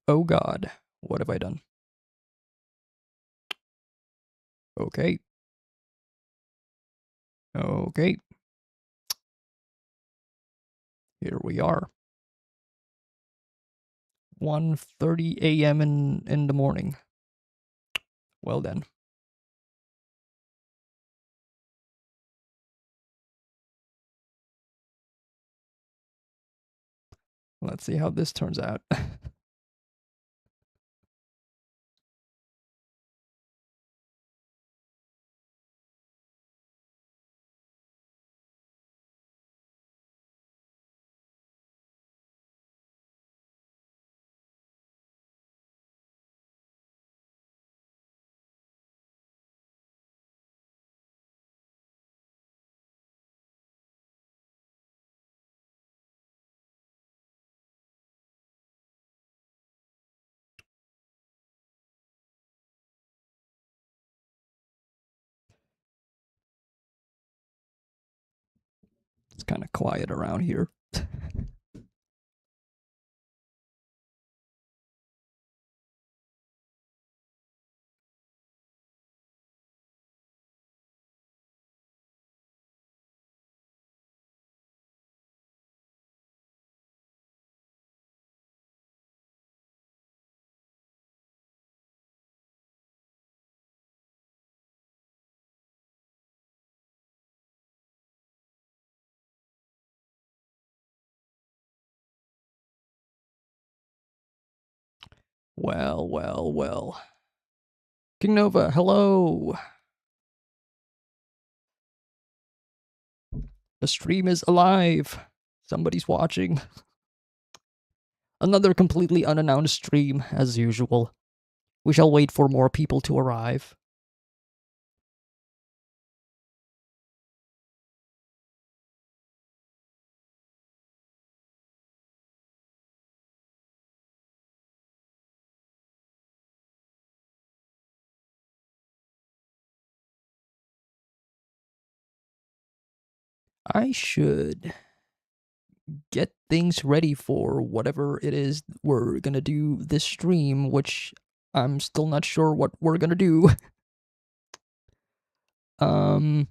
Oh God. What have I done? Okay. Okay. Here we are. 1:30 a.m. in the morning. Well then. Let's see how this turns out. It's kind of quiet around here. Well, well, well. King Nova, hello. The stream is alive. Somebody's watching. Another completely unannounced stream, as usual. We shall wait for more people to arrive. I should get things ready for whatever it is we're gonna do this stream, which I'm still not sure what we're gonna do. um,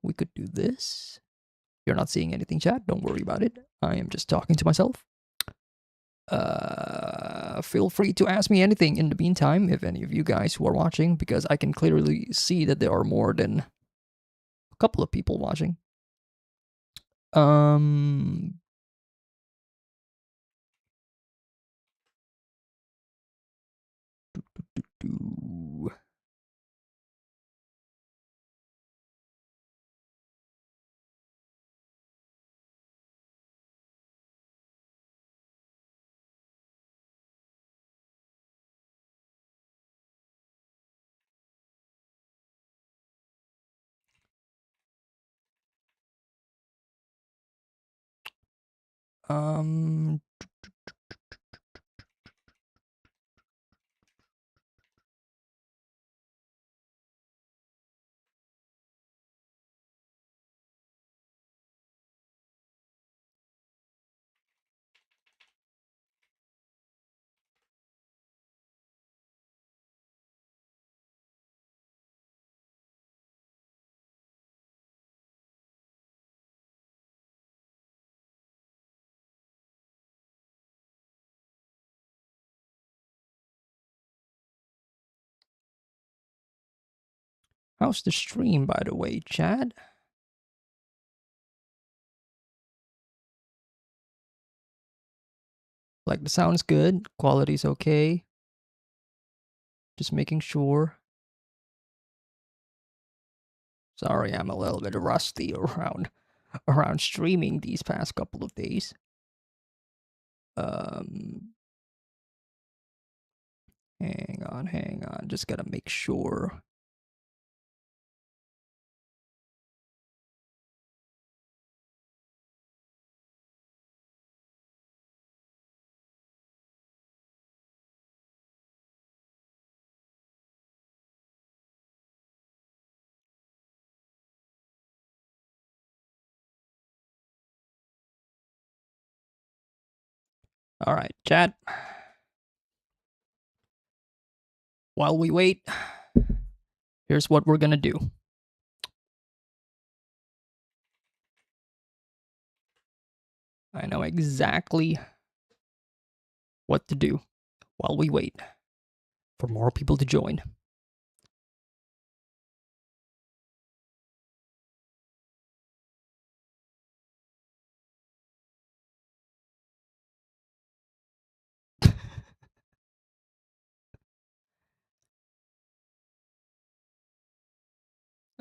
we could do this. You're not seeing anything, chat. Don't worry about it. I am just talking to myself. Feel free to ask me anything in the meantime, if any of you guys who are watching, because I can clearly see that there are more than a couple of people watching. Um, um, how's the stream, by the way, Chad? Like, the sound's good, quality's okay. Just making sure. Sorry, I'm a little bit rusty around streaming these past couple of days. Hang on. Just gotta make sure. All right, chat. While we wait, here's what we're gonna do. I know exactly what to do while we wait for more people to join.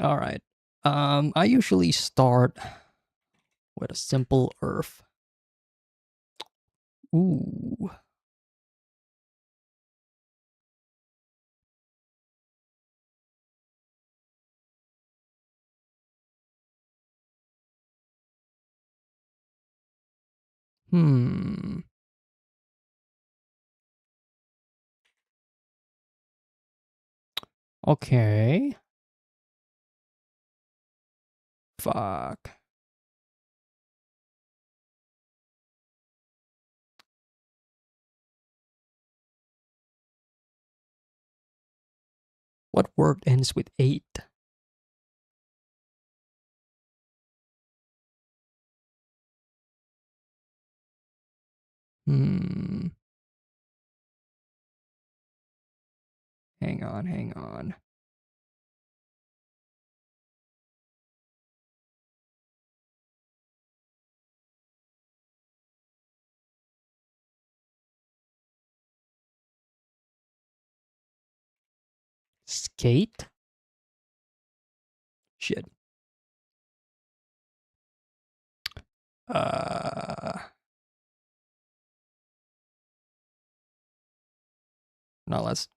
All right. I usually start with a simple earth. Ooh. Hmm. Okay. Fuck. What word ends with 8? Hmm. Hang on, hang on. Skate? Shit. Uh. No, let's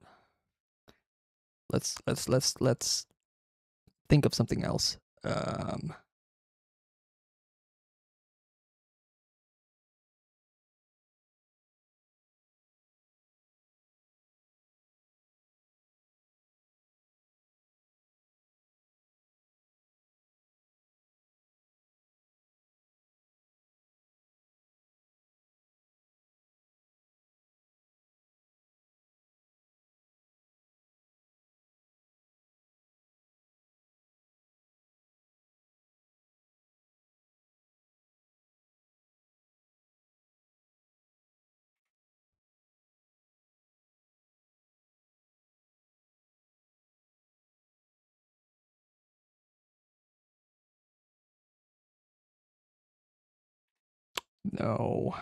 think of something else. No.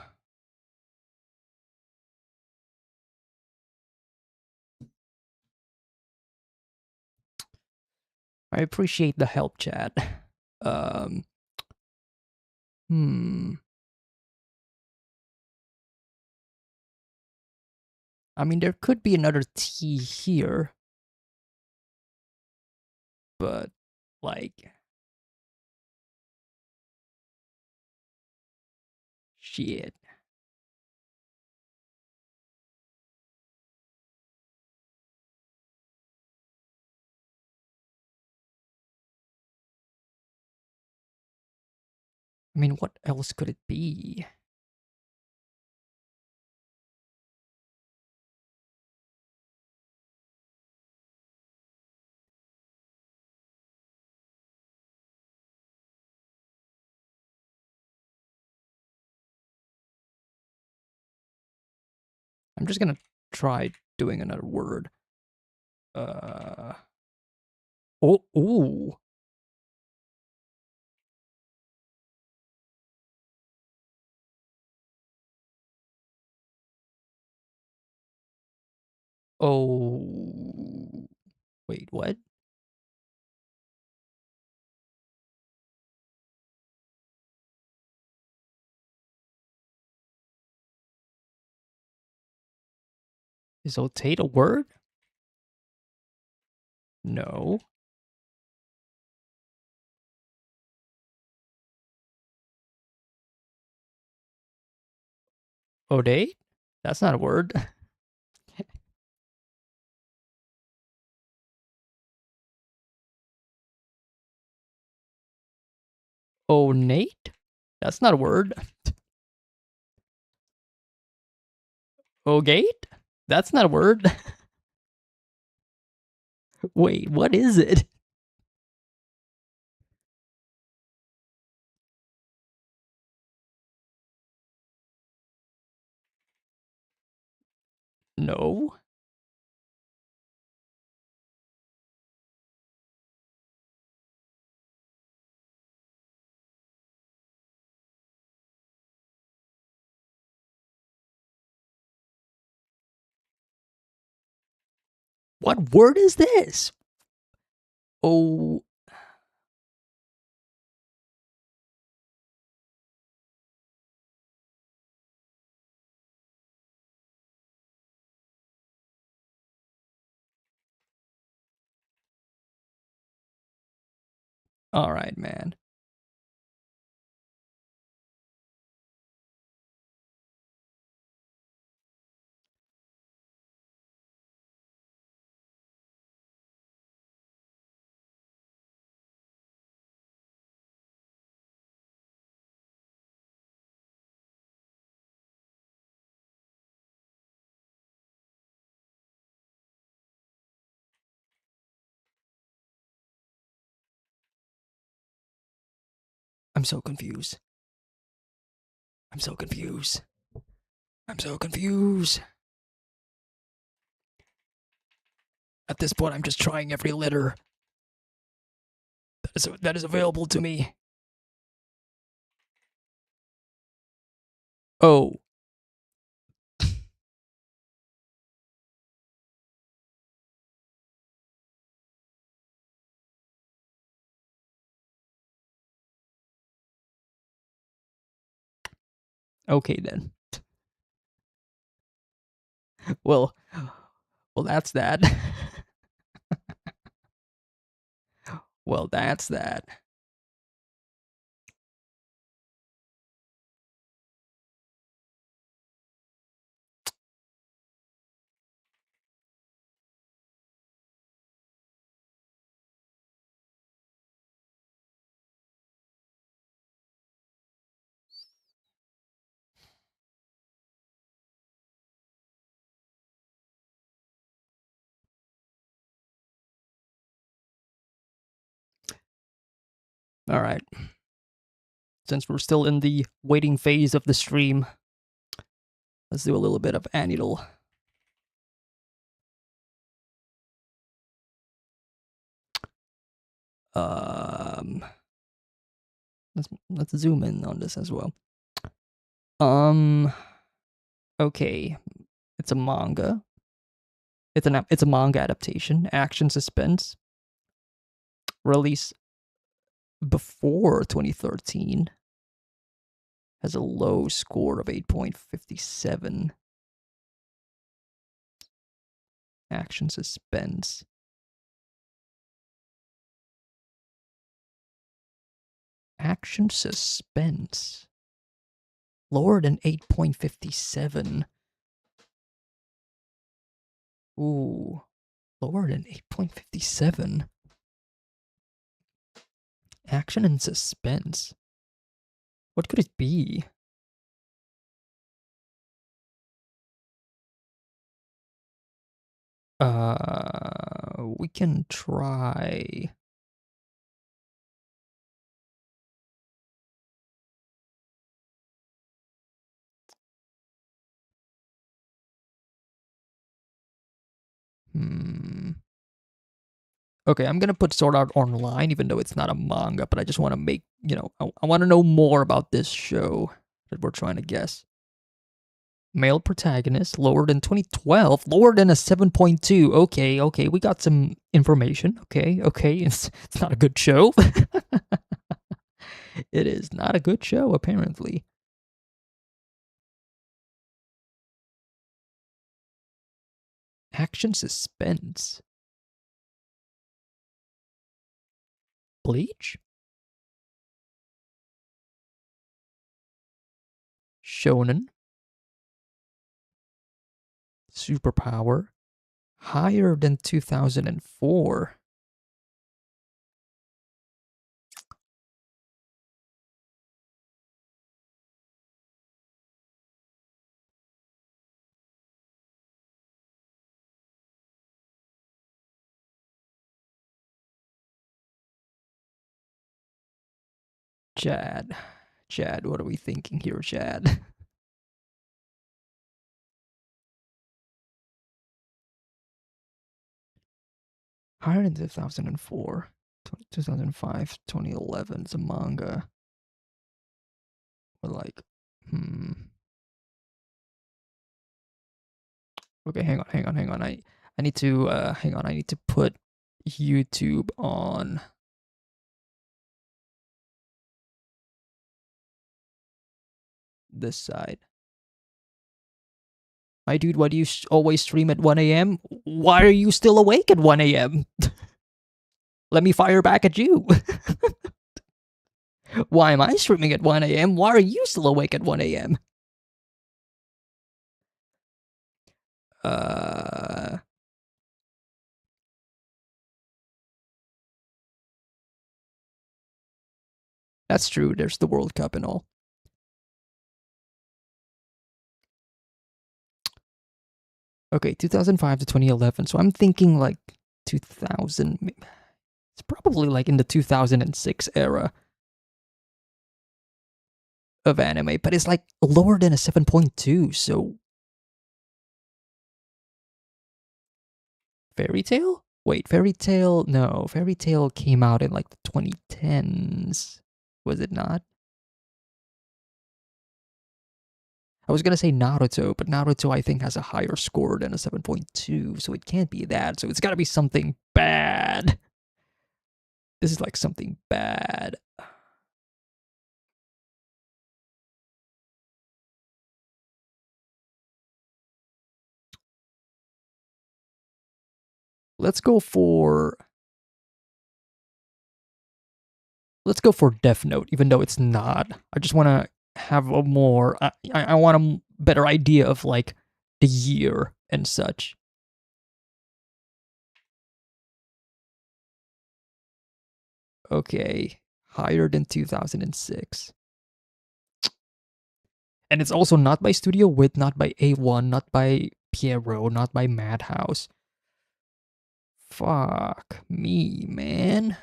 I appreciate the help, chat. Um. Hmm. I mean, there could be another T here, but like, shit. I mean, what else could it be? I'm just gonna try doing another word. Uh. Oh, ooh. Oh. Wait, what? Is otate a word? No. Odate? That's not a word. Onate? That's not a word. Ogate? That's not a word. Wait, what is it? No. What word is this? Oh, all right, man. I'm so confused. I'm so confused. I'm so confused. At this point, I'm just trying every letter that is available to me. Oh, okay then. Well, well, that's that. Well, that's that. All right. Since we're still in the waiting phase of the stream, let's do a little bit of annual. Um, let's zoom in on this as well. Um, okay, it's a manga. It's a manga adaptation, action suspense, release before 2013, has a low score of 8.57. Action suspense. Action suspense. Lower than 8.57. Ooh, lower than 8.57. Action and suspense. What could it be? We can try. Hmm. Okay, I'm gonna put Sword Art Online, even though it's not a manga, but I just want to make, I want to know more about this show that we're trying to guess. Male protagonist, lower than 2012, lower than a 7.2. Okay, we got some information. Okay, it's not a good show. It is not a good show, apparently. Action suspense. Bleach? Shonen? Superpower? Higher than 2004. Chad. Chad, what are we thinking here, Chad? Higher than 2004, 2005, 2011. It's a manga. But like, Okay, hang on. I need to hang on. I need to put YouTube on. This side. Hi, dude. Why do you always stream at 1 a.m.? Why are you still awake at 1 a.m.? Let me fire back at you. Why am I streaming at 1 a.m.? Why are you still awake at 1 a.m.? That's true. There's the World Cup and all. Okay, 2005 to 2011. So I'm thinking like 2000. It's probably like in the 2006 era of anime, but it's like lower than a 7.2. So Fairy Tail? Wait, Fairy Tail? No, Fairy Tail came out in like the 2010s. Was it not? I was gonna say Naruto, but Naruto I think has a higher score than a 7.2, so it can't be that. So it's gotta be something bad. This is like something bad. Let's go for Death Note, even though it's not. I just want to have a more. I want a better idea of like the year and such. Okay, higher than 2006. And it's also not by Studio Wit, not by A1, not by Pierrot, not by Madhouse. Fuck me, man.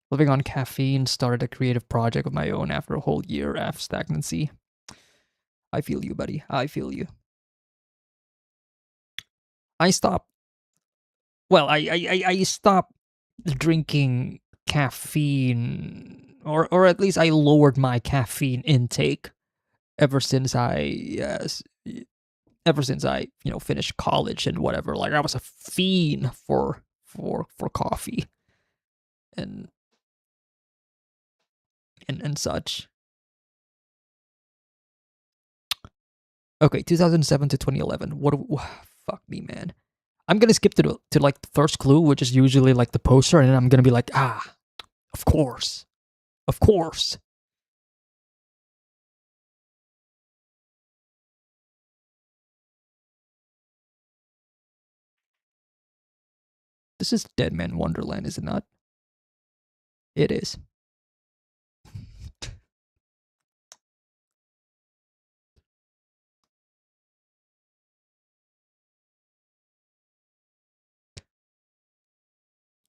Living on caffeine, started a creative project of my own after a whole year of stagnancy. I feel you, buddy. I feel you. I stopped. Well, I stopped drinking caffeine, or at least I lowered my caffeine intake ever since I finished college and whatever. Like I was a fiend for coffee and and such. Okay, 2007 to 2011. Fuck me, man. I'm gonna skip to like the first clue, which is usually like the poster, and then I'm gonna be like, of course, of course. This is Dead Man Wonderland, is it not? It is.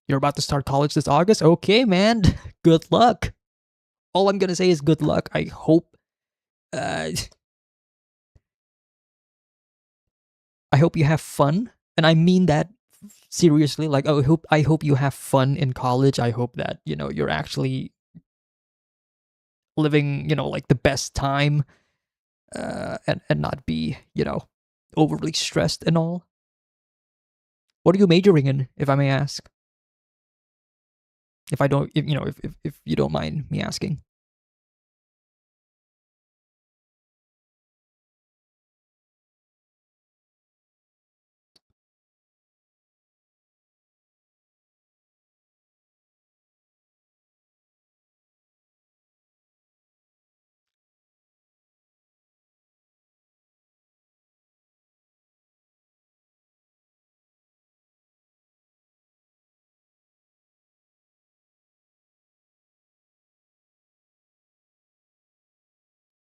You're about to start college this August? Okay, man. Good luck. All I'm gonna say is good luck. I hope uh I hope you have fun. And I mean that seriously. Like I hope you have fun in college. I hope that, you're actually living, like the best time and not be, overly stressed and all. What are you majoring in, if I may ask? If I don't if you don't mind me asking.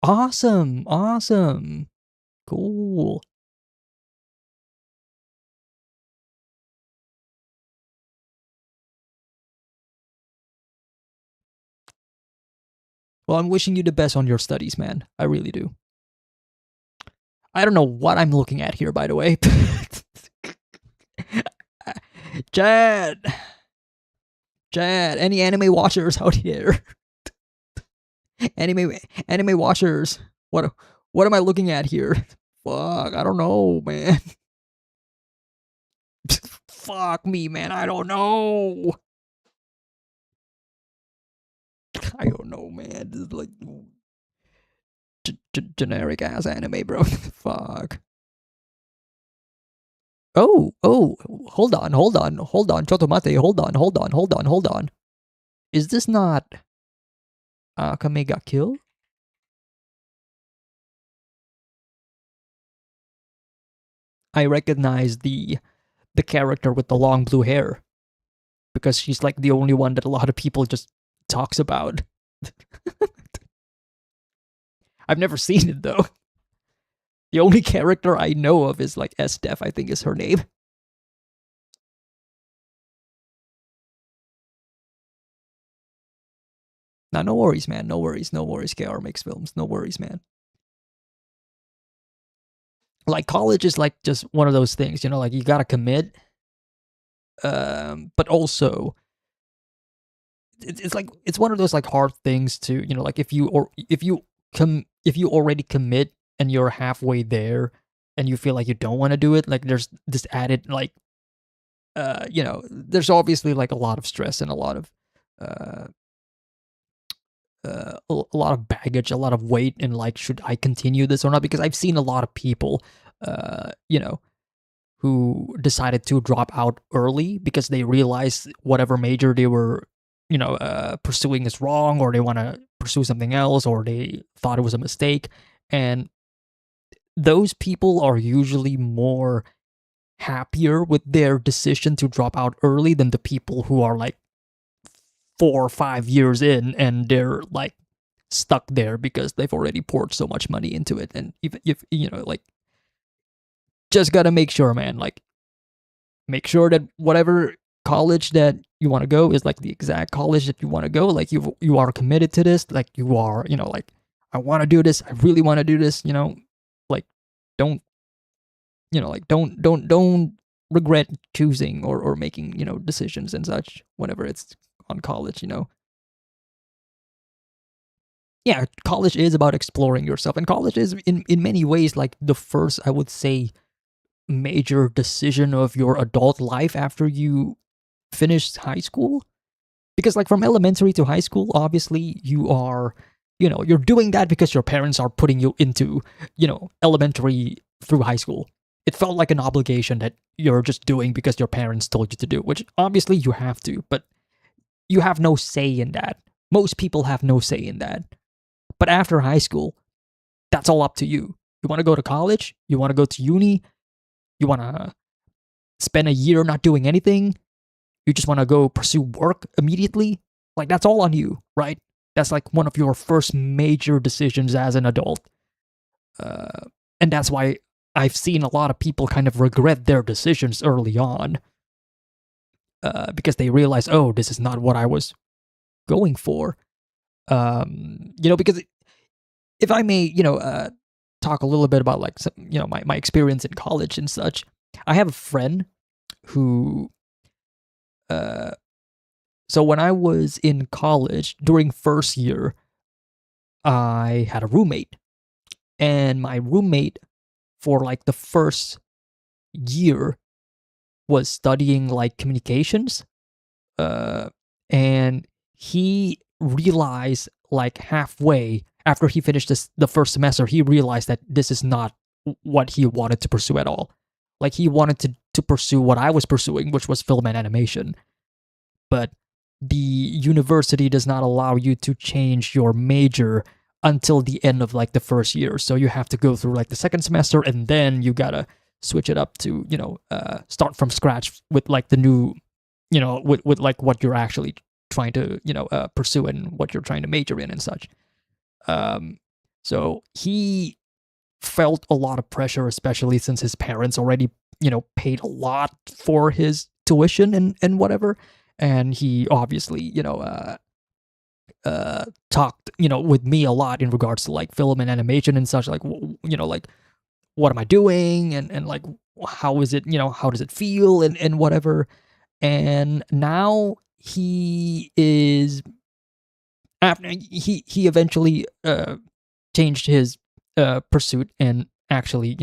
Awesome. Awesome. Cool. Well, I'm wishing you the best on your studies, man. I really do. I don't know what I'm looking at here, by the way. Chad, any anime watchers out here? anime watchers. What am I looking at here? Fuck, I don't know, man. Fuck me, man. I don't know. I don't know, man. This is like generic ass anime, bro. Fuck. Oh, hold on. Chotomate, hold on. Is this not Akame got killed? I recognize the character with the long blue hair because she's like the only one that a lot of people just talks about. I've never seen it though. The only character I know of is like S-Def, I think is her name. Nah, no worries, man. No worries. KR makes films. No worries, man. Like college is like just one of those things, you know, like you gotta commit. But also it's like it's one of those like hard things to, you know, like if you already commit and you're halfway there and you feel like you don't want to do it, like there's this added like you know, there's obviously like a lot of stress and a lot of a lot of baggage, a lot of weight, and like, should I continue this or not? Because I've seen a lot of people, you know, who decided to drop out early because they realized whatever major they were, you know, pursuing is wrong, or they want to pursue something else, or they thought it was a mistake. And those people are usually more happier with their decision to drop out early than the people who are like 4 or 5 years in and they're like stuck there because they've already poured so much money into it. And if you know, like, just gotta make sure, man, like, make sure that whatever college that you want to go is like the exact college that you want to go. Like you are committed to this. Like you are, you know, like, I want to do this. I really want to do this. You know, like, don't, you know, like, don't regret choosing or making, you know, decisions and such whenever it's on college. You know, yeah, college is about exploring yourself, and college is in many ways like the first, I would say, major decision of your adult life after you finish high school. Because like from elementary to high school, obviously you are, you know, you're doing that because your parents are putting you into, you know, elementary through high school. It felt like an obligation that you're just doing because your parents told you to do, which obviously you have to, but you have no say in that. Most people have no say in that. But after high school, that's all up to you. You want to go to college? You want to go to uni? You want to spend a year not doing anything? You just want to go pursue work immediately? Like, that's all on you, right? That's like one of your first major decisions as an adult. And that's why I've seen a lot of people kind of regret their decisions early on. Because they realize, oh, this is not what I was going for. You know, because if I may, you know, talk a little bit about like some, you know, my experience in college and such. I have a friend who so when I was in college during first year, I had a roommate, and my roommate for like the first year was studying like communications, and he realized like halfway after he finished the first semester, he realized that this is not what he wanted to pursue at all. Like, he wanted to pursue what I was pursuing, which was film and animation. But the university does not allow you to change your major until the end of like the first year. So you have to go through like the second semester, and then you gotta switch it up to, you know, start from scratch with like the new, you know, with like what you're actually trying to, you know, pursue and what you're trying to major in and such. So he felt a lot of pressure, especially since his parents already, you know, paid a lot for his tuition and whatever. And he obviously, you know, talked, with me a lot in regards to like film and animation and such. Like, like what am I doing, and like how is it, how does it feel, and whatever. And now he is after he eventually changed his pursuit and actually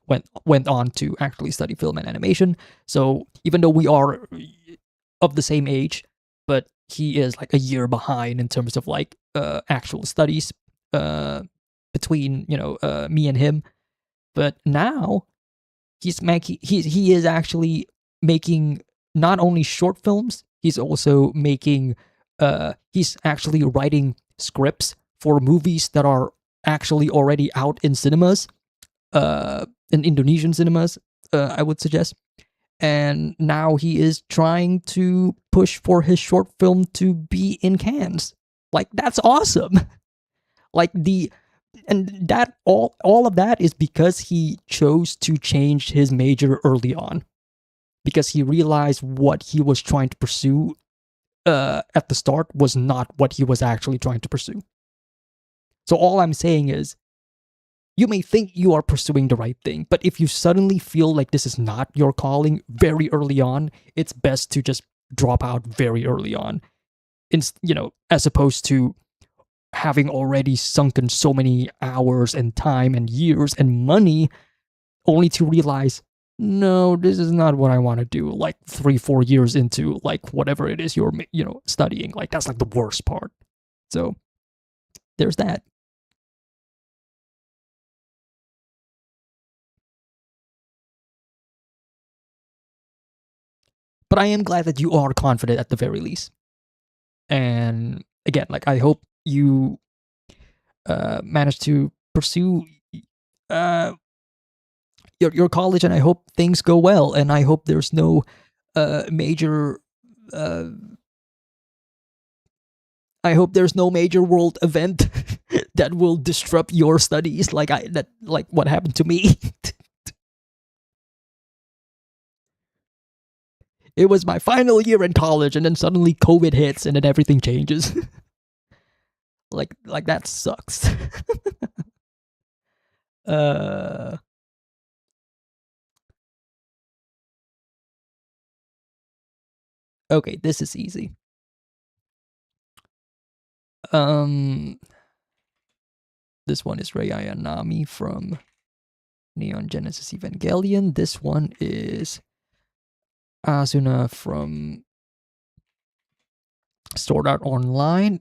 went on to actually study film and animation. So even though we are of the same age, but he is like a year behind in terms of like actual studies uh between me and him. But now he is actually making not only short films, he's also making he's actually writing scripts for movies that are actually already out in cinemas, in Indonesian cinemas, I would suggest. And now he is trying to push for his short film to be in cans. Like, that's awesome. Like, and that all of that is because he chose to change his major early on, because he realized what he was trying to pursue at the start was not what he was actually trying to pursue. So all I'm saying is, you may think you are pursuing the right thing, but if you suddenly feel like this is not your calling very early on, it's best to just drop out very early on. As opposed to having already sunken so many hours and time and years and money only to realize, no, this is not what I want to do, like 3-4 years into like whatever it is you're studying. Like, that's like the worst part. So there's that. But I am glad that you are confident at the very least. And again, like, I hope you manage to pursue uh, your college, and I hope things go well, and I hope there's no major uh, I hope there's no major world event that will disrupt your studies, like what happened to me. It was my final year in college, and then suddenly COVID hits, and then everything changes. like that sucks. uh okay, this is easy. Um this one is Rei Ayanami from Neon Genesis Evangelion. This one is Asuna from Sword Art Online.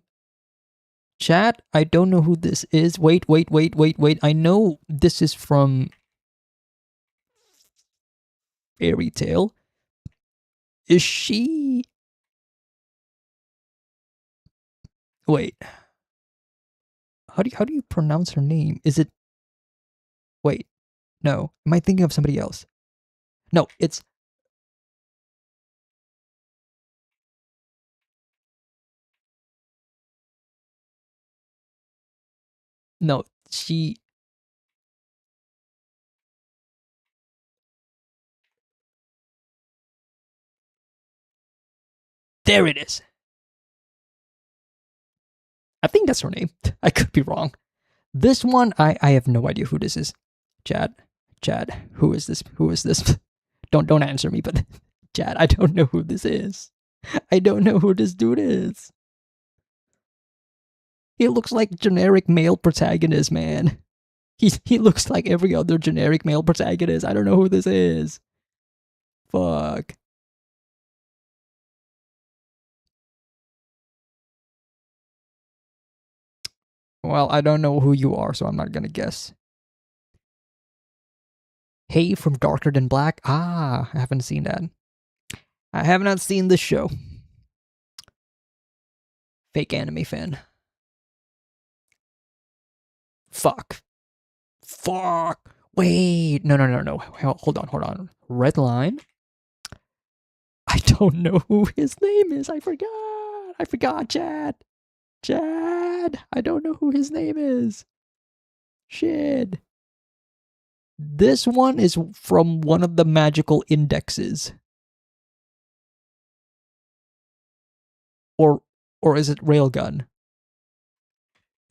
Chat, I don't know who this is. Wait. I know this is from Fairy Tail. Is she? Wait. How do you pronounce her name? Is it? Wait. No. Am I thinking of somebody else? No, it's no. She. There it is. I think that's her name. I could be wrong. This one, I have no idea who this is. Chad, who is this? Who is this? Don't answer me, but Chad, I don't know who this is. I don't know who this dude is. He looks like generic male protagonist, man. He looks like every other generic male protagonist. I don't know who this is. Fuck. Well, I don't know who you are, so I'm not gonna guess. Hey from Darker Than Black. Ah, I haven't seen that. I have not seen this show. Fake anime fan. Fuck. Wait. No. Hold on. Red Line. I don't know who his name is. I forgot, Chad. I don't know who his name is. Shit. This one is from one of the magical indexes. Or Or is it Railgun?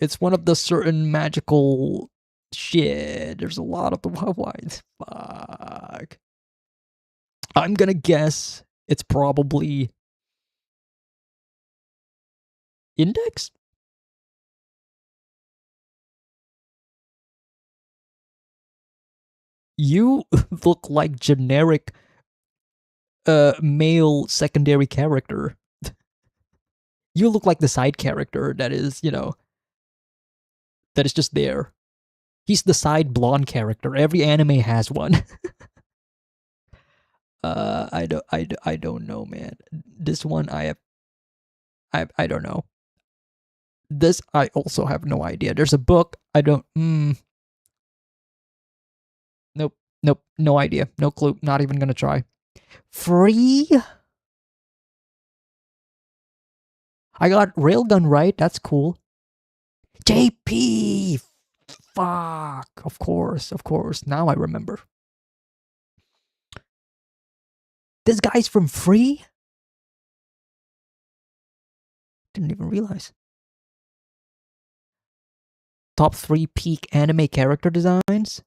It's one of the certain magical shit. There's a lot of the wines. Fuck. I'm gonna guess it's probably Index? You look like generic male secondary character. You look like the side character that is, that is just there. He's the side blonde character. Every anime has one. I don't know, man. This one I don't know. This I also have no idea. There's a book. I don't. Nope. Nope. No idea. No clue. Not even gonna try. Free. I got Railgun right. That's cool. JP. Fuck. Of course. Of course. Now I remember. This guy's from Free? Didn't even realize. Top 3 peak anime character designs?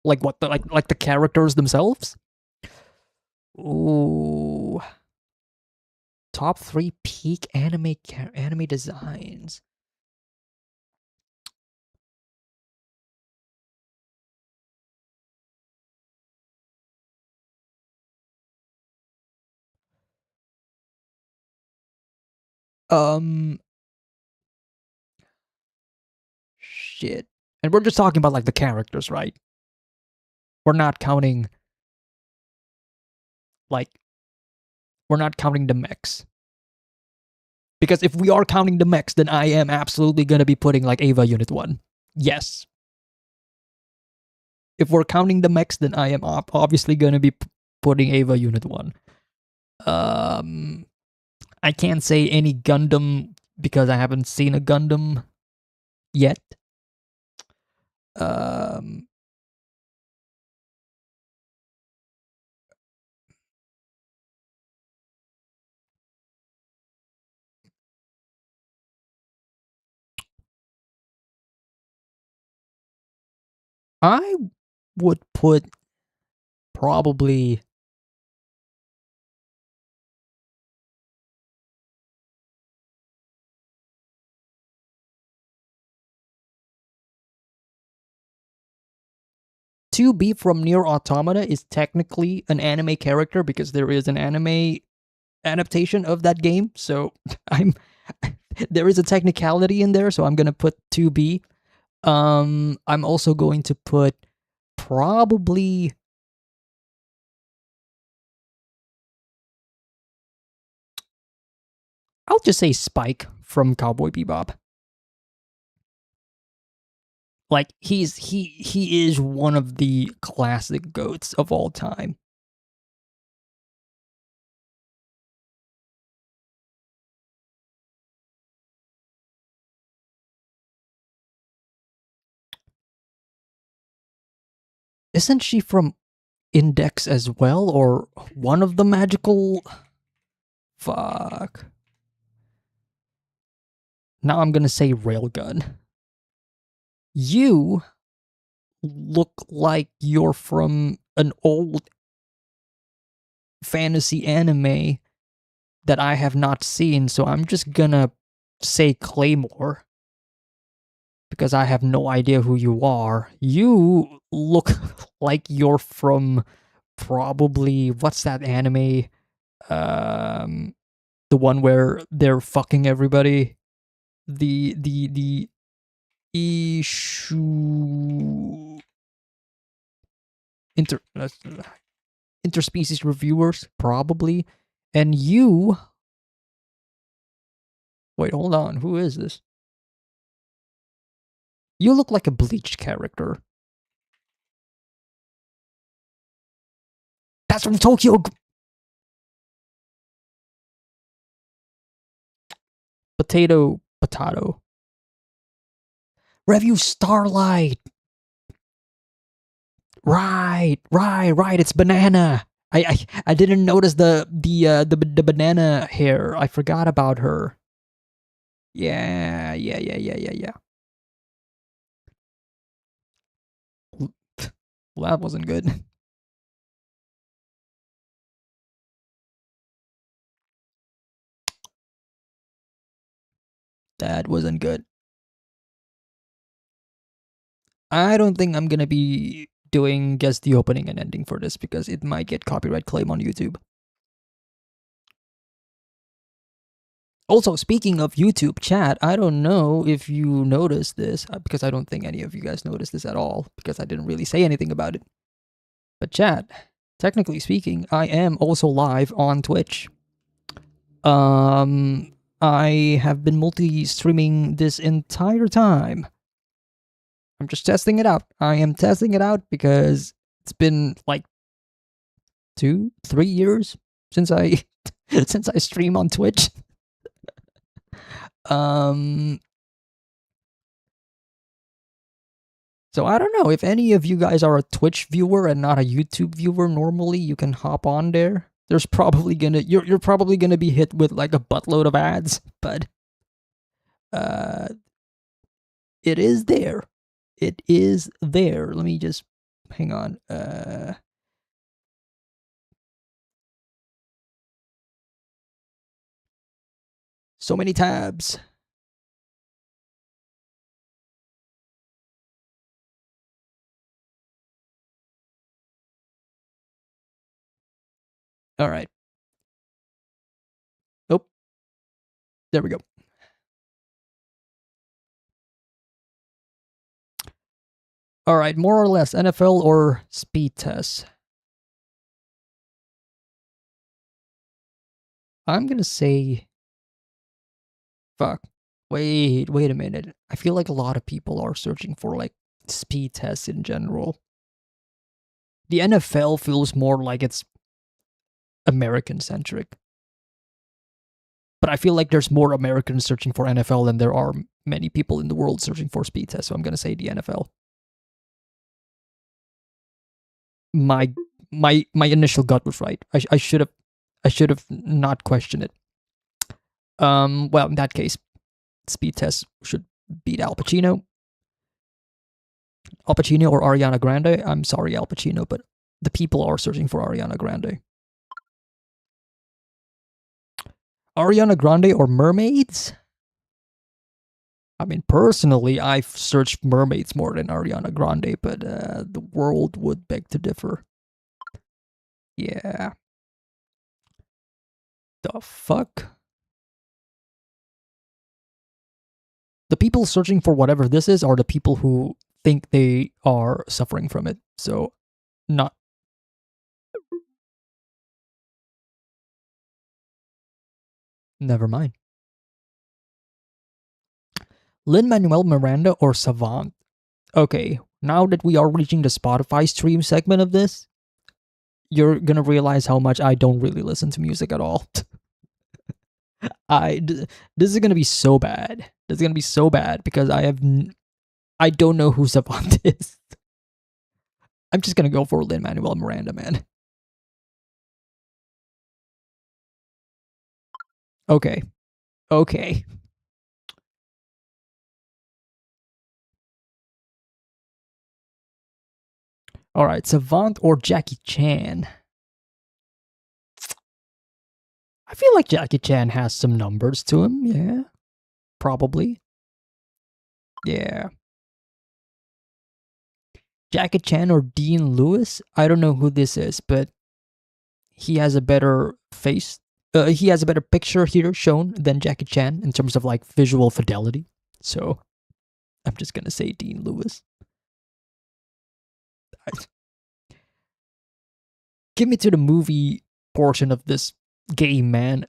Like what? Like the characters themselves? Ooh. Top 3 peak anime designs. Shit. And we're just talking about like the characters, right? We're not counting like we're not counting the mechs. Because if we are counting the mechs, then I am absolutely gonna be putting like Ava Unit 1. Yes. If we're counting the mechs, then I am obviously gonna be putting Ava Unit 1. I can't say any Gundam because I haven't seen a Gundam yet. I would put probably To Be from Near Automata is technically an anime character because there is an anime adaptation of that game. So I'm there is a technicality in there, so I'm gonna put 2B. I'm also going to put probably I'll just say Spike from Cowboy Bebop. Like he is one of the classic goats of all time. Isn't she from Index as well, or one of the magical? Fuck. Now I'm gonna say Railgun. You look like you're from an old fantasy anime that I have not seen, so I'm just gonna say Claymore because I have no idea who you are. You look like you're from probably what's that anime? The one where they're fucking everybody. The issue interspecies reviewers probably, and you. Wait, hold on. Who is this? You look like a Bleach character. That's from Tokyo. Potato. Review Starlight. Right. It's banana. I didn't notice the banana hair. I forgot about her. Yeah. Well, that wasn't good. That wasn't good. I don't think I'm gonna be doing guess the opening and ending for this because it might get copyright claim on YouTube. Also, speaking of YouTube chat, I don't know if you noticed this because I don't think any of you guys noticed this at all because I didn't really say anything about it. But chat, technically speaking, I am also live on Twitch. I have been multi-streaming this entire time. I'm just testing it out. I am testing it out because it's been like 2-3 years since I since I stream on Twitch. Um so I don't know if any of you guys are a Twitch viewer and not a YouTube viewer normally, you can hop on there. There's probably gonna you're probably gonna be hit with like a buttload of ads, but uh it is there. It is there. Let me just hang on. So many tabs. All right. Oh, there we go. All right, more or less NFL or speed tests. I'm gonna say, fuck. Wait a minute. I feel like a lot of people are searching for like speed tests in general. The NFL feels more like it's American centric, but I feel like there's more Americans searching for NFL than there are many people in the world searching for speed tests. So I'm gonna say the NFL. My my initial gut was right. I should have not questioned it. Well, in that case, speed tests should beat Al Pacino. Al Pacino or Ariana Grande. I'm sorry, Al Pacino, but the people are searching for Ariana Grande. Ariana Grande or mermaids? I mean, personally, I've searched mermaids more than Ariana Grande, but the world would beg to differ. Yeah. The fuck? The people searching for whatever this is are the people who think they are suffering from it. So, not. Never mind. Lin-Manuel Miranda or Savant? Okay, now that we are reaching the Spotify stream segment of this, you're gonna realize how much I don't really listen to music at all. This is gonna be so bad. This is gonna be so bad because I don't know who Savant is. I'm just gonna go for Lin-Manuel Miranda, man. Okay. Okay. All right, Savant or Jackie Chan? I feel like Jackie Chan has some numbers to him. Yeah, probably. Yeah. Jackie Chan or Dean Lewis? I don't know who this is, but he has a better face. He has a better picture here shown than Jackie Chan in terms of like visual fidelity. So I'm just gonna say Dean Lewis. Give me to the movie portion of this game, man.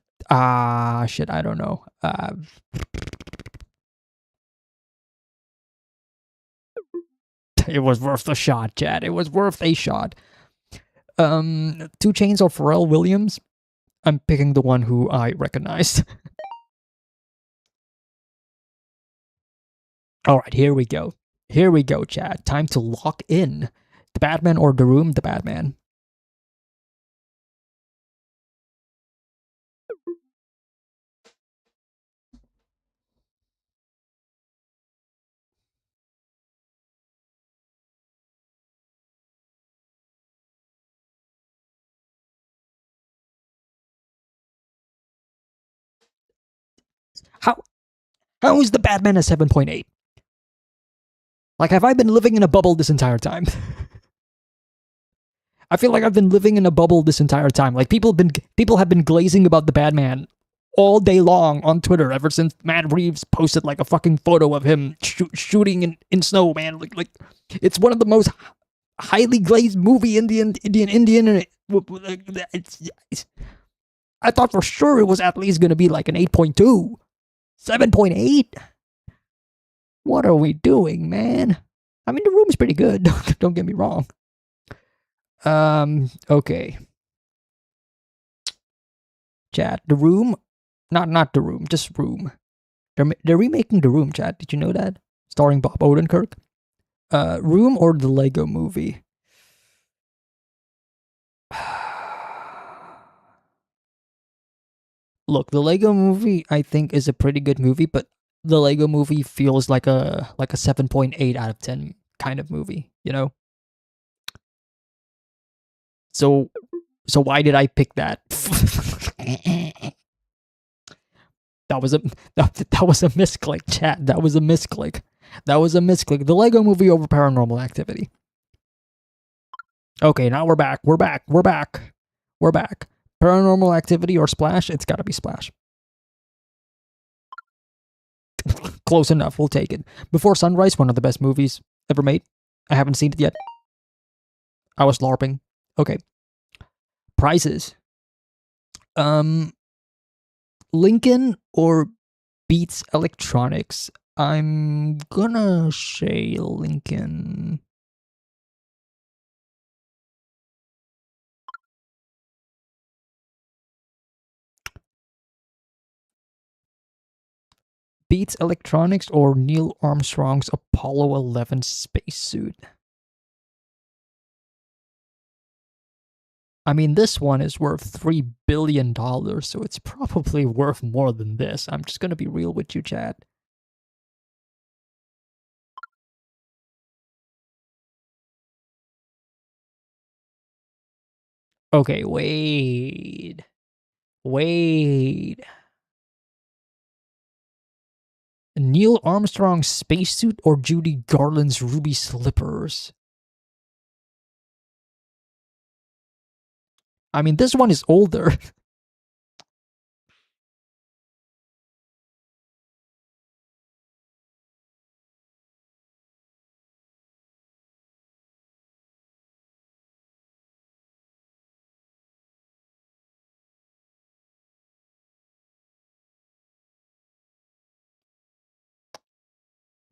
Shit, I don't know. It was worth the shot, Chad. It was worth a shot. 2 Chainz or Pharrell Williams? I'm picking the one who I recognized. All right, here we go. Here we go, Chad. Time to lock in. The Batman or The Room? The Batman. How is the Batman a 7.8? Like, have I been living in a bubble this entire time? I feel like I've been living in a bubble this entire time. Like, people have been glazing about the Batman all day long on Twitter ever since Matt Reeves posted like a fucking photo of him shooting in snow, man. Like it's one of the most highly glazed movie Indian. I thought for sure it was at least going to be like an 8.2, 7.8. What are we doing, man? I mean, the room's pretty good. Don't get me wrong. Okay. Chat, The Room, not The Room, just Room. They're remaking The Room, chat. Did you know that? Starring Bob Odenkirk. Room or the Lego Movie? Look, the Lego Movie I think is a pretty good movie, but the Lego Movie feels like a 7.8 out of 10 kind of movie, you know? So why did I pick that? That was a misclick, chat. That was a misclick. The Lego Movie over Paranormal Activity. Okay, now we're back. We're back. Paranormal Activity or Splash? It's gotta be Splash. Close enough. We'll take it. Before Sunrise, one of the best movies ever made. I haven't seen it yet. I was LARPing. Okay. Prizes. Lincoln or Beats Electronics? I'm gonna say Lincoln. Beats Electronics or Neil Armstrong's Apollo 11 spacesuit? I mean, this one is worth $3 billion, so it's probably worth more than this. I'm just gonna be real with you, chat. Okay, wait. Neil Armstrong's spacesuit or Judy Garland's ruby slippers? I mean, this one is older.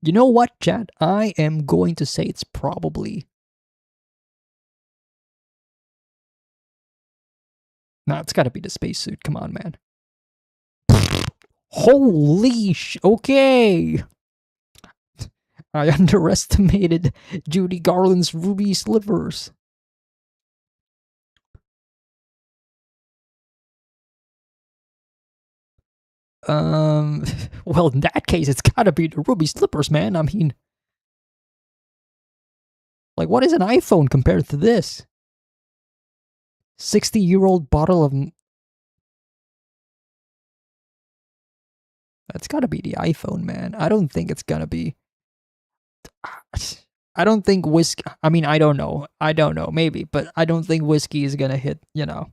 You know what, chat? I am going to say it's probably... Nah, it's gotta be the spacesuit. Come on, man. Holy sh... Okay! I underestimated Judy Garland's ruby slippers. Well, in that case, it's gotta be the ruby slippers, man. I mean... Like, what is an iPhone compared to this? 60-year-old bottle of... That's gotta be the iPhone, man. I don't think it's gonna be... I don't think whiskey... I mean, I don't know. Maybe. But I don't think whiskey is gonna hit, you know.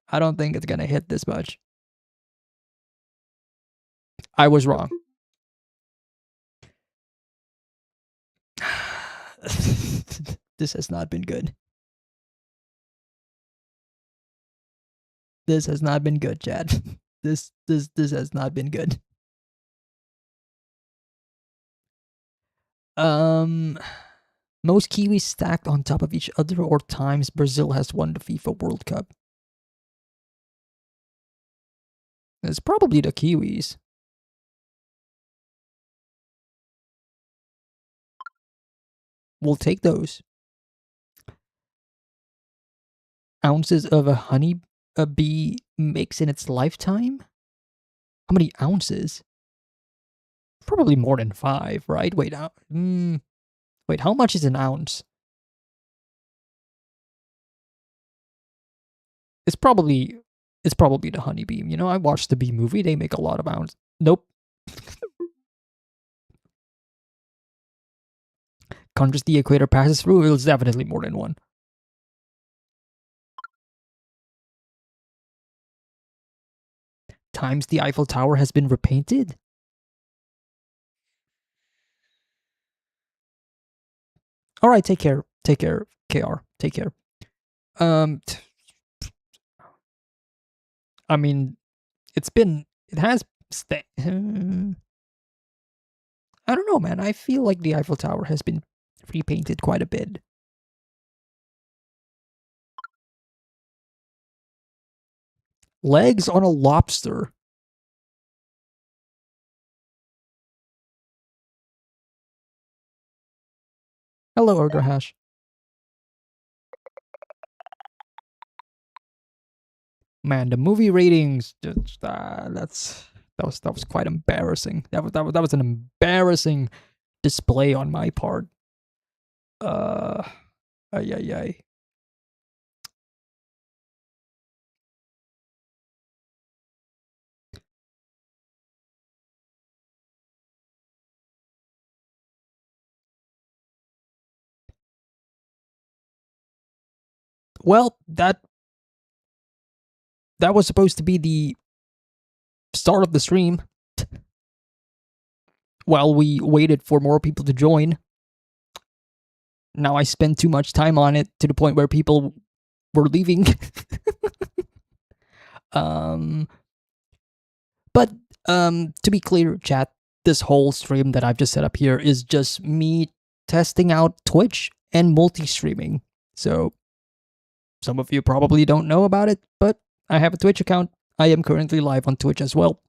I don't think it's gonna hit this much. I was wrong. This has not been good. This has not been good, Chad. This has not been good. Most Kiwis stacked on top of each other or times Brazil has won the FIFA World Cup? It's probably the Kiwis. We'll take those. Ounces of a honey a bee makes in its lifetime? How many ounces? Probably more than 5, right? Wait, wait, how much is an ounce? It's probably It's probably the honeybee. You know, I watched the bee movie. They make a lot of bounds. Nope. Countries the equator passes through. It's definitely more than one. Times the Eiffel Tower has been repainted. All right, take care. Take care, KR. Take care. Um, I mean, it has I don't know, man. I feel like the Eiffel Tower has been repainted quite a bit. Legs on a lobster. Hello, Ergohash. Man, the movie ratings. That was quite embarrassing. That was an embarrassing display on my part. Ay ay ay. Well, that was supposed to be the start of the stream. While we waited for more people to join. Now I spend too much time on it to the point where people were leaving. um, but to be clear, chat, this whole stream that I've just set up here is just me testing out Twitch and multi-streaming. So some of you probably don't know about it, but I have a Twitch account. I am currently live on Twitch as well.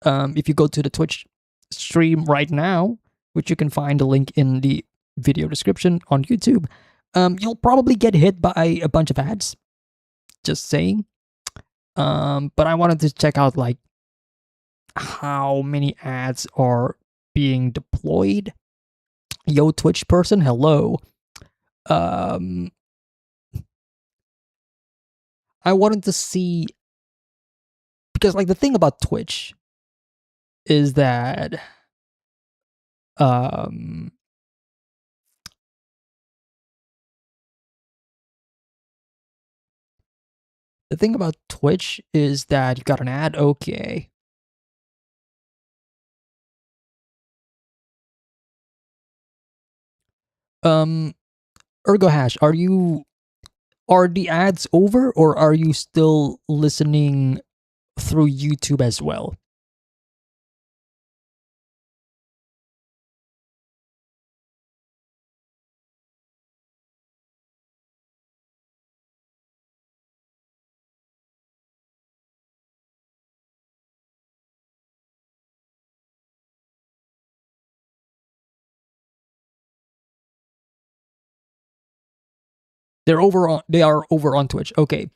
If you go to the Twitch stream right now, which you can find a link in the video description on YouTube, you'll probably get hit by a bunch of ads. Just saying. But I wanted to check out like how many ads are being deployed. Yo, Twitch person, hello. I wanted to see, because like the thing about Twitch is that the thing about Twitch is that you got an ad, okay. Ergohash, are the ads over, or are you still listening through YouTube as well? They are over on Twitch. Okay.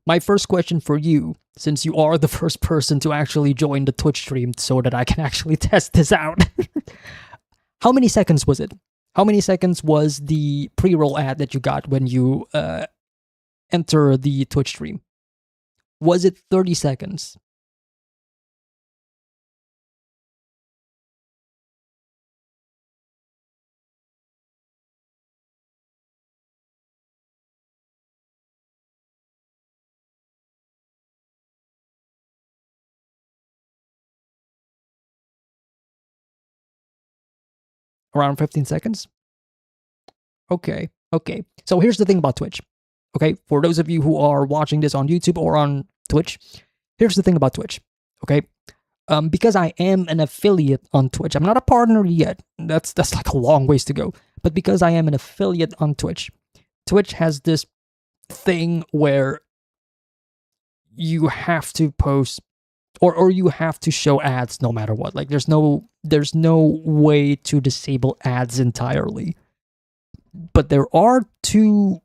My first question for you, since you are the first person to actually join the Twitch stream so that I can actually test this out. How many seconds was it? How many seconds was the pre-roll ad that you got when you enter the Twitch stream? Was it 30 seconds? Around 15 seconds? Okay. Okay. So here's the thing about Twitch. Okay. For those of you who are watching this on YouTube or on Twitch, here's the thing about Twitch. Okay. Because I am an affiliate on Twitch, I'm not a partner yet. That's like a long ways to go. But because I am an affiliate on Twitch, Twitch has this thing where you have to post or you have to show ads no matter what. Like there's no way to disable ads entirely. But there are two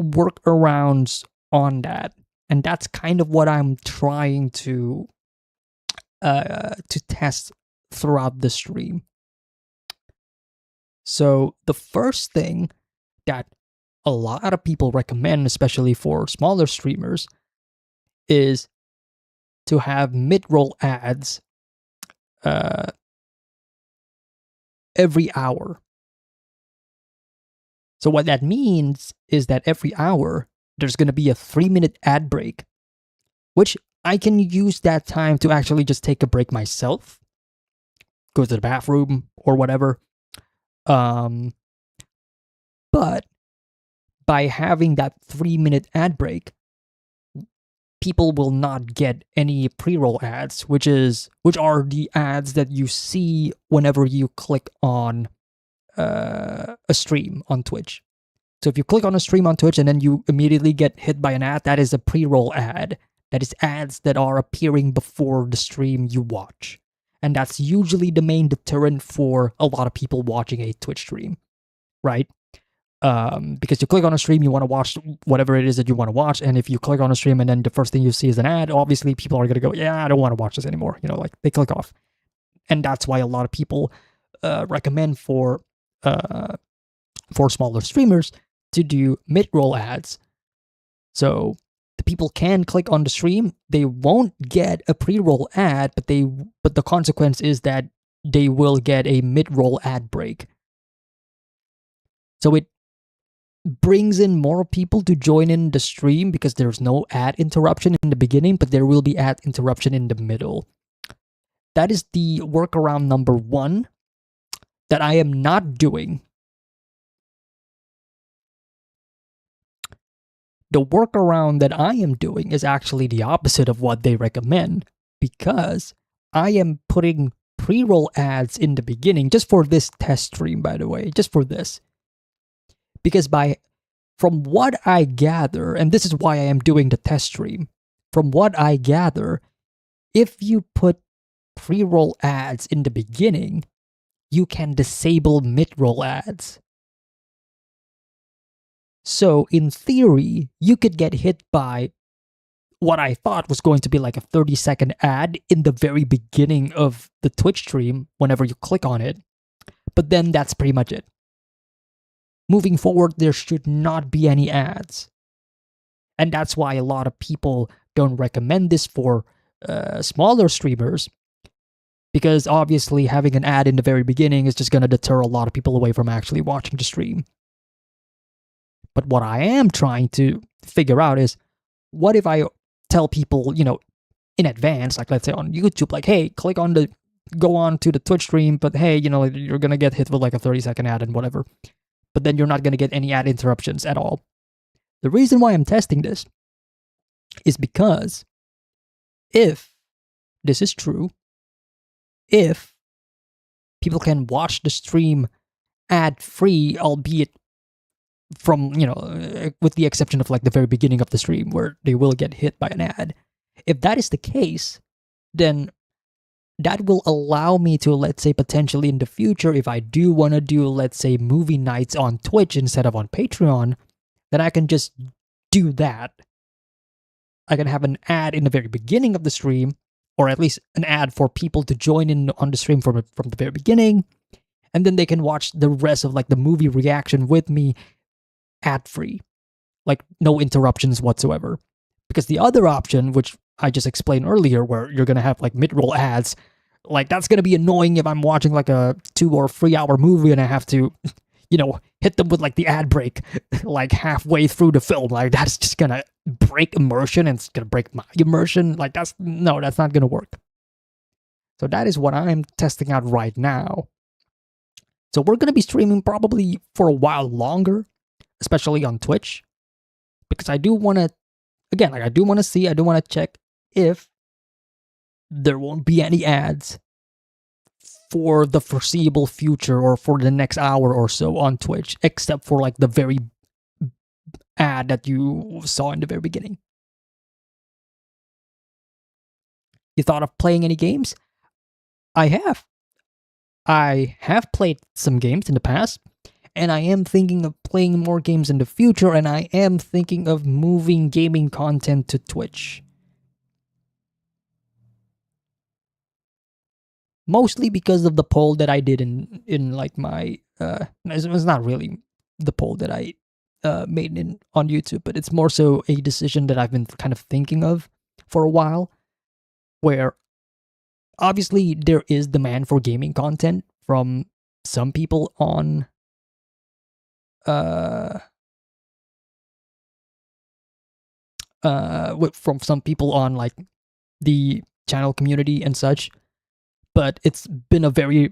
workarounds on that, and that's kind of what I'm trying to test throughout the stream. So the first thing that a lot of people recommend, especially for smaller streamers, is to have mid-roll ads every hour. So what that means is that every hour there's going to be a 3-minute ad break, which I can use that time to actually just take a break myself, go to the bathroom or whatever. But by having that 3-minute ad break, people will not get any pre-roll ads, which are the ads that you see whenever you click on a stream on Twitch. So if you click on a stream on Twitch and then you immediately get hit by an ad, that is a pre-roll ad. That is ads that are appearing before the stream you watch. And that's usually the main deterrent for a lot of people watching a Twitch stream, right? Because you click on a stream, you want to watch whatever it is that you want to watch, and if you click on a stream and then the first thing you see is an ad, obviously people are going to go, yeah, I don't want to watch this anymore. Like they click off. And that's why a lot of people recommend for smaller streamers to do mid-roll ads. So the people can click on the stream, they won't get a pre-roll ad, but the consequence is that they will get a mid-roll ad break. So it brings in more people to join in the stream because there's no ad interruption in the beginning, but there will be ad interruption in the middle. That is the workaround number 1 that I am not doing. The workaround that I am doing is actually the opposite of what they recommend, because I am putting pre-roll ads in the beginning just for this test stream, by the way, just for this. Because from what I gather, and this is why I am doing the test stream, from what I gather, if you put pre-roll ads in the beginning, you can disable mid-roll ads. So in theory, you could get hit by what I thought was going to be like a 30-second ad in the very beginning of the Twitch stream whenever you click on it. But then that's pretty much it. Moving forward, there should not be any ads. And that's why a lot of people don't recommend this for smaller streamers, because obviously having an ad in the very beginning is just going to deter a lot of people away from actually watching the stream. But what I am trying to figure out is, what if I tell people, in advance, like let's say on YouTube, like, hey, go on to the Twitch stream, but hey, you're going to get hit with like a 30-second ad and whatever. But then you're not going to get any ad interruptions at all. The reason why I'm testing this is because if this is true, if people can watch the stream ad-free, albeit from, with the exception of like the very beginning of the stream where they will get hit by an ad, if that is the case, then that will allow me to, let's say, potentially in the future, if I do want to do, let's say, movie nights on Twitch instead of on Patreon, then I can just do that. I can have an ad in the very beginning of the stream, or at least an ad for people to join in on the stream from the very beginning, and then they can watch the rest of like the movie reaction with me ad-free, like no interruptions whatsoever. Because the other option, which I just explained earlier, where you're going to have like mid-roll ads, like that's going to be annoying if I'm watching like a 2 or 3 hour movie and I have to, hit them with like the ad break like halfway through the film. Like that's just going to break immersion, and it's going to break my immersion. Like that's not going to work. So that is what I'm testing out right now. So we're going to be streaming probably for a while longer, especially on Twitch, because I do want to, again, like I do want to check if there won't be any ads for the foreseeable future or for the next hour or so on Twitch, except for like the very ad that you saw in the very beginning. You thought of playing any games? I have played some games in the past, and I am thinking of playing more games in the future, and I am thinking of moving gaming content to Twitch. Mostly because of the poll that I did in like my it was not really the poll that I made on YouTube, but it's more so a decision that I've been kind of thinking of for a while. where obviously there is demand for gaming content from some people on uh from some people on like the channel community and such, but it's been a very,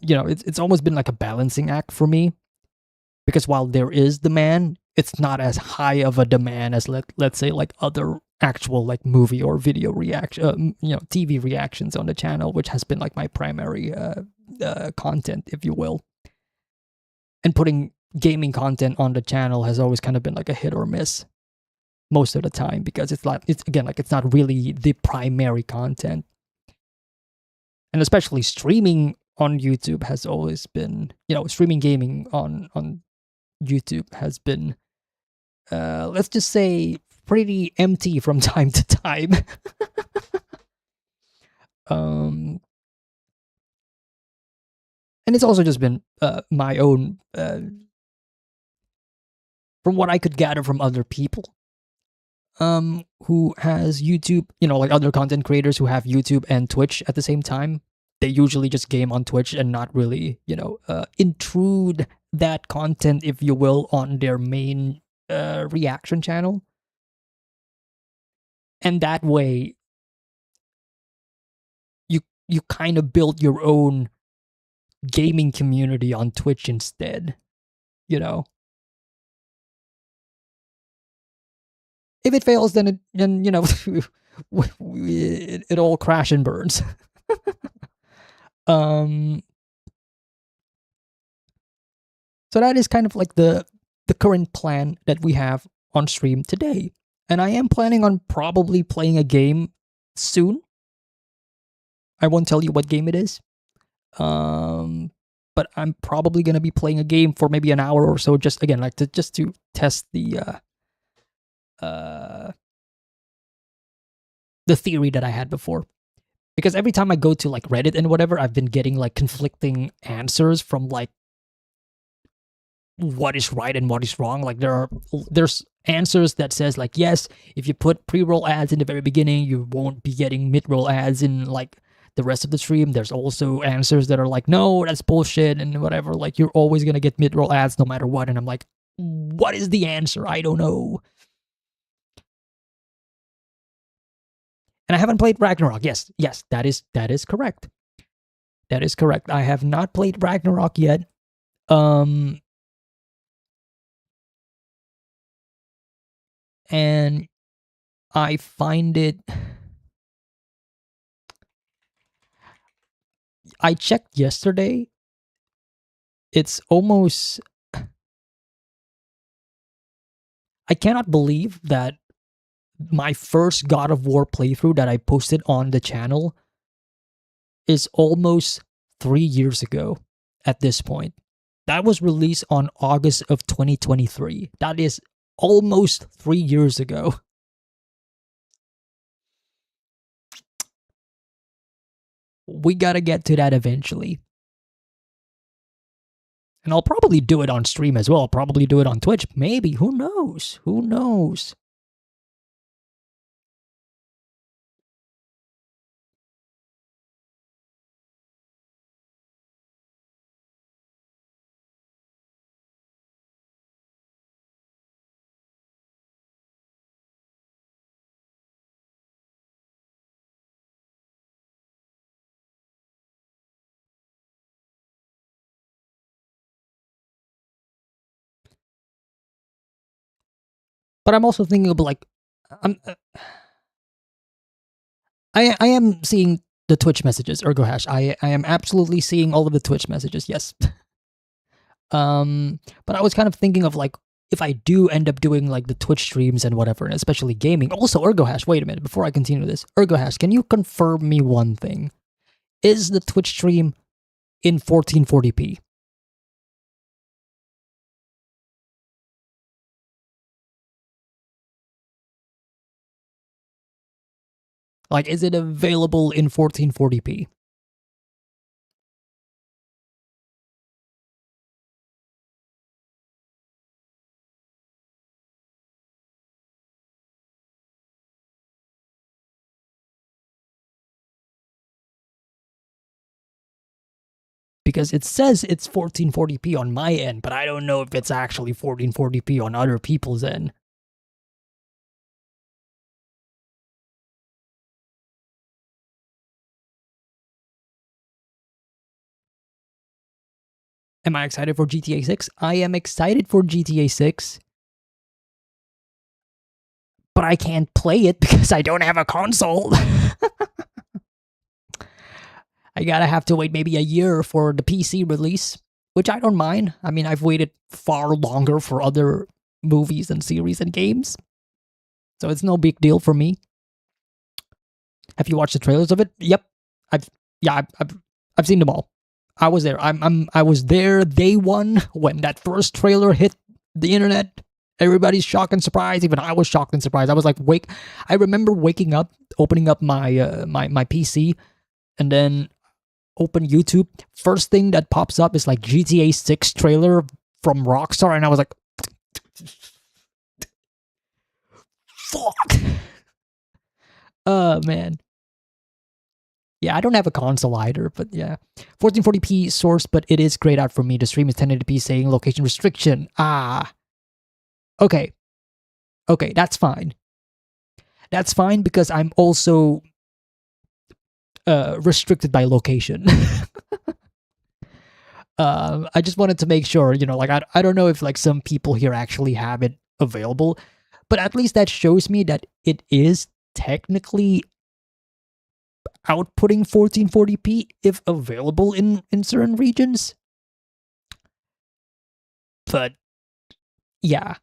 it's almost been like a balancing act for me, because while there is demand, it's not as high of a demand as let's say like other actual like movie or video reaction, TV reactions on the channel, which has been like my primary content, if you will. And putting gaming content on the channel has always kind of been like a hit or miss most of the time, because it's like, it's again like it's not really the primary content. And especially streaming on YouTube has always been, streaming gaming on YouTube has been, let's just say, pretty empty from time to time. um, and it's also just been my own, from what I could gather from other people, who has YouTube, like other content creators who have YouTube and Twitch at the same time. They usually just game on Twitch and not really, intrude that content, if you will, on their main reaction channel. And that way, you you kind of build your own gaming community on Twitch instead. You know, if it fails, then it all crash and burns. um, so that is kind of like the current plan that we have on stream today, and I am planning on probably playing a game soon. I won't tell you what game it is. Um, but I'm probably gonna be playing a game for maybe an hour or so, just again like to test uh the theory that I had before. Because every time I go to like Reddit and whatever, I've been getting like conflicting answers from like what is right and what is wrong. Like there's answers that says like, yes, if you put pre-roll ads in the very beginning, you won't be getting mid-roll ads in like the rest of the stream. There's also answers that are like, no, that's bullshit and whatever. Like you're always gonna get mid-roll ads no matter what. And I'm like, what is the answer? I don't know. And I haven't played Ragnarok. Yes, that is correct. That is correct. I have not played Ragnarok yet. Um, and I find it. I checked yesterday. It's almost. I cannot believe that my first God of War playthrough that I posted on the channel is almost 3 years ago at this point. That was released on August of 2023. That is almost 3 years ago. We gotta get to that eventually. And I'll probably do it on stream as well. I'll probably do it on Twitch. Maybe. Who knows? Who knows? But I'm also thinking of like, I'm, I am seeing the Twitch messages, Ergo Hash. I am absolutely seeing all of the Twitch messages. Yes. But I was kind of thinking of like, if I do end up doing like the Twitch streams and whatever, and especially gaming. Also, Ergo Hash. Wait a minute before I continue this. Ergo Hash, can you confirm me one thing? Is the Twitch stream in 1440p? Like, is it available in 1440p? because it says it's 1440p on my end, but I don't know if it's actually 1440p on other people's end. Am I excited for GTA 6? I am excited for GTA 6, but I can't play it because I don't have a console. I gotta have to wait maybe a year for the PC release, which I don't mind. I mean, I've waited far longer for other movies and series and games, so it's no big deal for me. Have you watched the trailers of it? Yep, I've seen them all. I was there. I was there day one when that first trailer hit the internet. Everybody's shocked and surprised. Even I was shocked and surprised. I was like, wake. I remember waking up, opening up my my PC, and then open YouTube. First thing that pops up is like GTA 6 trailer from Rockstar, and I was like, fuck. Man. Yeah, I don't have a console either, but yeah. 1440p source, but it is grayed out for me. The stream is 1080p saying location restriction. Ah. Okay. Okay, that's fine. That's fine because I'm also restricted by location. I just wanted to make sure, you know, like I don't know if like some people here actually have it available, but at least that shows me that it is technically outputting 1440p if available in certain regions. But yeah.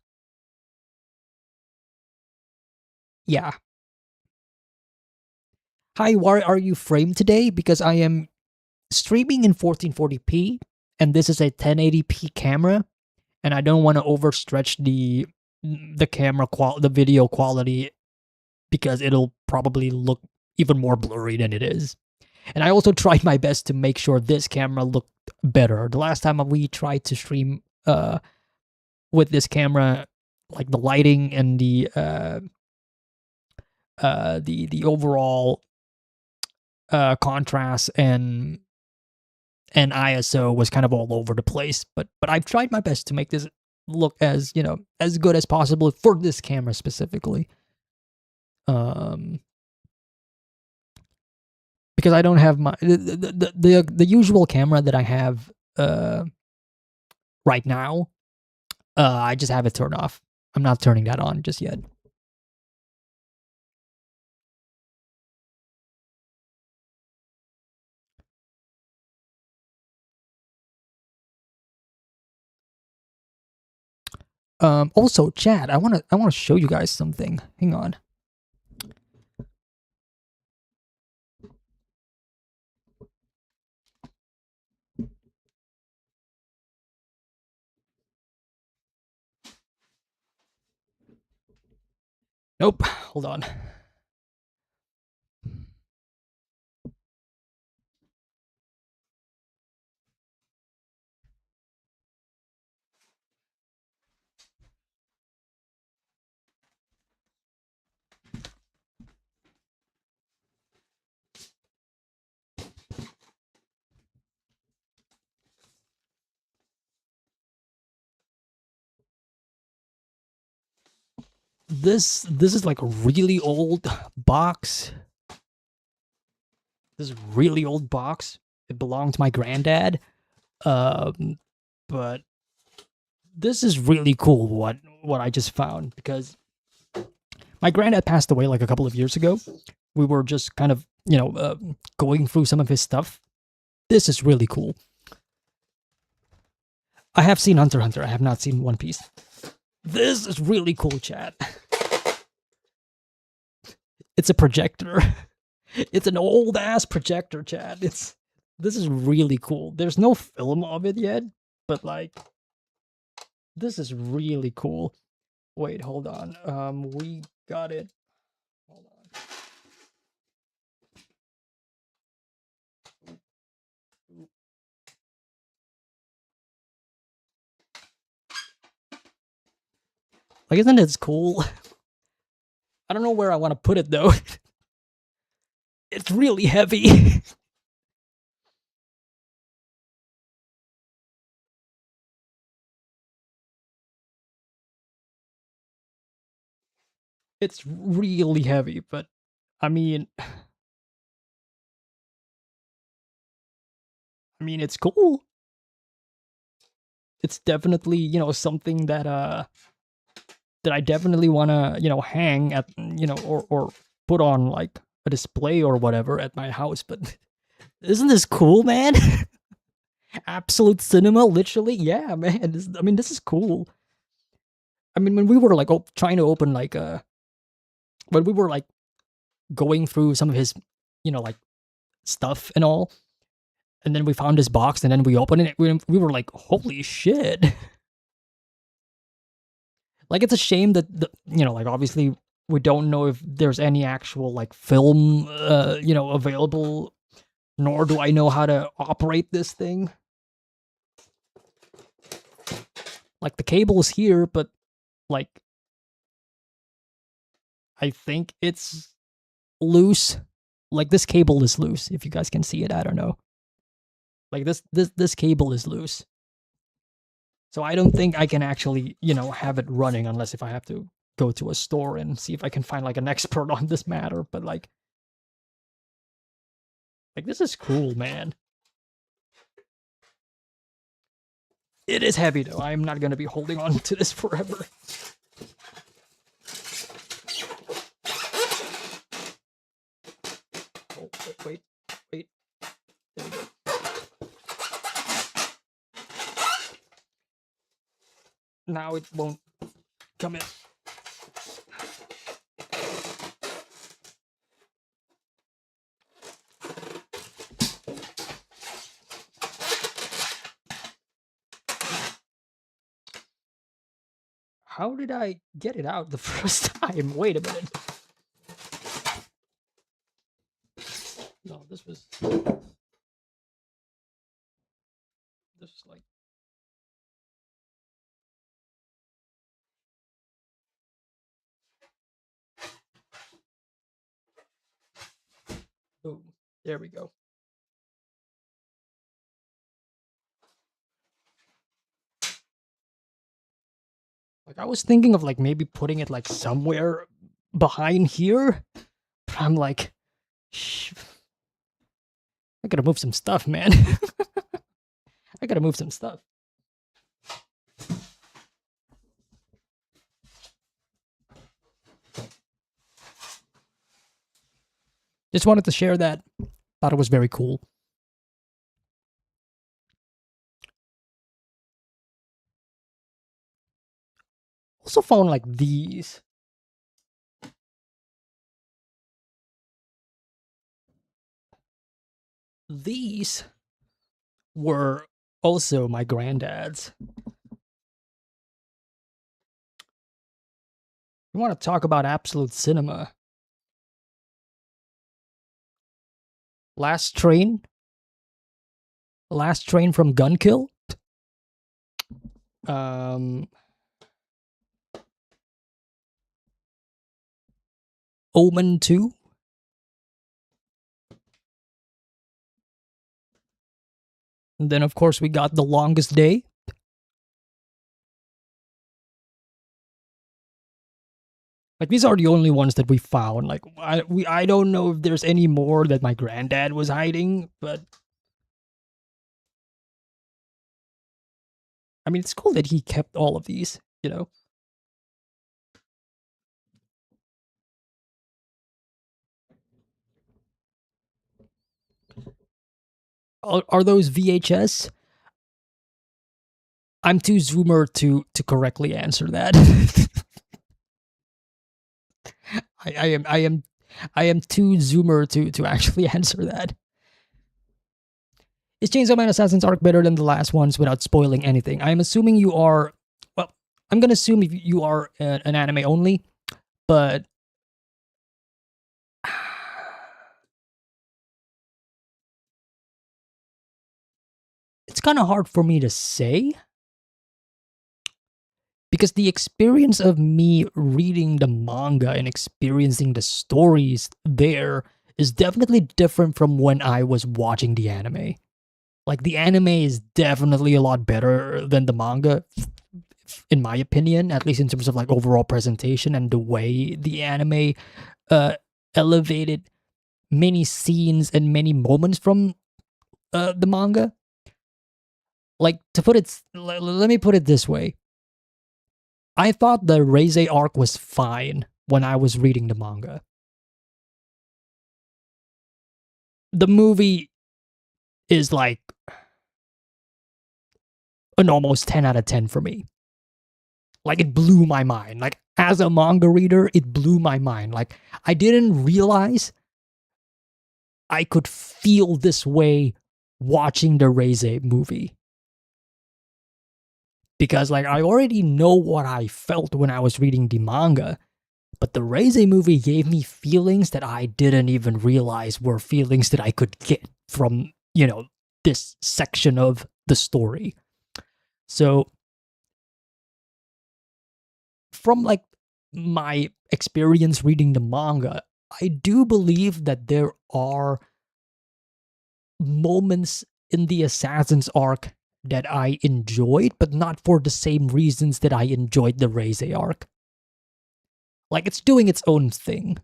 Yeah. Hi, why are you framed today? Because I am streaming in 1440p and this is a 1080p camera and I don't want to overstretch the camera the video quality because it'll probably look even more blurry than it is. And I also tried my best to make sure this camera looked better. The last time we tried to stream with this camera, like the lighting and the overall contrast and ISO was kind of all over the place. But I've tried my best to make this look as, you know, as good as possible for this camera specifically. Because I don't have my the usual camera that I have right now. I just have it turned off. I'm not turning that on just yet. Also, chat, I wanna show you guys something. Hang on. Nope. Hold on. This is like a really old box. This really old box. It belonged to my granddad. But this is really cool what I just found because my granddad passed away like a couple of years ago. We were just kind of, you know, going through some of his stuff. This is really cool. I have seen Hunter x Hunter. I have not seen One Piece. This is really cool, chat. It's a projector. It's an old ass projector, chat. This is really cool. There's no film of it yet, but like this is really cool. Wait, hold on. We got it. Hold on. Like, isn't it cool? I don't know where I want to put it though. It's really heavy. It's really heavy, but I mean, it's cool. It's definitely, something that I definitely want to, hang at, or put on like a display or whatever at my house. But isn't this cool, man? Absolute cinema, literally. Yeah, man. This is cool. I mean, when we were like trying to open like when we were like going through some of his, like stuff and all, and then we found this box, and then we opened it. We were like, holy shit! Like, it's a shame that like obviously we don't know if there's any actual like film, available. Nor do I know how to operate this thing. Like, the cable is here, but like, I think it's loose. Like, this cable is loose. If you guys can see it, I don't know. Like, this cable is loose. So I don't think I can actually, have it running unless if I have to go to a store and see if I can find like an expert on this matter. But like this is cool, man. It is heavy though. I'm not gonna be holding on to this forever. Oh, wait. There we go. Now it won't come in. How did I get it out the first time? Wait a minute. No, this was like... Boom. There we go. Like, I was thinking of like maybe putting it like somewhere behind here. But I'm like, shh. I gotta move some stuff, man. I gotta move some stuff. Just wanted to share that. Thought it was very cool. Also found like these. These were also my granddad's. You want to talk about absolute cinema? Last Train from Gunkill. Omen 2. And then of course we got The Longest Day. Like, these are the only ones that we found. Like, I don't know if there's any more that my granddad was hiding, but I mean, it's cool that he kept all of these, Are those VHS? I'm too zoomer to correctly answer that. I am too zoomer to actually answer that. Is Chainsaw Man Assassin's arc better than the last ones without spoiling anything? I'm assuming you are... Well, I'm gonna assume if you are an anime only, but... It's kind of hard for me to say. Because the experience of me reading the manga and experiencing the stories there is definitely different from when I was watching the anime. Like, the anime is definitely a lot better than the manga. in my opinion, at least in terms of like overall presentation and the way the anime uh elevated many scenes and many moments from the manga. Like, to put it, let me put it this way. I thought the Reize arc was fine when I was reading the manga. The movie is like an almost 10 out of 10 for me. Like, it blew my mind. Like, as a manga reader, it blew my mind. Like, I didn't realize I could feel this way watching the Reize movie. Because, like, I already know what I felt when I was reading the manga, but the Reize movie gave me feelings that I didn't even realize were feelings that I could get from, this section of the story. So, from like my experience reading the manga, I do believe that there are moments in the Assassin's arc that I enjoyed, but not for the same reasons that I enjoyed the Reize arc. Like, it's doing its own thing.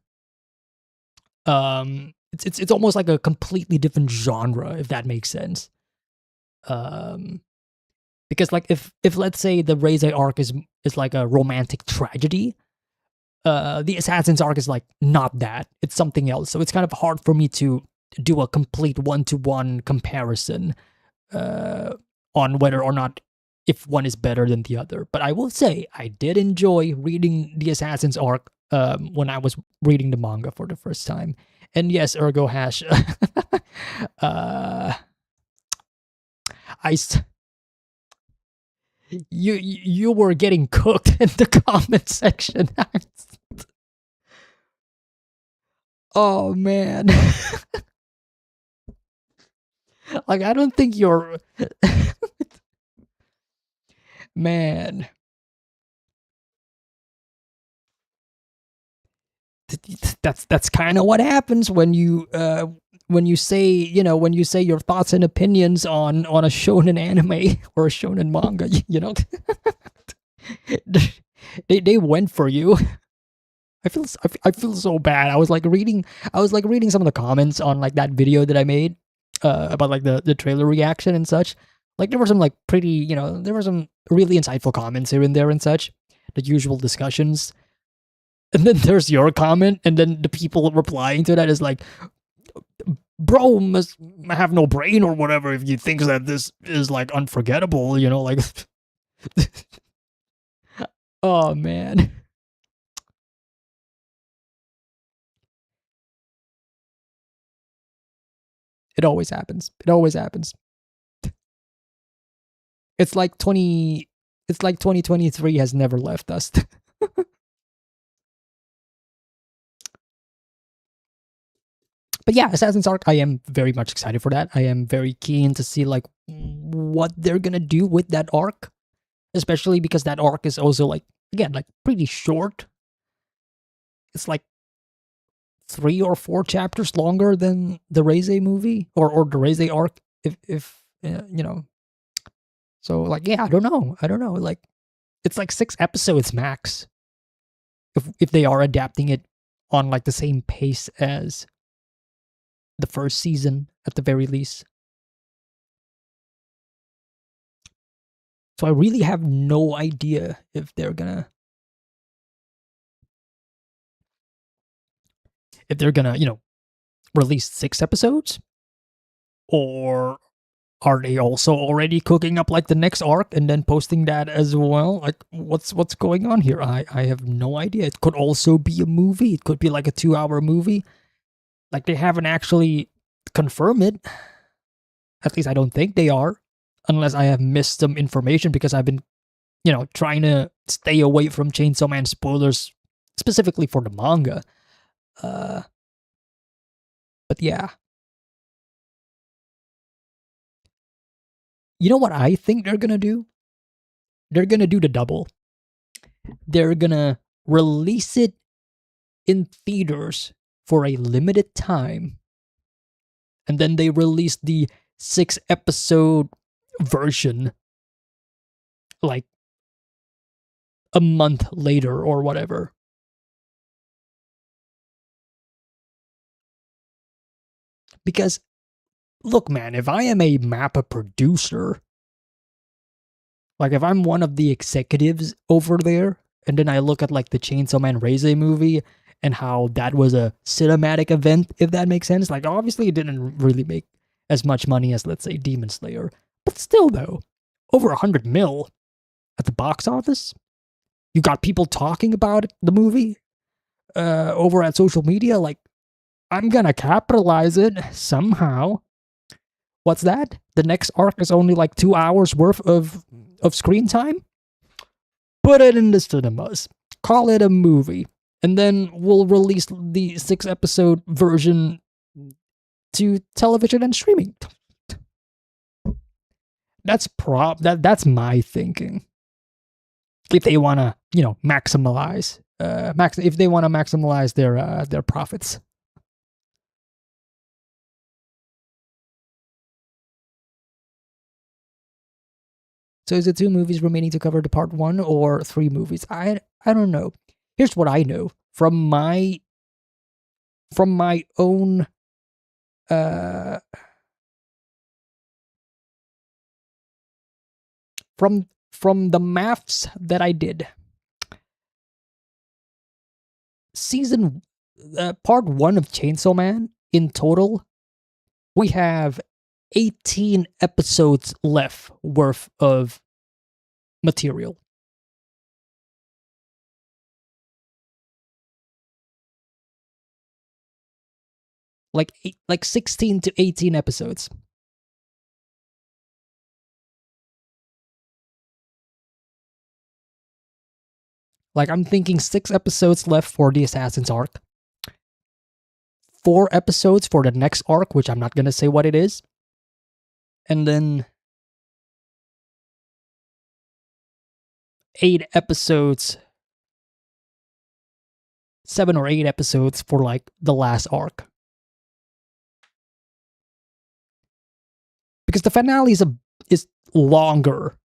It's almost like a completely different genre, if that makes sense. Because like if let's say the Reize arc is like a romantic tragedy, the Assassin's arc is like not that. It's something else. So it's kind of hard for me to do a complete one-to-one comparison on whether or not if one is better than the other. But I will say I did enjoy reading the Assassin's arc when I was reading the manga for the first time. And yes, Ergo Hash, I you were getting cooked in the comment section. Oh man. Like, I don't think you're man. That's kind of what happens when you say, when you say your thoughts and opinions on a shonen anime or a shonen manga, they went for you. I feel so bad. I was like reading some of the comments on like that video that I made about like the trailer reaction and such. Like, there were some like pretty, there were some really insightful comments here and there and such, the usual discussions. And then there's your comment, and then the people replying to that is like, bro must have no brain or whatever if you think that this is like unforgettable, like oh man. It always happens. It always happens. It's like 2023 has never left us. But yeah, Assassin's Arc, I am very much excited for that. I am very keen to see like what they're gonna do with that arc, especially because that arc is also like, again, like pretty short. It's like 3 or 4 chapters longer than the Reize movie or the Reize arc. If so like, yeah, I don't know. Like, it's like 6 episodes max. If they are adapting it on like the same pace as the first season at the very least. So I really have no idea if they're gonna release 6 episodes, or are they also already cooking up like the next arc and then posting that as well? Like, what's going on here? I have no idea. It could also be a movie. It could be like a 2-hour movie. Like, they haven't actually confirmed it. At least I don't think they are, unless I have missed some information because I've been, trying to stay away from Chainsaw Man spoilers specifically for the manga. But yeah. You know what I think they're gonna do? They're gonna do the double. They're gonna release it in theaters for a limited time, and then they release the 6-episode version like a month later or whatever. Because, look, man, if I am a MAPPA producer, like if I'm one of the executives over there, and then I look at like the Chainsaw Man Raise movie and how that was a cinematic event, if that makes sense. Like, obviously, it didn't really make as much money as, let's say, Demon Slayer, but still, though, over 100 mil at the box office. You got people talking about the movie over at social media. Like, I'm gonna capitalize it somehow. What's that? The next arc is only like 2 hours worth of screen time? Put it in the cinemas. Call it a movie. And then we'll release the 6-episode version to television and streaming. That's my thinking. If they want to, maximize if they want to maximize their profits. So is it 2 movies remaining to cover the part 1 or 3 movies? I don't know. Here's what I know from my own from the maths that I did. Season part 1 of Chainsaw Man in total, we have 18 episodes left worth of material. Like 16 to 18 episodes. Like, I'm thinking 6 episodes left for the Assassin's arc. 4 episodes for the next arc, which I'm not going to say what it is. And then 8 episodes, 7 or 8 episodes for like the last arc. Because the finale is longer.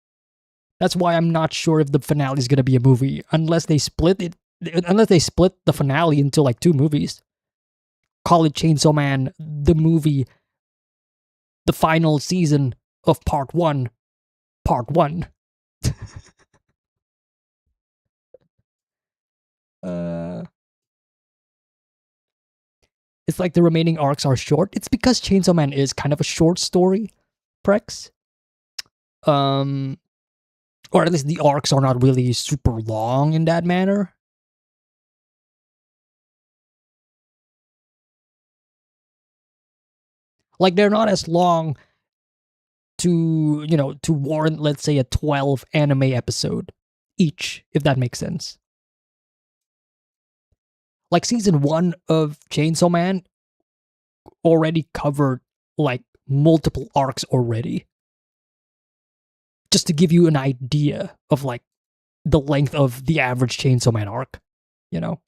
That's why I'm not sure if the finale is going to be a movie unless they split the finale into like 2 movies. Call it Chainsaw Man the movie, the final season of part 1. It's like the remaining arcs are short. It's because Chainsaw Man is kind of a short story, Prex. Or at least the arcs are not really super long in that manner. Like, they're not as long to warrant, let's say, a 12 anime episode each, if that makes sense. Like, season 1 of Chainsaw Man already covered like multiple arcs already. Just to give you an idea of like the length of the average Chainsaw Man arc, you know?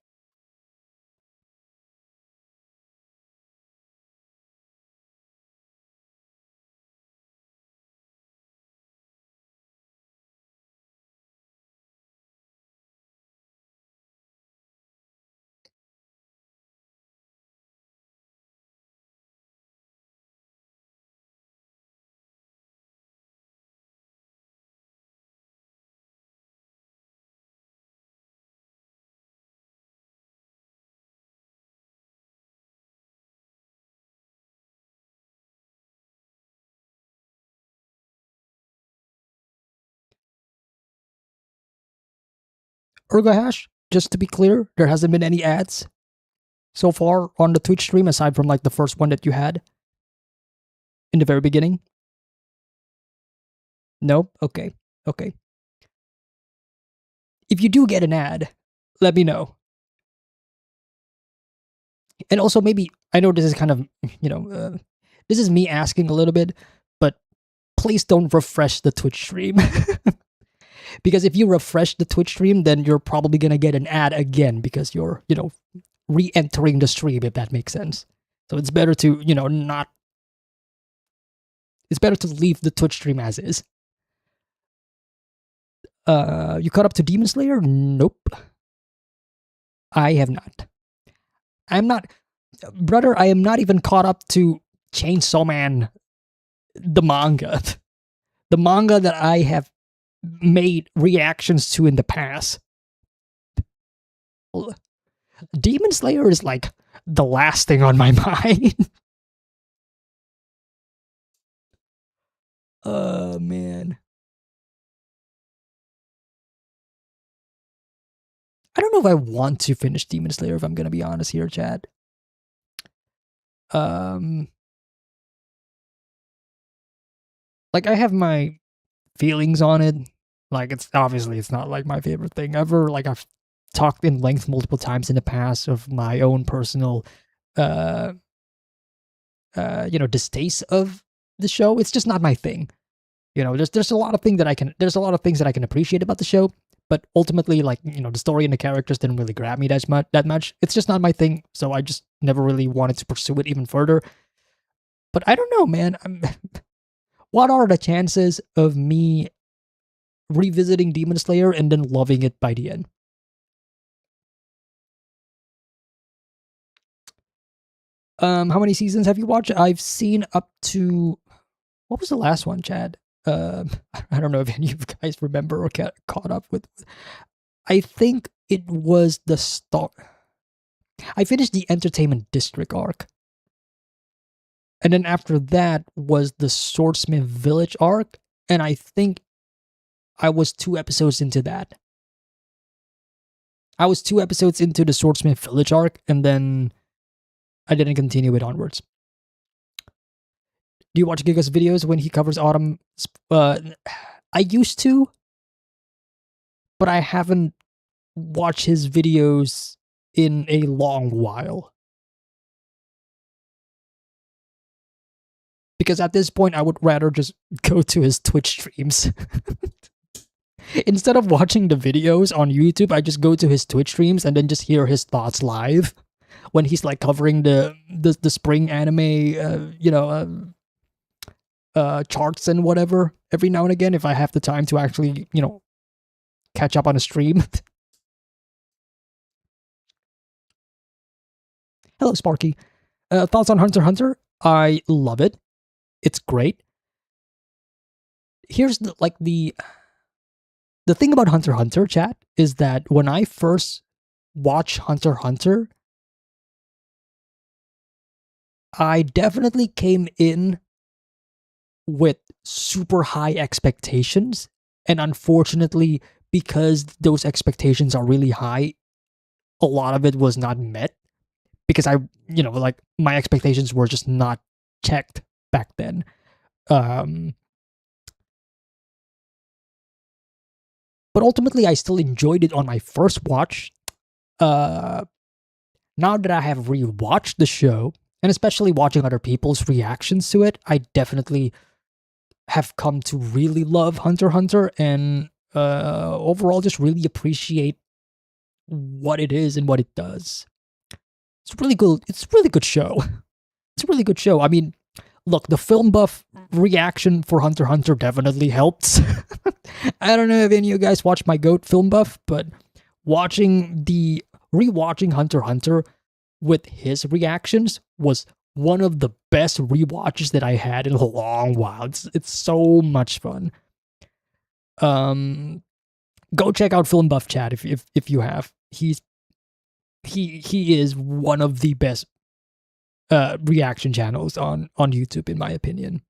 Urgahash, just to be clear, there hasn't been any ads so far on the Twitch stream aside from like the first one that you had in the very beginning. Nope. Okay. If you do get an ad, let me know. And also, maybe, I know this is kind of, this is me asking a little bit, but please don't refresh the Twitch stream. Because if you refresh the Twitch stream, then you're probably going to get an ad again because you're, re-entering the stream, if that makes sense. So it's better to, it's better to leave the Twitch stream as is. You caught up to Demon Slayer? Nope. I have not. I'm not, brother, I am not even caught up to Chainsaw Man, the manga. The manga that I have made reactions to in the past. Demon Slayer is like the last thing on my mind. Oh, man. I don't know if I want to finish Demon Slayer, if I'm going to be honest here, Chad. Like, I have my feelings on it. Like, it's obviously it's not like my favorite thing ever. Like, I've talked in length multiple times in the past of my own personal uh distaste of the show. It's just not my thing. There's a lot of things that I can appreciate about the show, but ultimately, like, the story and the characters didn't really grab me that much. It's just not my thing, so I just never really wanted to pursue it even further. But I don't know, man. What are the chances of me revisiting Demon Slayer and then loving it by the end? How many seasons have you watched? I've seen up to, what was the last one, Chad? I don't know if any of you guys remember or caught up with. I think it was the start. I finished the Entertainment District arc. And then after that was the Swordsmith Village arc. And I think I was 2 episodes into that. I was 2 episodes into the Swordsmith Village arc, and then I didn't continue it onwards. Do you watch Giga's videos when he covers Autumn? I used to, but I haven't watched his videos in a long while. Because at this point, I would rather just go to his Twitch streams. Instead of watching the videos on YouTube, I just go to his Twitch streams and then just hear his thoughts live when he's like covering the spring anime, charts and whatever every now and again, if I have the time to actually, catch up on a stream. Hello, Sparky. Thoughts on Hunter x Hunter? I love it. It's great. Here's the thing about Hunter x Hunter, chat, is that when I first watched Hunter x Hunter, I definitely came in with super high expectations. And unfortunately, because those expectations are really high, a lot of it was not met. Because my expectations were just not checked back then. But ultimately, I still enjoyed it on my first watch. Now that I have rewatched the show, and especially watching other people's reactions to it, I definitely have come to really love Hunter x Hunter, and overall just really appreciate what it is and what it does. It's really good. It's a really good show. It's a really good show. I mean, look, the film buff reaction for Hunter x Hunter definitely helps. I don't know if any of you guys watched my GOAT film buff, but rewatching Hunter x Hunter with his reactions was one of the best rewatches that I had in a long while. It's so much fun. Go check out Film Buff Chat if you have. He is one of the best reaction channels on YouTube, in my opinion.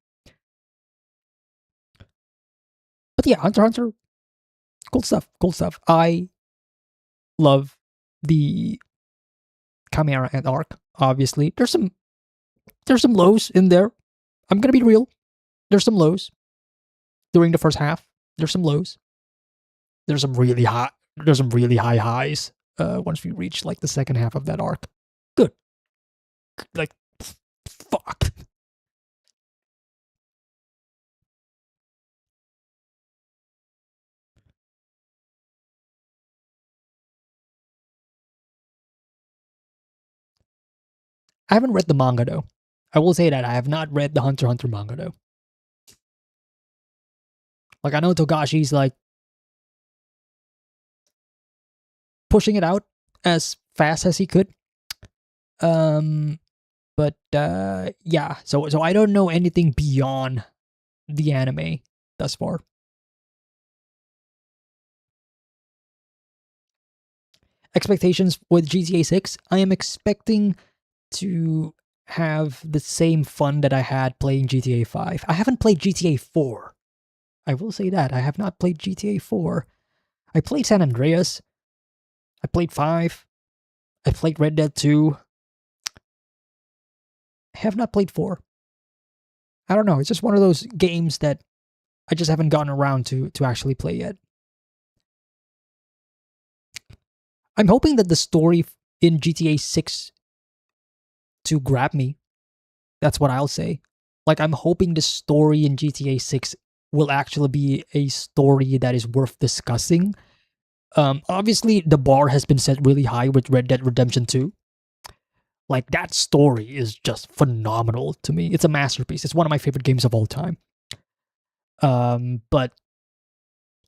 But yeah, Hunter x Hunter, cool stuff. I love the Chimera Ant arc. Obviously, there's some lows in there. I'm gonna be real. There's some lows during the first half. There's some lows. There's some really high highs once we reach like the second half of that arc. Good. Like, fuck. I haven't read the manga though. I will say that I have not read the Hunter x Hunter manga though. Like, I know Togashi's like pushing it out as fast as he could. But yeah, so I don't know anything beyond the anime thus far. Expectations with GTA 6, I am expecting to have the same fun that I had playing GTA 5. I haven't played GTA 4. I will say that. I have not played GTA 4. I played San Andreas. I played 5. I played Red Dead 2. I have not played 4. I don't know. It's just one of those games that I just haven't gotten around to actually play yet. I'm hoping that the story in GTA 6 to grab me. That's what I'll say. Like, I'm hoping the story in GTA 6 will actually be a story that is worth discussing. Obviously, the bar has been set really high with Red Dead Redemption 2. Like, that story is just phenomenal to me. It's a masterpiece. It's one of my favorite games of all time. But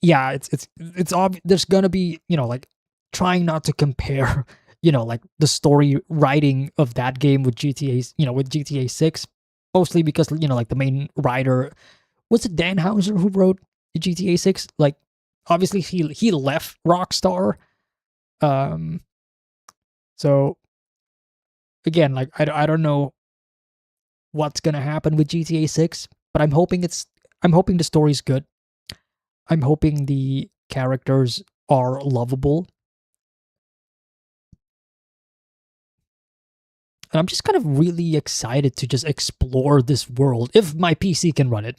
yeah, it's obvious. There's gonna be, like, trying not to compare, like the story writing of that game with with GTA 6, mostly because, like the main writer, was it Dan Houser who wrote GTA 6? Like, obviously he left Rockstar. Um, so again, like I don't know what's gonna happen with GTA 6, but I'm hoping the story's good. I'm hoping the characters are lovable. And I'm just kind of really excited to just explore this world if my PC can run it.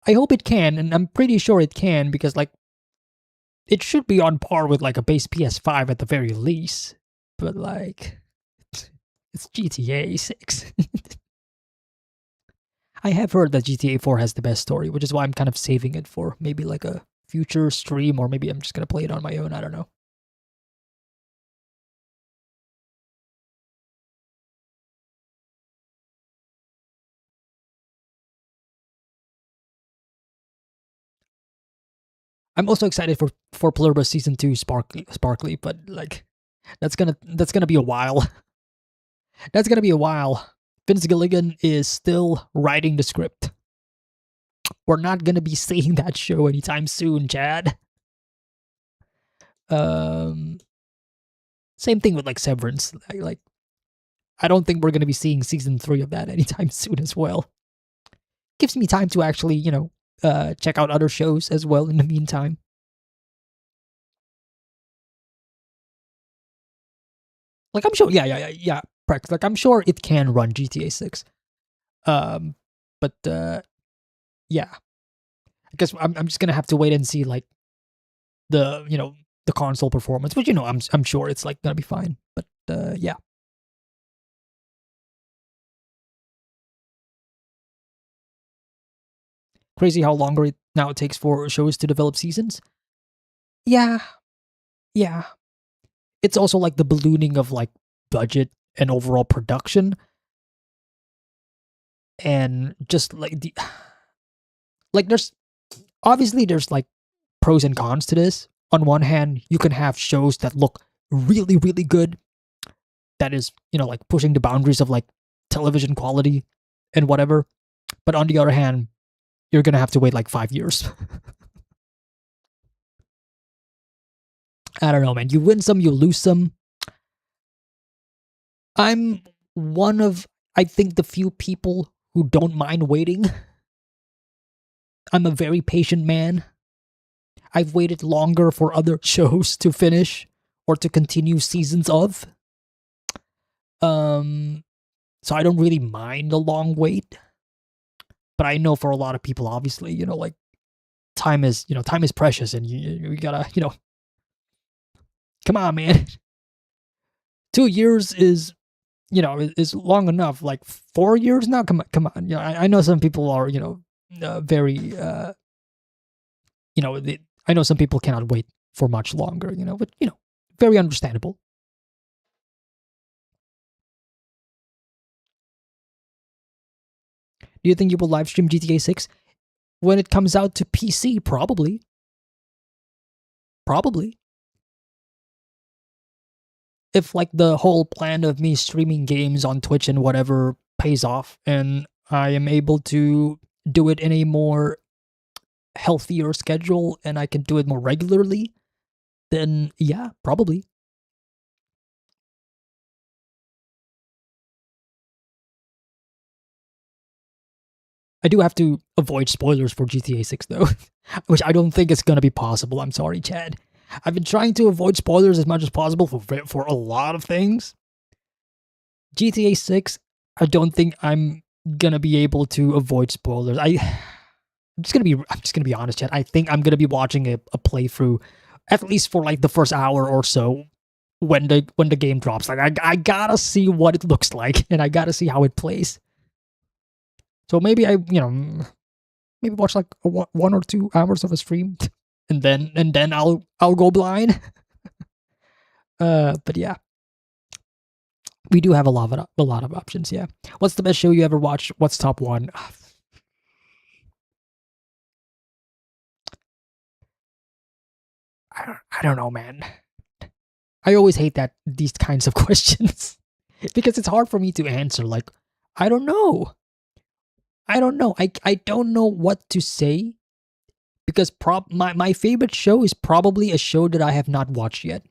I hope it can, and I'm pretty sure it can because, like, it should be on par with like a base PS5 at the very least. But like, it's GTA 6. I have heard that GTA 4 has the best story, which is why I'm kind of saving it for maybe like a future stream, or maybe I'm just gonna play it on my own. I don't know. I'm also excited for Pluribus Season 2 Sparkly, but like that's gonna be a while. That's gonna be a while. Vince Gilligan is still writing the script. We're not gonna be seeing that show anytime soon, Chad. Um, Same thing with like Severance. Like, I don't think we're gonna be seeing season 3 of that anytime soon as well. Gives me time to actually, check out other shows as well in the meantime. Like, I'm sure, yeah. Like, I'm sure it can run GTA 6. Um, but yeah, I guess I'm just gonna have to wait and see like the the console performance, which I'm sure it's like gonna be fine. But yeah, crazy how longer it now takes for shows to develop seasons. Yeah, yeah. It's also like the ballooning of like budget and overall production, and just like the like there's like pros and cons to this. On one hand, you can have shows that look really really good, that is like pushing the boundaries of like television quality and whatever. But on the other hand, you're gonna have to wait like 5 years. I don't know, man. You win some, you lose some. I'm one of, I think, the few people who don't mind waiting. I'm a very patient man. I've waited longer for other shows to finish or to continue seasons of. Um, so I don't really mind a long wait. But I know for a lot of people, obviously, like time is precious, and you gotta, come on, man. 2 years is long enough. Like 4 years now, come on. I know some people are very I know some people cannot wait for much longer. But very understandable. Do you think you will live stream GTA 6 when it comes out to PC? Probably. Probably. If like the whole plan of me streaming games on Twitch and whatever pays off and I am able to do it in a more healthier schedule and I can do it more regularly, then yeah, probably. I do have to avoid spoilers for GTA 6 though, which I don't think is going to be possible. I'm sorry, Chad. I've been trying to avoid spoilers as much as possible for a lot of things. GTA 6, I don't think I'm going to be able to avoid spoilers. I'm just gonna be honest, Chad. I think I'm gonna be watching a playthrough, at least for like the first hour or so, when the game drops. Like I gotta see what it looks like, and I gotta see how it plays. So maybe maybe watch like 1 or 2 hours of a stream, and then I'll go blind. But yeah, we do have a lot of options. Yeah, what's the best show you ever watched? What's top one? I don't know, man. I always hate that these kinds of questions because it's hard for me to answer. Like, I don't know. I don't know. I don't know what to say because my favorite show is probably a show that I have not watched yet.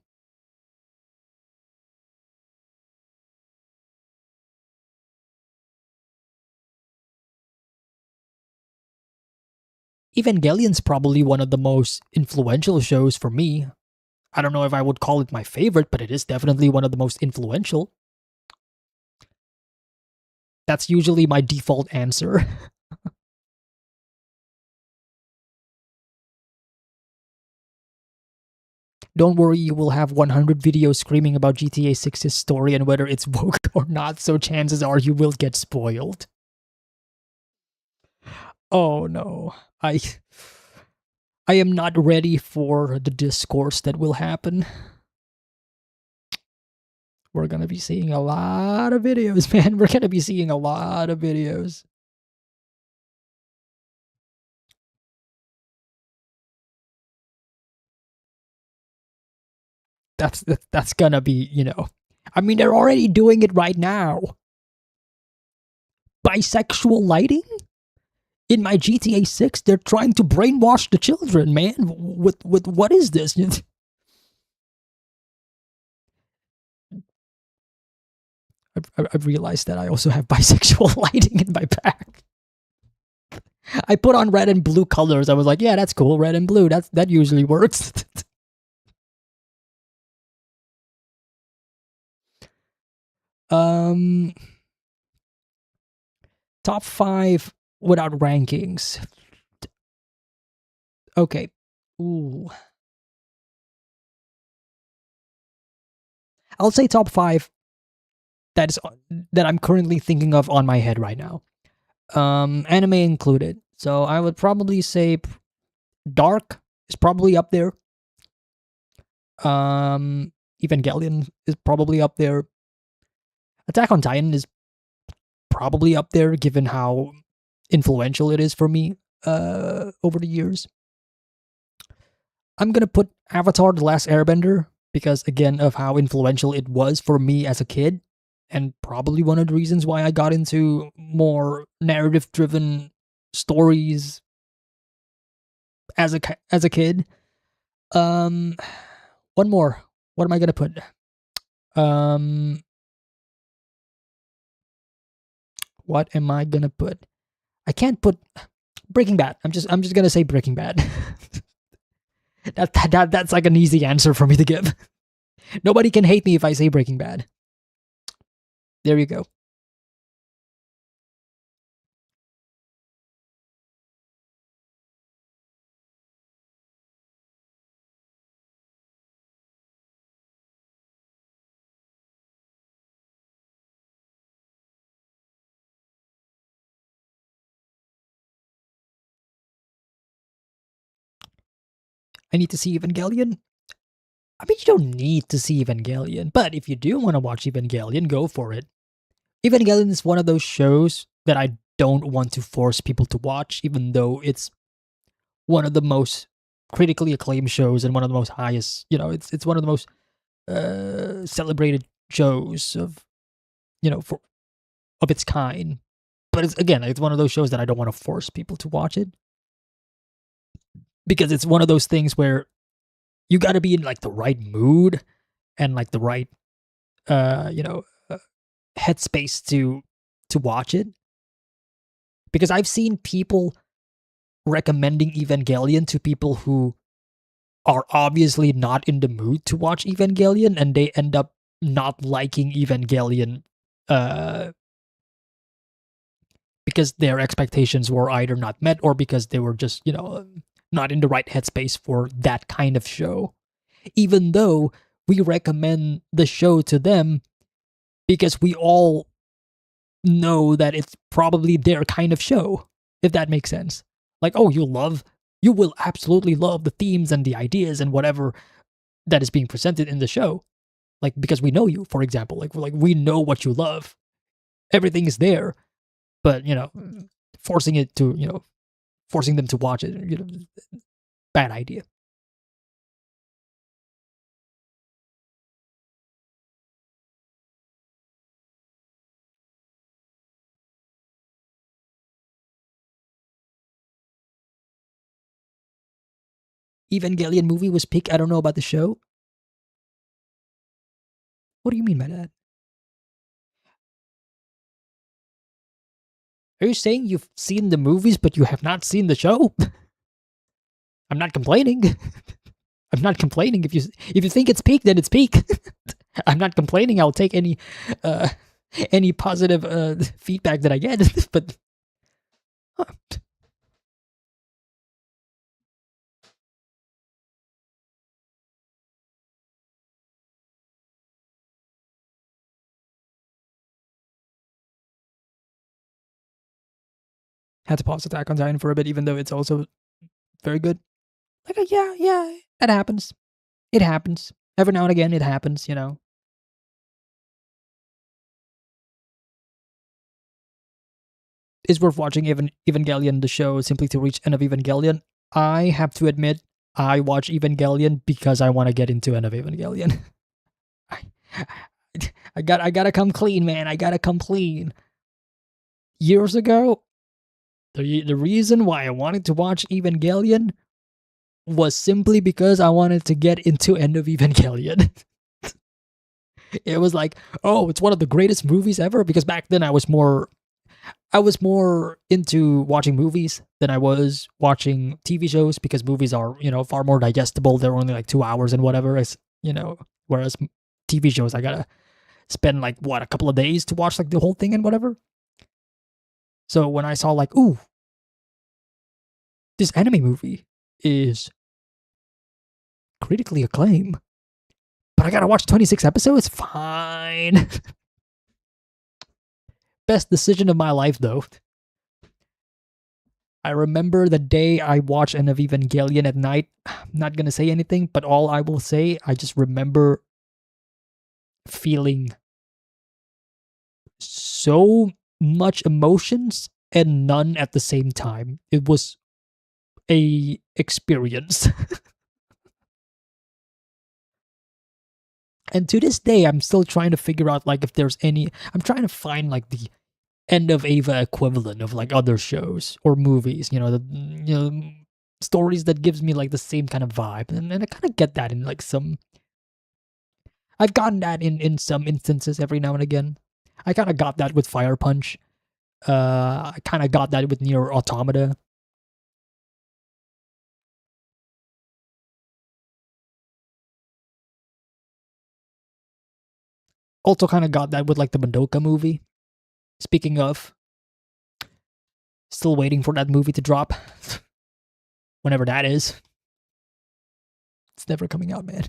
Evangelion's probably one of the most influential shows for me. I don't know if I would call it my favorite, but it is definitely one of the most influential. That's usually my default answer. Don't worry, you will have 100 videos screaming about GTA 6's story and whether it's woke or not, so chances are you will get spoiled. Oh no. I am not ready for the discourse that will happen. We're gonna be seeing a lot of videos, man. We're gonna be seeing a lot of videos. That's gonna be, I mean, they're already doing it right now. Bisexual lighting? In my GTA 6, they're trying to brainwash the children, man. With what is this? I've realized that I also have bisexual lighting in my pack. I put on red and blue colors. I was like, yeah, that's cool. Red and blue. That usually works. um, top 5 without rankings. Okay. Ooh. I'll say top 5 that I'm currently thinking of on my head right now. Anime included. So I would probably say Dark is probably up there. Evangelion is probably up there. Attack on Titan is probably up there given how influential it is for me over the years. I'm gonna put Avatar: The Last Airbender because again of how influential it was for me as a kid, and probably one of the reasons why I got into more narrative-driven stories as a kid. One more. What am I gonna put? What am I gonna put? I can't put Breaking Bad. I'm just gonna say Breaking Bad. That's like an easy answer for me to give. Nobody can hate me if I say Breaking Bad. There you go. I need to see Evangelion. I mean, you don't need to see Evangelion, but if you do want to watch Evangelion, go for it. Evangelion is one of those shows that I don't want to force people to watch, even though it's one of the most critically acclaimed shows and one of the most highest. It's one of the most celebrated shows of for of its kind. But it's one of those shows that I don't want to force people to watch it because it's one of those things where you got to be in like the right mood and like the right uh you know uh, headspace to watch it because I've seen people recommending Evangelion to people who are obviously not in the mood to watch Evangelion and they end up not liking Evangelion uh because their expectations were either not met or because they were just, not in the right headspace for that kind of show. Even though we recommend the show to them because we all know that it's probably their kind of show, if that makes sense. Like, oh, you will absolutely love the themes and the ideas and whatever that is being presented in the show. Like, because we know you, for example, like we know what you love. Everything is there, but forcing it to, forcing them to watch it, bad idea. Evangelion movie was peak. I don't know about the show. What do you mean by that? Are you saying you've seen the movies but you have not seen the show? I'm not complaining. I'm not complaining. If you think it's peak, then it's peak. I'm not complaining. I'll take uh any positive feedback that I get. But huh, had to pause Attack on Titan for a bit, even though it's also very good. Like, yeah, that happens. It happens every now and again. It happens. It's worth watching Evangelion, the show, simply to reach end of Evangelion. I have to admit, I watch Evangelion because I want to get into end of Evangelion. I, I gotta come clean, man. I gotta come clean. Years ago, the reason why I wanted to watch Evangelion was simply because I wanted to get into end of Evangelion. It was like, oh, it's one of the greatest movies ever. Because back then I was more into watching movies than I was watching TV shows because movies are, far more digestible. They're only like 2 hours and whatever. Whereas TV shows, I gotta spend like a couple of days to watch like the whole thing and whatever. So when I saw like, ooh, this anime movie is critically acclaimed, but I gotta watch 26 episodes? Fine. Best decision of my life though. I remember the day I watched End of Evangelion at night. I'm not gonna say anything, but all I will say, I just remember feeling so much emotions and none at the same time. It was a experience. And to this day, I'm still trying to figure out like if there's any. I'm trying to find like the end of Ava equivalent of like other shows or movies. Stories that gives me like the same kind of vibe, and I kind of get that in like some. I've gotten that in some instances every now and again. I kind of got that with Fire Punch. I kind of got that with Near Automata. Also, kind of got that with like the Madoka movie. Speaking of, still waiting for that movie to drop. Whenever that is, it's never coming out, man.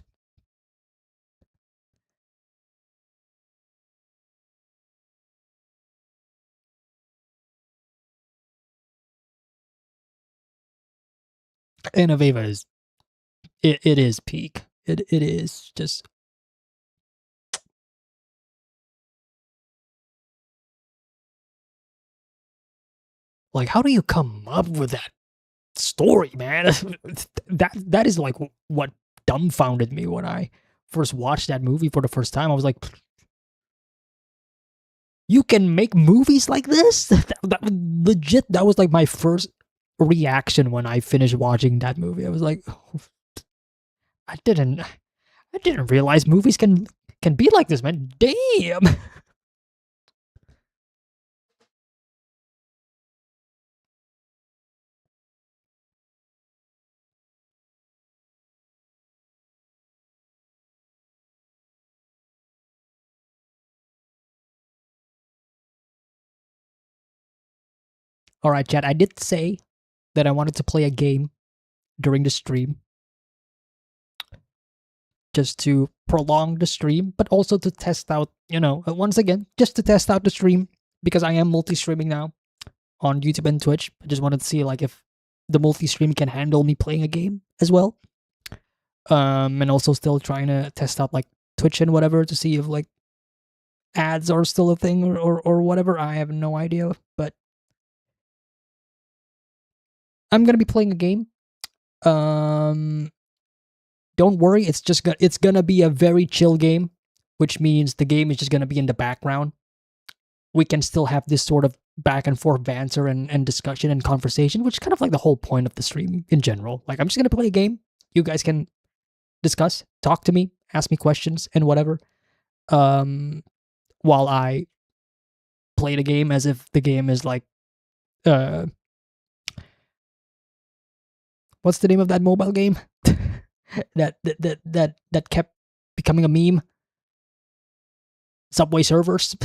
And Aveva is it is peak. It is just like how do you come up with that story, man. That is like what dumbfounded me when I first watched that movie for the first time. I was like, you can make movies like this? Legit, that was like my first reaction when I finished watching that movie. I was like, oh, I didn't realize movies can be like this, man. Damn. All right, chat. I did say that I wanted to play a game during the stream just to prolong the stream, but also to test out, once again, just to test out the stream because I am multi-streaming now on YouTube and Twitch. I just wanted to see like if the multi-stream can handle me playing a game as well. And also still trying to test out like Twitch and whatever to see if like ads are still a thing or whatever. I have no idea, but I'm gonna be playing a game. Don't worry, it's gonna be a very chill game, which means the game is just gonna be in the background. We can still have this sort of back and forth banter and discussion and conversation, which is kind of like the whole point of the stream in general. Like I'm just gonna play a game. You guys can discuss, talk to me, ask me questions and whatever. While I play the game as if the game is like what's the name of that mobile game that kept becoming a meme? Subway Surfers.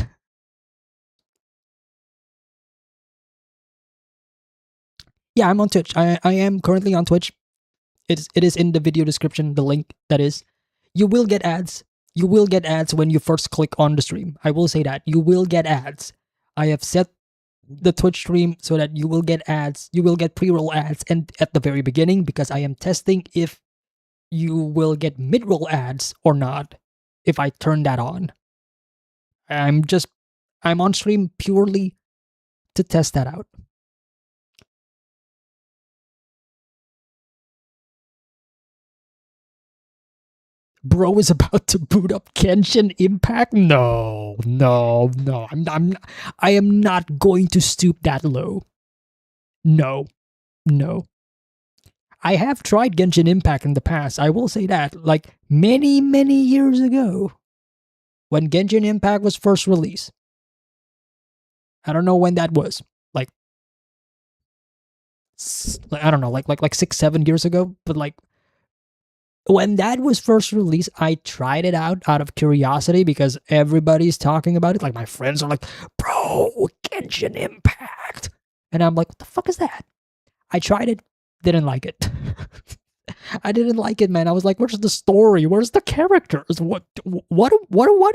Yeah, I'm on Twitch. I am currently on Twitch. It is in the video description, the link that is. You will get ads. You will get ads when you first click on the stream. I will say that. You will get ads. I have set the Twitch stream so that you will get ads. You will get pre-roll ads and at the very beginning because I am testing if you will get mid-roll ads or not if I turn that on. I'm on stream purely to test that out. Bro is about to boot up Genshin Impact. No. I am not going to stoop that low. No. I have tried Genshin Impact in the past. I will say that, like many years ago, when Genshin Impact was first released. I don't know when that was. Like I don't know, like 6-7 years ago. But like when that was first released, I tried it out of curiosity because everybody's talking about it. Like my friends are like, "Bro, Genshin Impact," and I'm like, "What the fuck is that?" I tried it, didn't like it. I didn't like it, man. I was like, "Where's the story? Where's the characters? What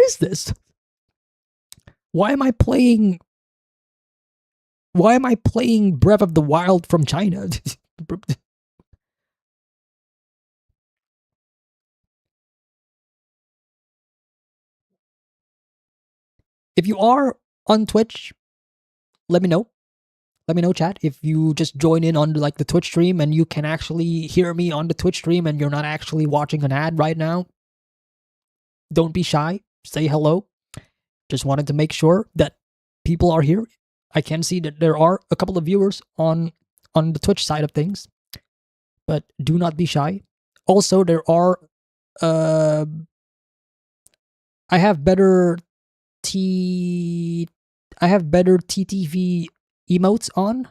is this? Why am I playing? Why am I playing Breath of the Wild from China?" If you are on Twitch, let me know. Let me know, chat. If you just join in on like the Twitch stream and you can actually hear me on the Twitch stream and you're not actually watching an ad right now, don't be shy. Say hello. Just wanted to make sure that people are here. I can see that there are a couple of viewers on the Twitch side of things, but do not be shy. Also, there are I have better TTV emotes on.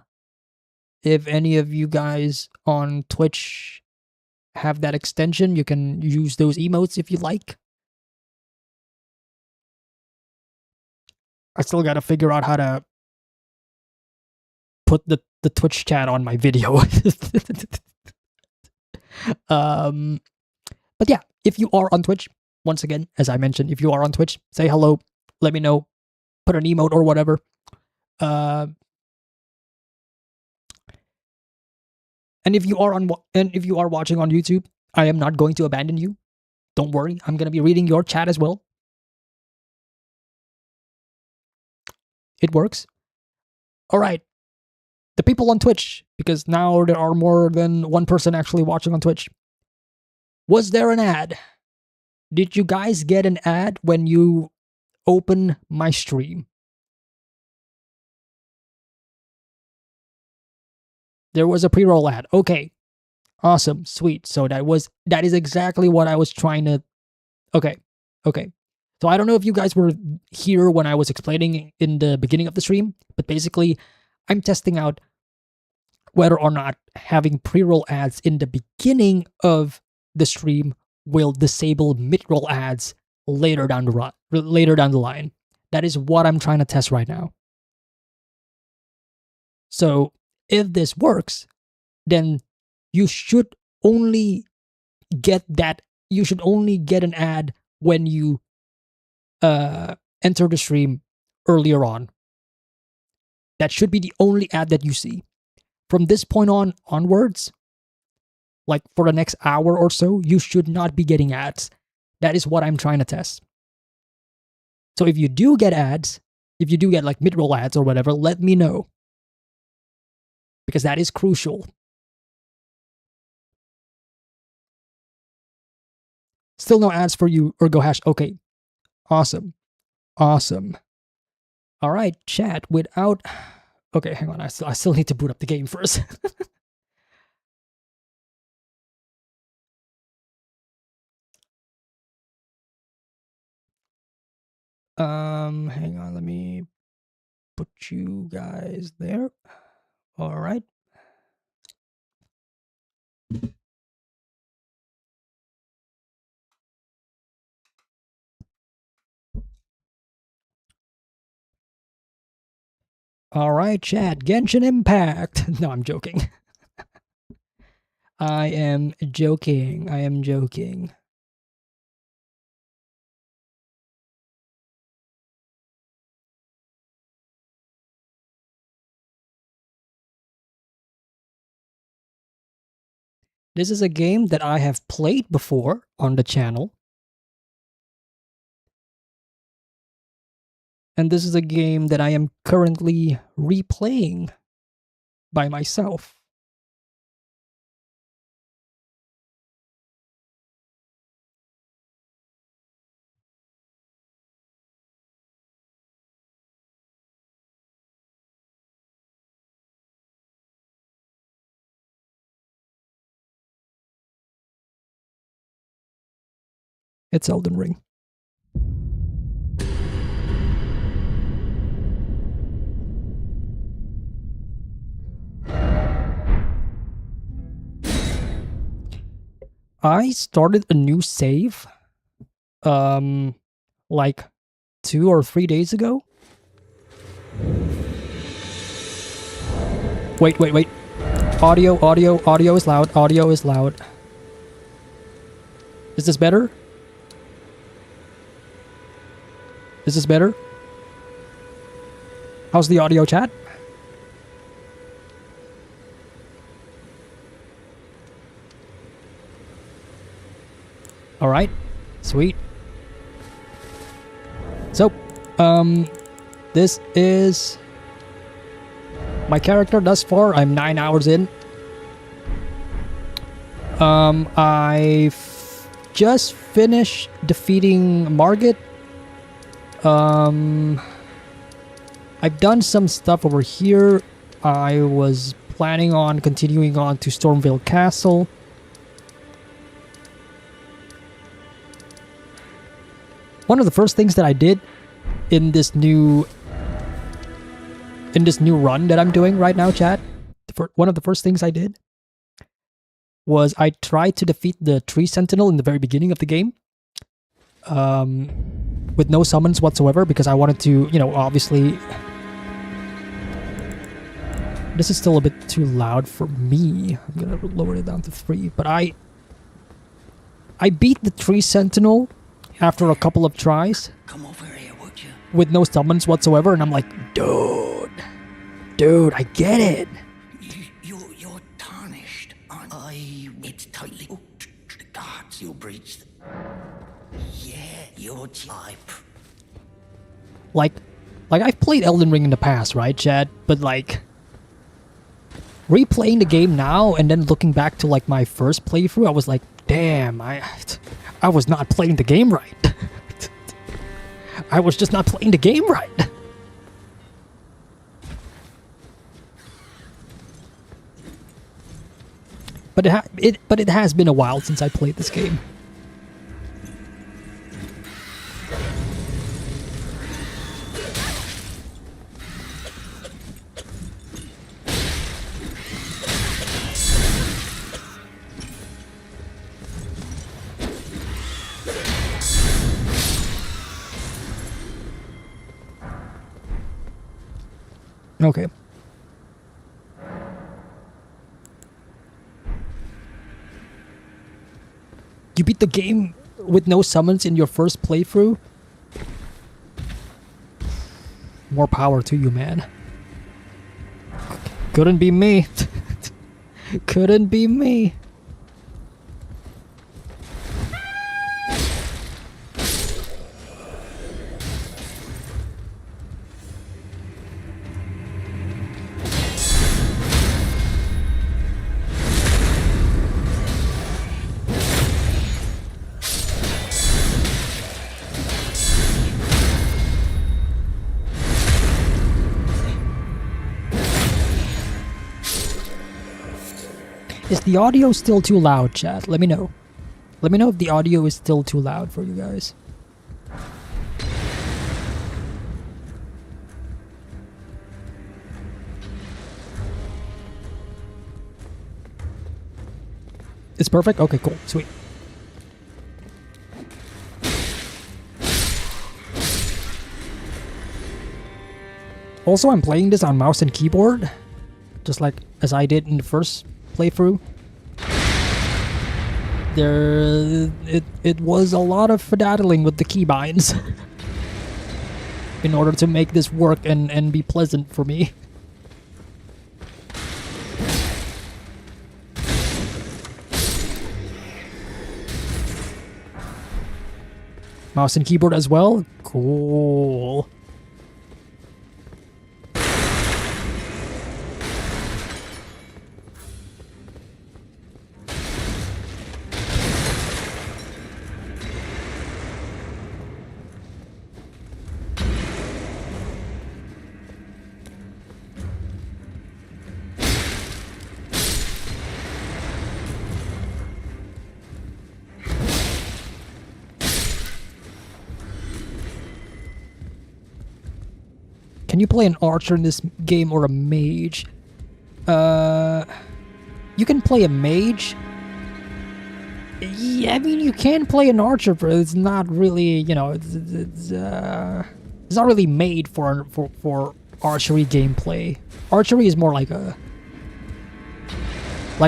If any of you guys on Twitch have that extension, you can use those emotes if you like. I still gotta figure out how to put the Twitch chat on my video. But yeah, if you are on Twitch, once again, as I mentioned, if you are on Twitch, say hello, let me know, put an emote or whatever. And if you are watching on YouTube, I am not going to abandon you. Don't worry, I'm gonna be reading your chat as well. It works. All right. the people on Twitch, because now there are more than one person actually watching on Twitch. Was there an ad? Did you guys get an ad when you open my stream? There was a pre-roll ad. Okay. Awesome. Sweet. So that is exactly what I was trying to. Okay. So I don't know if you guys were here when I was explaining in the beginning of the stream, but basically I'm testing out whether or not having pre-roll ads in the beginning of the stream will disable mid-roll ads later down the line. That is what I'm trying to test right now. So if this works, then you should only get an ad when you enter the stream earlier on. That should be the only ad that you see. From this point onwards, like for the next hour or so, you should not be getting ads. That is what I'm trying to test. So if you do get ads, if you do get like mid-roll ads or whatever, let me know. Because that is crucial. Still no ads for you, or go hash. Okay. Awesome. All right, chat, without... Okay, hang on. I still need to boot up the game first. Hang on. Let me put you guys there. All right. All right, chat. Genshin Impact. No, I'm joking. I am joking. This is a game that I have played before on the channel. And this is a game that I am currently replaying by myself. It's Elden Ring. I started a new save like 2 or 3 days ago. Wait. Audio is loud. Is this better? How's the audio, chat? All right. Sweet. So, this is my character thus far. I'm 9 hours in. I've just finished defeating Margit. I've done some stuff over here. I was planning on continuing on to Stormvale Castle. One of the first things that I did in this new run that I'm doing right now, chat, one of the first things I did was I tried to defeat the Tree Sentinel in the very beginning of the game. With no summons whatsoever, because I wanted to, obviously... This is still a bit too loud for me. I'm gonna lower it down to 3. But I beat the Tree Sentinel after a couple of tries. Come over here, would you? With no summons whatsoever, and I'm like, dude, I get it. You're tarnished. It's tightly hooked. The guards you breached. Yeah, you're type. Like I've played Elden Ring in the past, right, Chad? But like, replaying the game now and then looking back to like my first playthrough, I was like, damn, I was not playing the game right. I was just not playing the game right. But it has been a while since I played this game. Okay. You beat the game with no summons in your first playthrough? More power to you, man. Couldn't be me. Couldn't be me. Is the audio still too loud, chat? Let me know. Let me know if the audio is still too loud for you guys. It's perfect? Okay, cool. Sweet. Also, I'm playing this on mouse and keyboard, just like as I did in the first playthrough. It was a lot of fiddling with the keybinds in order to make this work and be pleasant for me. Mouse and keyboard as well? Cool. Can you play an archer in this game or a mage? You can play a mage. Yeah, I mean, you can play an archer, but it's not really, you know, it's not really made for archery gameplay. Archery is more like a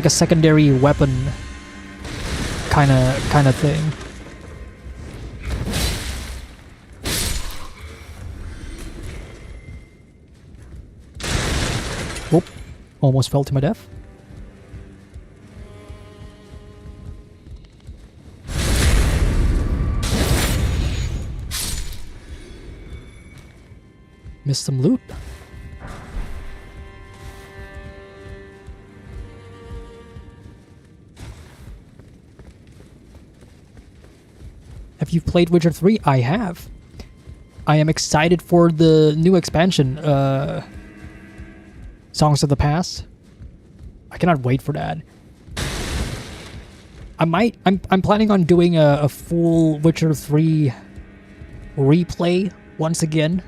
secondary weapon kind of thing. Whoop. Almost fell to my death. Missed some loot. Have you played Witcher 3? I have. I am excited for the new expansion, Songs of the Past. I cannot wait for that. I'm planning on doing a full Witcher 3 replay once again.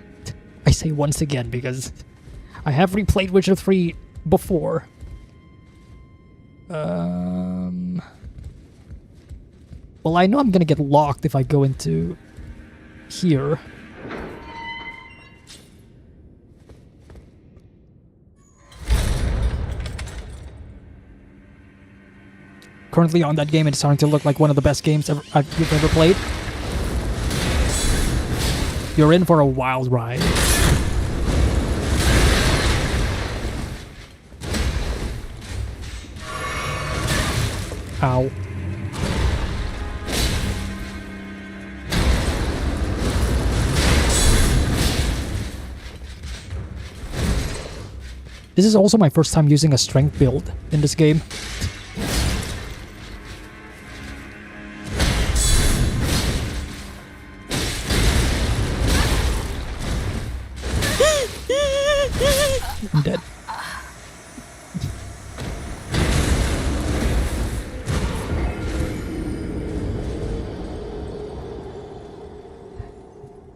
I say once again because I have replayed Witcher 3 before. Well, I know I'm gonna get locked if I go into here. Currently on that game, it's starting to look like one of the best games you've ever played. You're in for a wild ride. Ow. This is also my first time using a strength build in this game. I'm dead.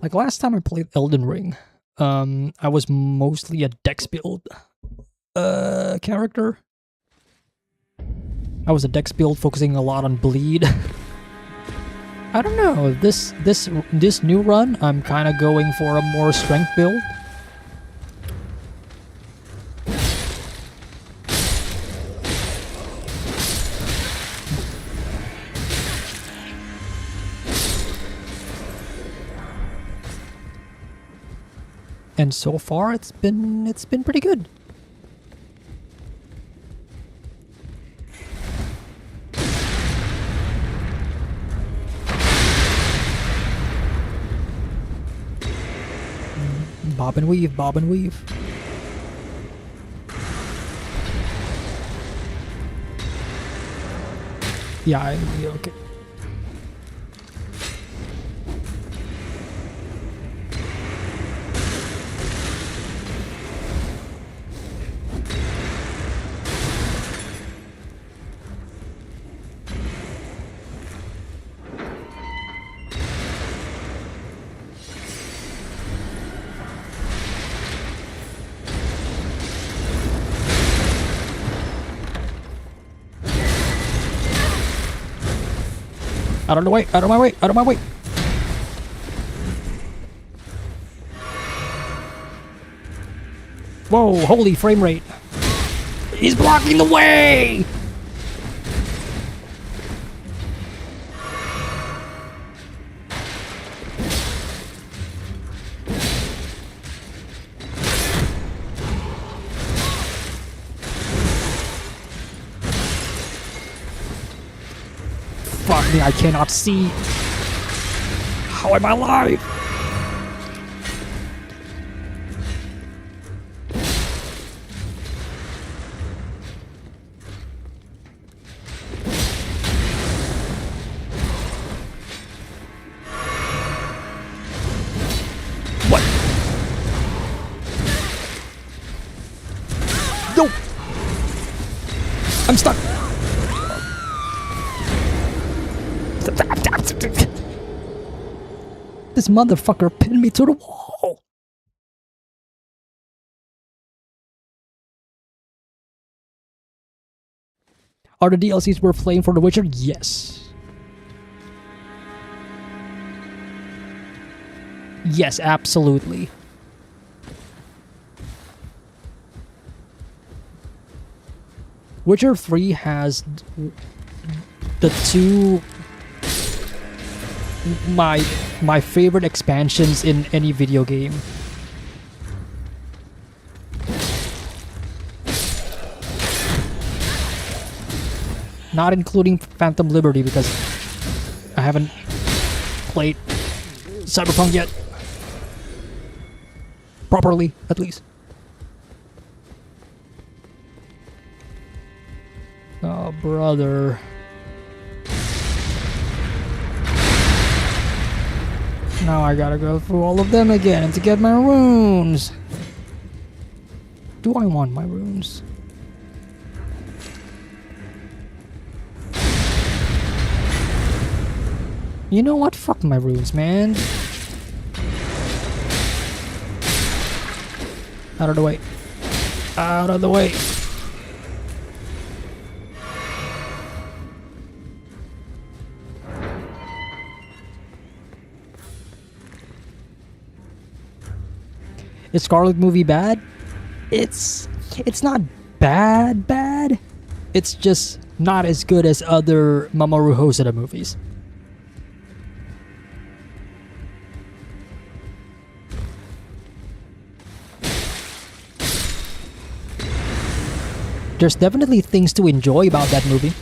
Like last time I played Elden Ring, I was mostly a dex build character. I was a dex build focusing a lot on bleed. I don't know, this new run, I'm kind of going for a more strength build. And so far it's been pretty good. Bob and weave, bob and weave. Yeah, okay. Out of the way, out of my way, out of my way. Whoa, holy frame rate. He's blocking the way! Fuck me, I cannot see. How am I alive? What? No! I'm stuck. This motherfucker pinned me to the wall. Are the DLCs worth playing for The Witcher? Yes. Yes, absolutely. Witcher 3 has the two my favorite expansions in any video game. Not including Phantom Liberty because I haven't played Cyberpunk yet. Properly, at least. Oh, brother. Now I gotta go through all of them again to get my runes. Do I want my runes? You know what? Fuck my runes, man. Out of the way. Out of the way. Is Scarlet movie bad? It's not bad. It's just not as good as other Mamoru Hosoda movies. There's definitely things to enjoy about that movie.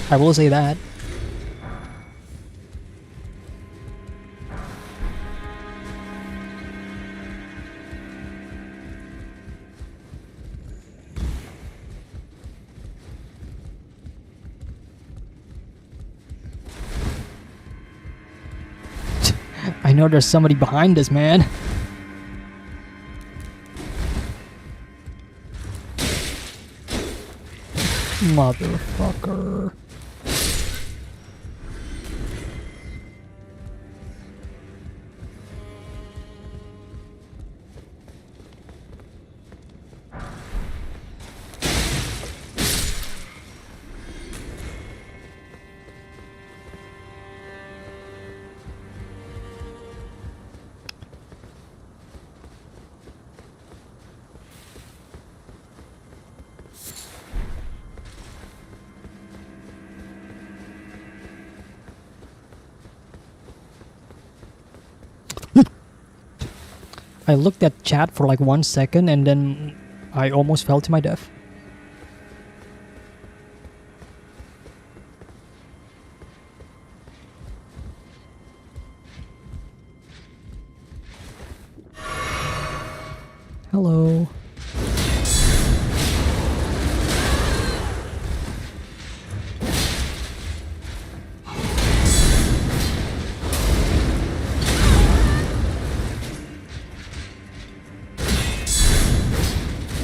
I will say that. I know there's somebody behind us, man. Motherfucker. I looked at chat for like 1 second and then I almost fell to my death. Hello.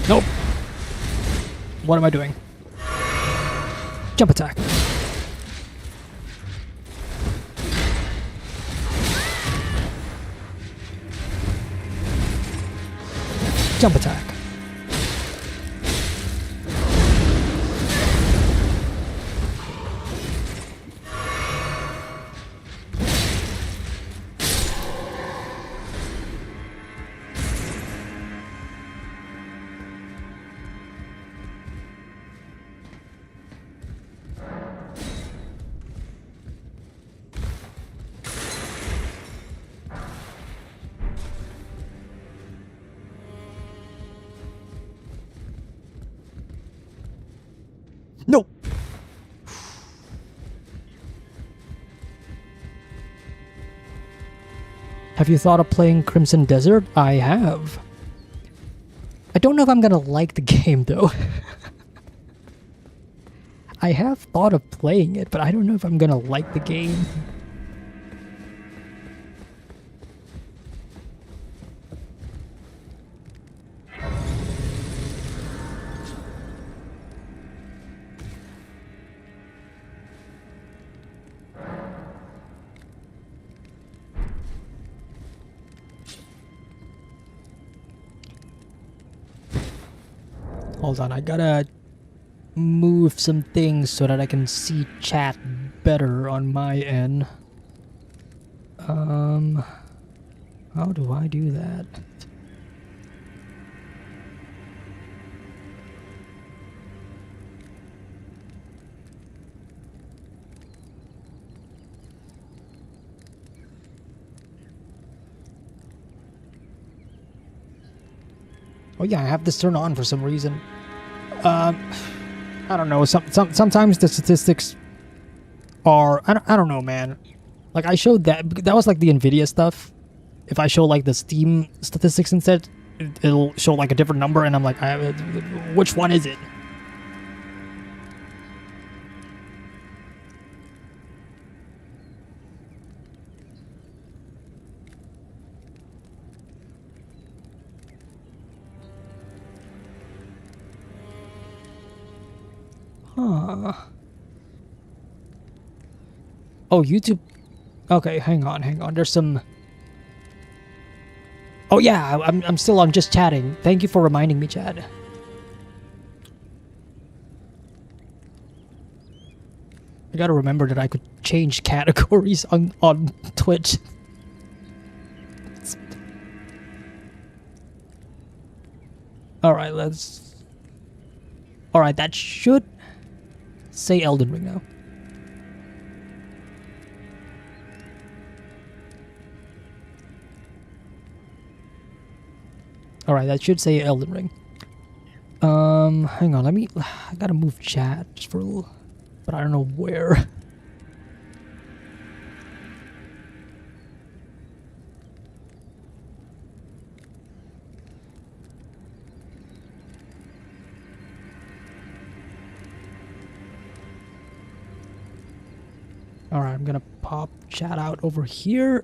Nope. What am I doing? Jump attack. Jump attack. No. Have you thought of playing Crimson Desert? I have. I don't know if I'm gonna like the game though. I have thought of playing it, but I don't know if I'm gonna like the game. Hold on, I gotta move some things so that I can see chat better on my end. How do I do that? Oh yeah, I have this turned on for some reason. I don't know. Sometimes the statistics are I don't know, man. Like I showed that was like the Nvidia stuff. If I show like the Steam statistics instead, it'll show like a different number, and I'm like, which one is it? Huh. Oh, YouTube. Okay, hang on. There's some. Oh yeah, I'm still on just chatting. Thank you for reminding me, Chad. I gotta remember that I could change categories on Twitch. Alright, let's... Alright, that should say Elden Ring now. Alright, that should say Elden Ring. Hang on, I gotta move chat just for a little... But I don't know where. Alright, I'm gonna pop chat out over here.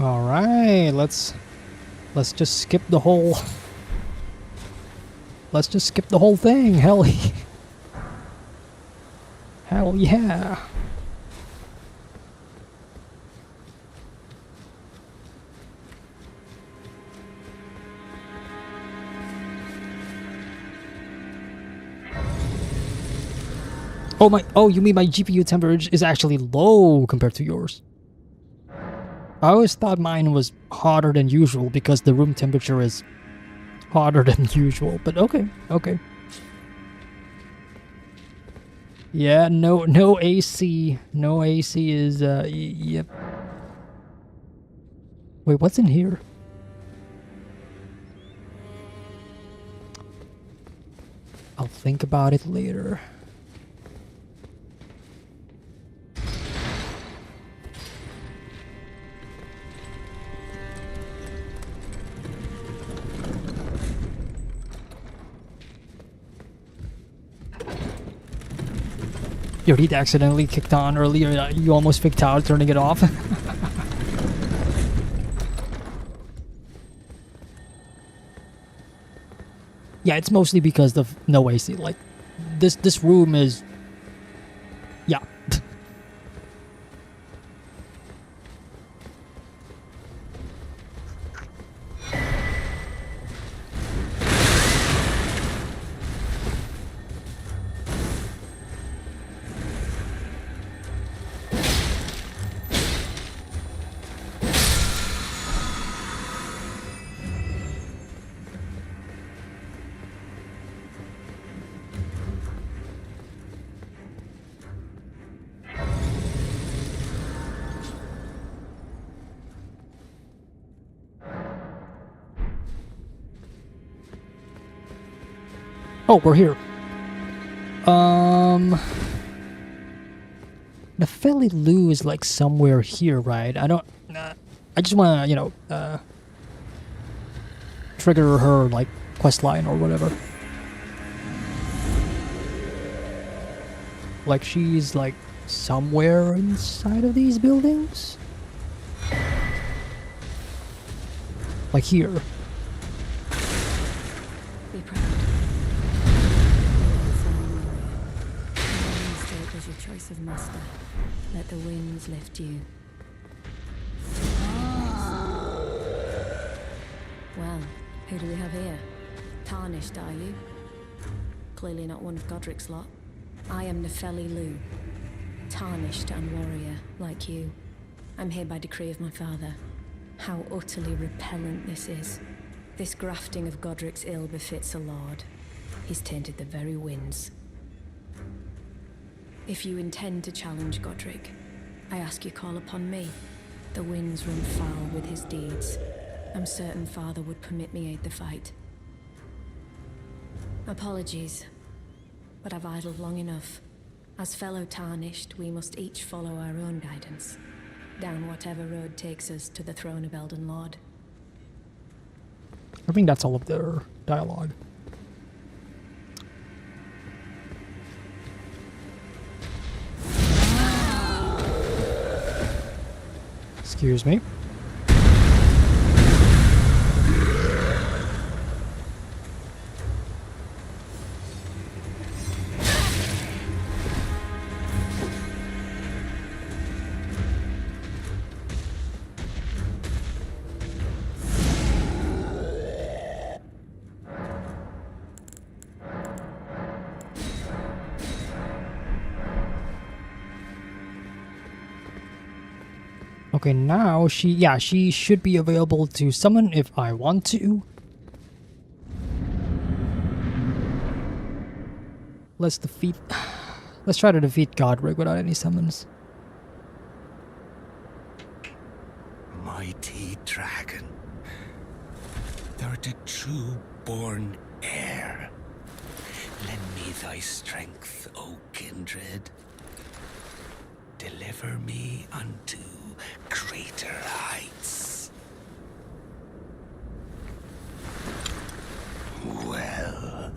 All right, let's just skip the whole. Let's just skip the whole thing. Hell, hell yeah. Oh my! Oh, you mean my GPU temperature is actually low compared to yours? I always thought mine was hotter than usual because the room temperature is hotter than usual. But okay, okay. Yeah, no AC. No AC is yep. Wait, what's in here? I'll think about it later. Your heat accidentally kicked on earlier. You almost faked out turning it off. Yeah, it's mostly because of no AC. Like, this room is... Yeah. Oh, we're here. The Feli Lou is like somewhere here, right? I don't... I just want to, you know, trigger her, like, quest line or whatever. Like, she's, like, somewhere inside of these buildings? Like here. Be proud. It was your choice of master. Let the winds lift you. Well, who do we have here? Tarnished, are you? Clearly not one of Godric's lot. I am Nefeli Lu. Tarnished and warrior, like you. I'm here by decree of my father. How utterly repellent this is. This grafting of Godric's ill befits a lord. He's tainted the very winds. If you intend to challenge Godric, I ask you call upon me. The winds run foul with his deeds. I'm certain father would permit me aid the fight. Apologies, but I've idled long enough. As fellow Tarnished, we must each follow our own guidance, down whatever road takes us to the throne of Elden Lord. I think that's all of their dialogue. Excuse me. Okay, now she should be available to summon if I want to. Let's try to defeat Godric without any summons. Mighty dragon, thou the true born heir. Lend me thy strength, O kindred. Deliver me unto greater heights. Well.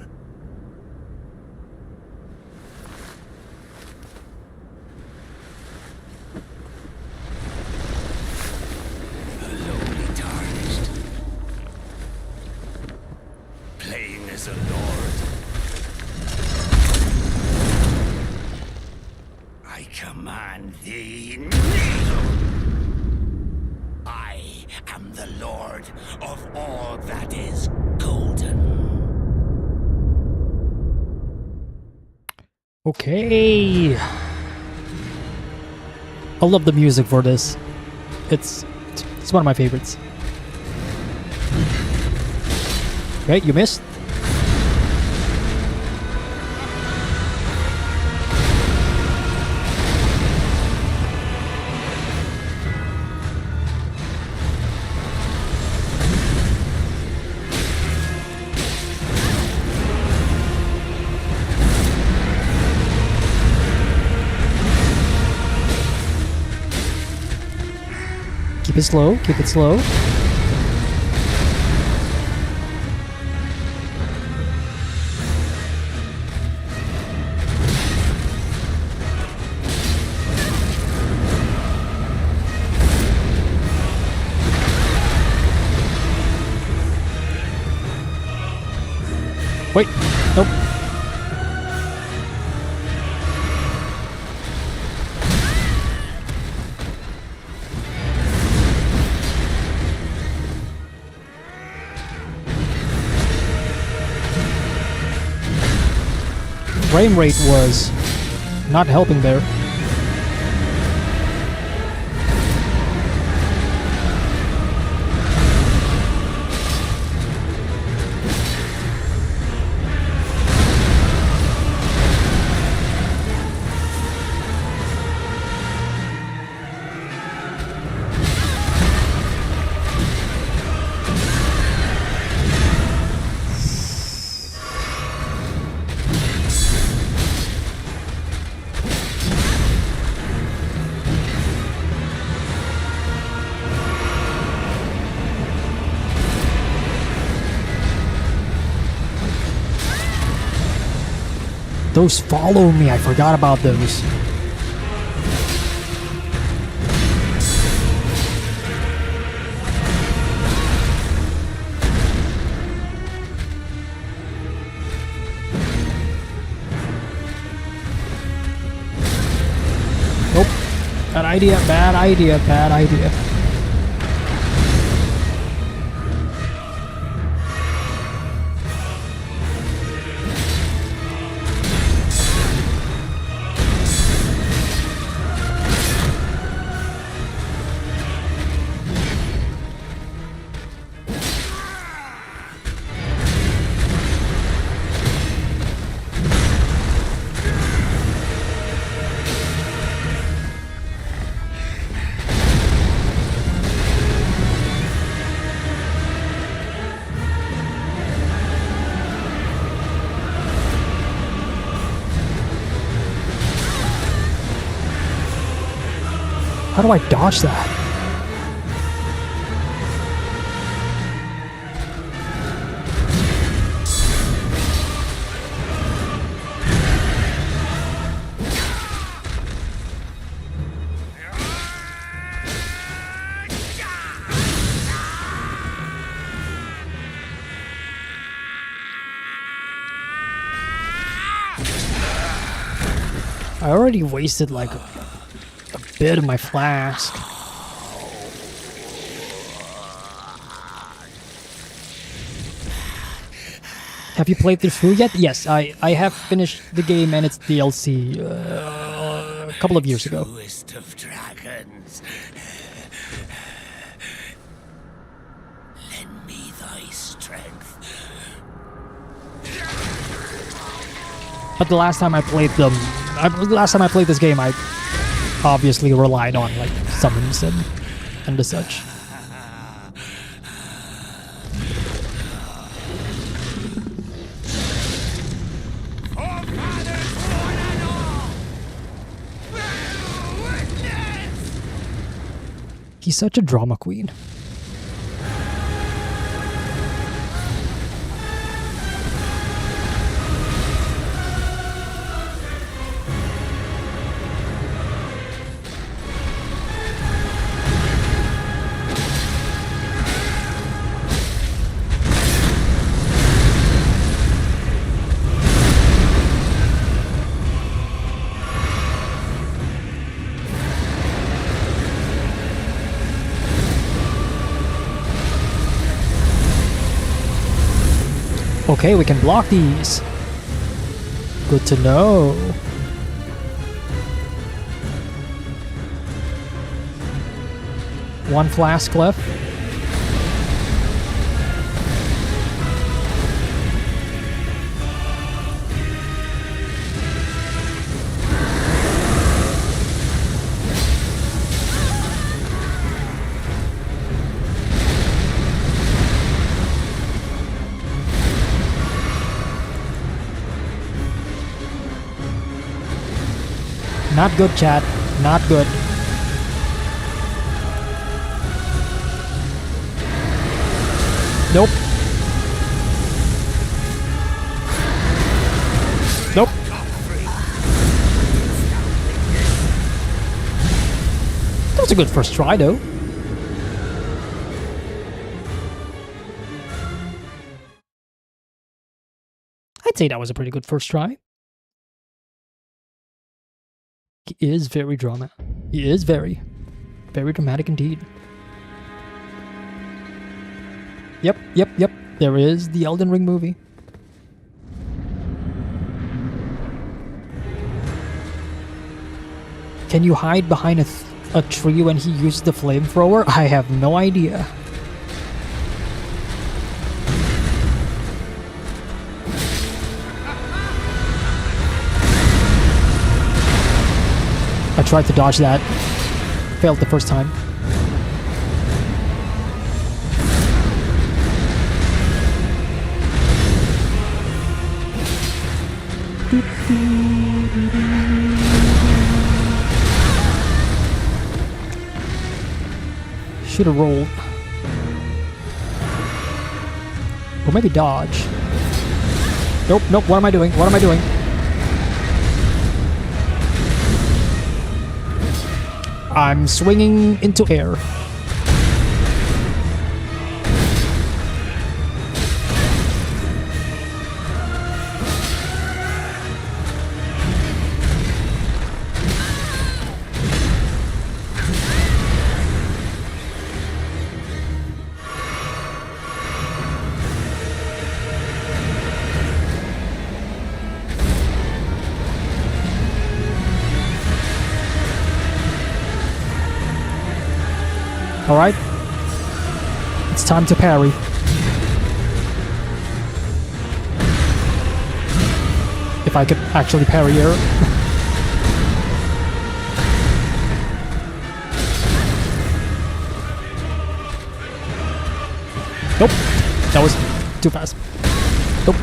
am the lord of all that is golden. Okay. I love the music for this. It's one of my favorites. Okay, you missed. Keep it slow, keep it slow. Wait, nope. Frame rate was not helping there. Those follow me, I forgot about those. Nope. Bad idea, bad idea, bad idea. How do I dodge that? I already wasted like a bit of my flask. Have you played this through yet? Yes, I have finished the game and its DLC a couple of years ago. Truest of dragons. Lend me thy strength. But the last time I played this game, I obviously relied on like summons and the such. He's such a drama queen. Okay, we can block these. Good to know. One flask left. Not good, chat. Not good. Nope. Nope. That was a good first try, though. I'd say that was a pretty good first try. He is very dramatic. He is very dramatic indeed. Yep. There is the Elden Ring movie. Can you hide behind a tree when he uses the flamethrower? I have no idea. I tried to dodge that. Failed the first time. Should have rolled. Or maybe dodge. Nope. What am I doing? I'm swinging into air. Alright. It's time to parry. If I could actually parry here. Nope. That was too fast. Nope.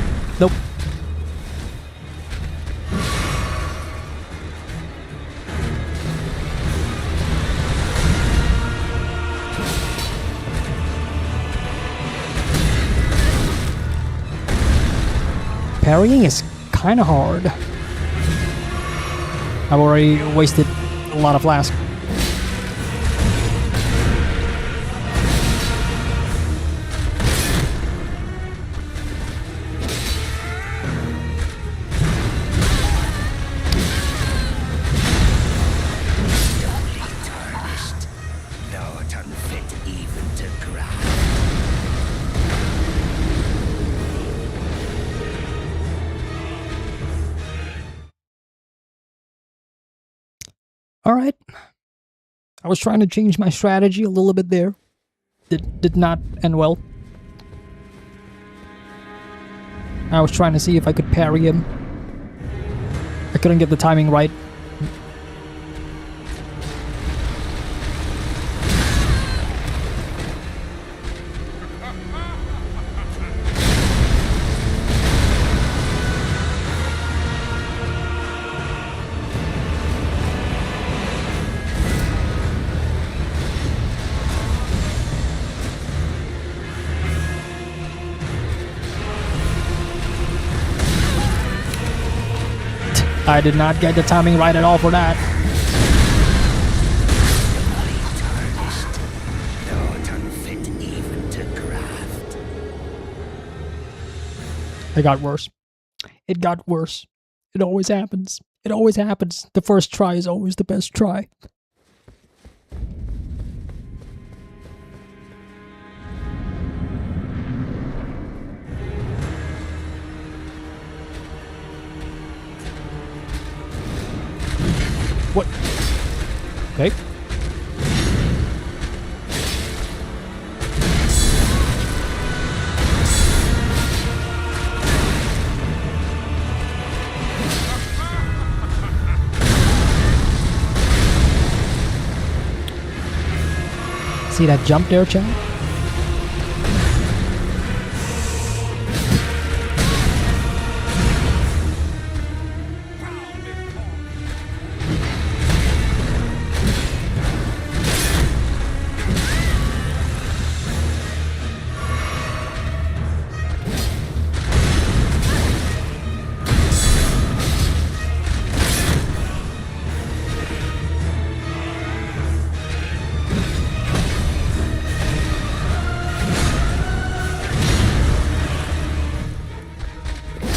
Parrying is kind of hard. I've already wasted a lot of flask. Alright. I was trying to change my strategy a little bit there. Did not end well. I was trying to see if I could parry him. I couldn't get the timing right. I did not get the timing right at all for that. It got worse. It got worse. It always happens. It always happens. The first try is always the best try. What? Okay. See that jump there, Chad?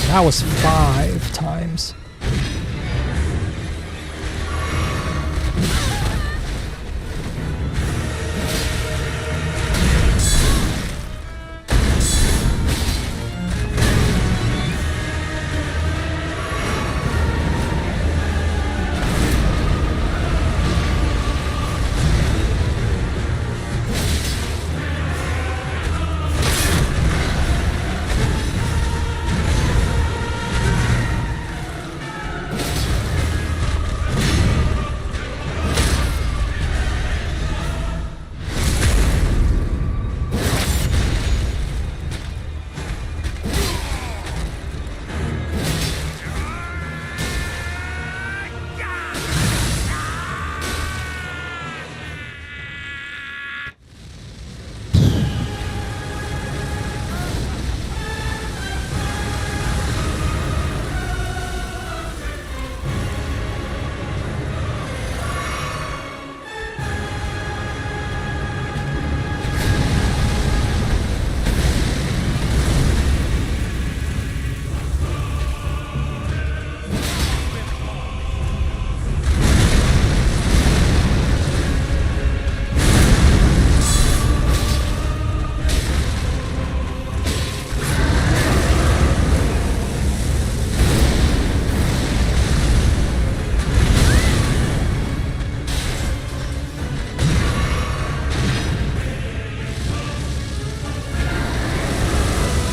That was 5 times.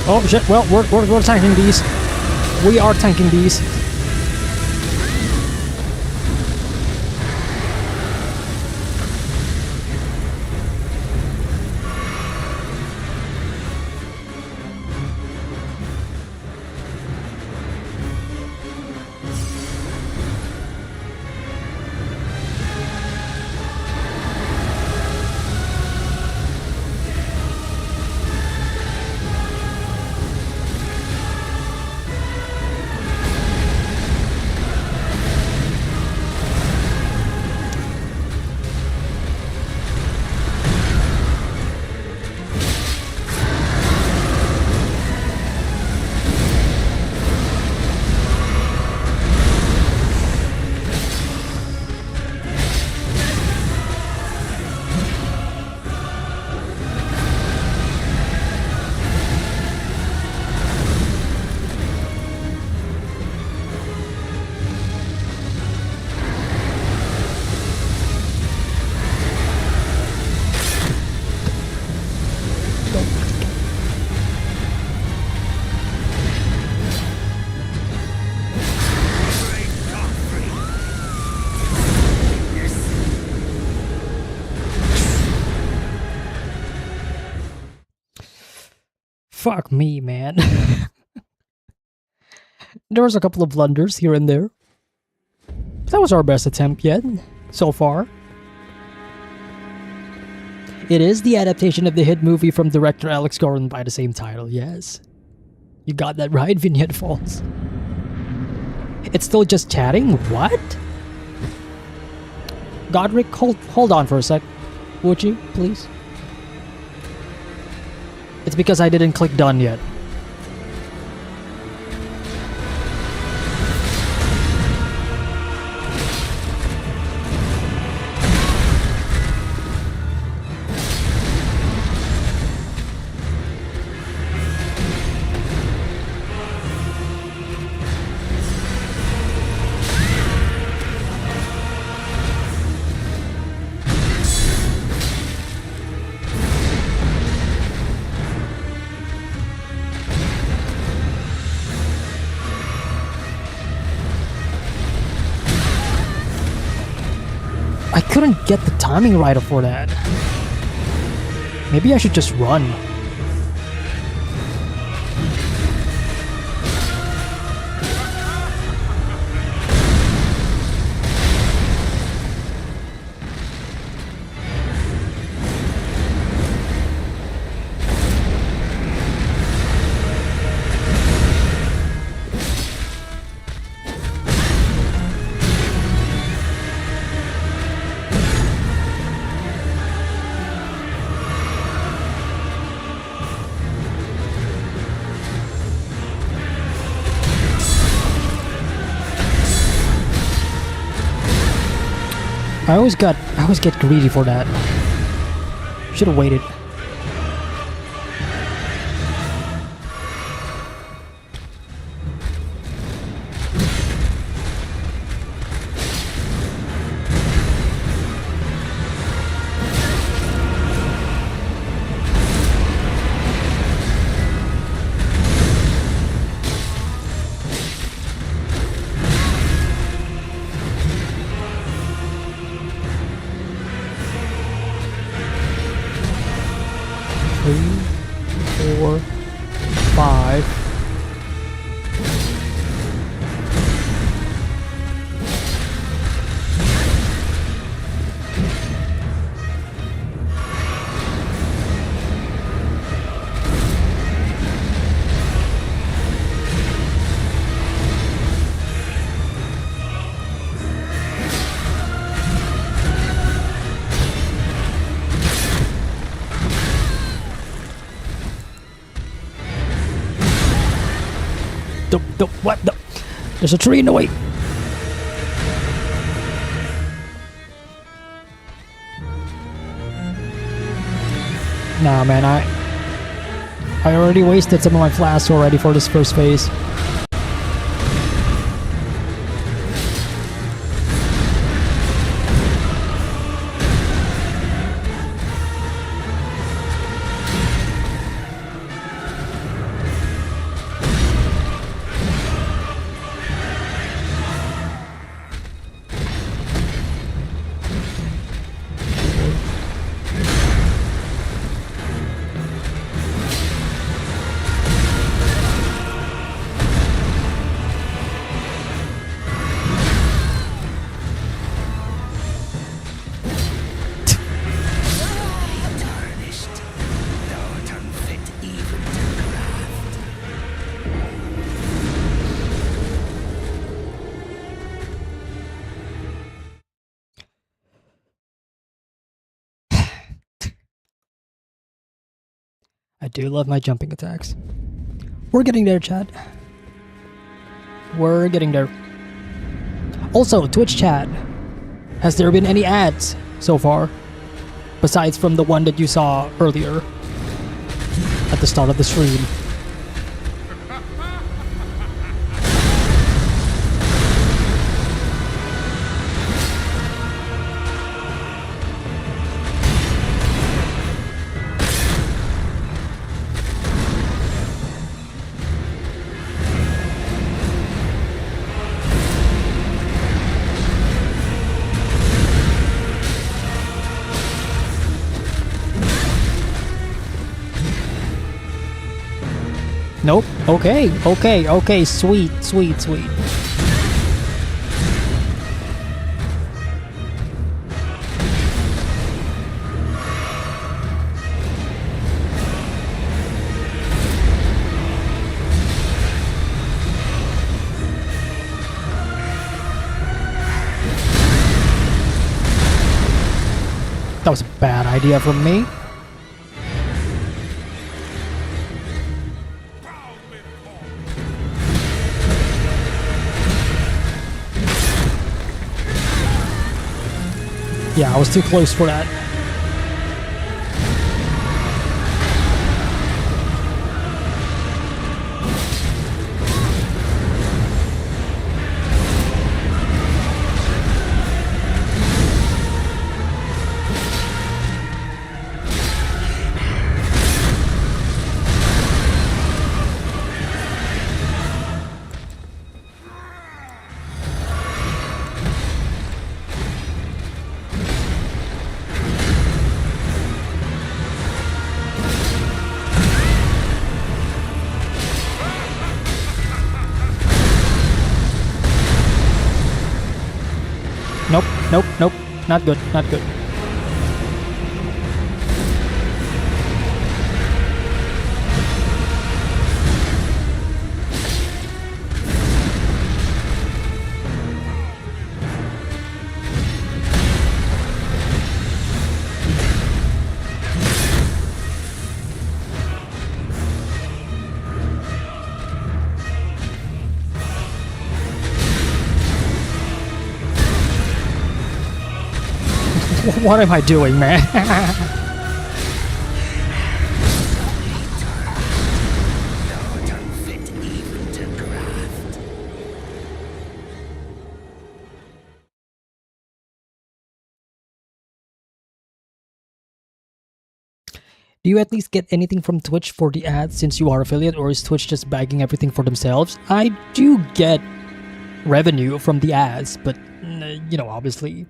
Oh shit, well, we're tanking these. We are tanking these. Fuck me, man. There was a couple of blunders here and there. That was our best attempt yet, so far. It is the adaptation of the hit movie from director Alex Garland by the same title, yes. You got that right, Vignette Falls. It's still just chatting? What? Godric, hold on for a sec. Would you, please? It's because I didn't click done yet. couldn't get the timing right for that. Maybe I should just run. I always get greedy for that. Should have waited. What? There's a tree in the way. Nah, man, I already wasted some of my flasks already for this first phase. I do love my jumping attacks. We're getting there, chat. We're getting there. Also, Twitch chat. Has there been any ads so far? Besides from the one that you saw earlier at the start of the stream. Nope. Okay. Sweet. That was a bad idea from me. Yeah, I was too close for that. Nope, nope, nope. Not good, not good. What am I doing, man? Don't fit even to graft. Do you at least get anything from Twitch for the ads since you are affiliate, or is Twitch just bagging everything for themselves? I do get revenue from the ads, but you know, obviously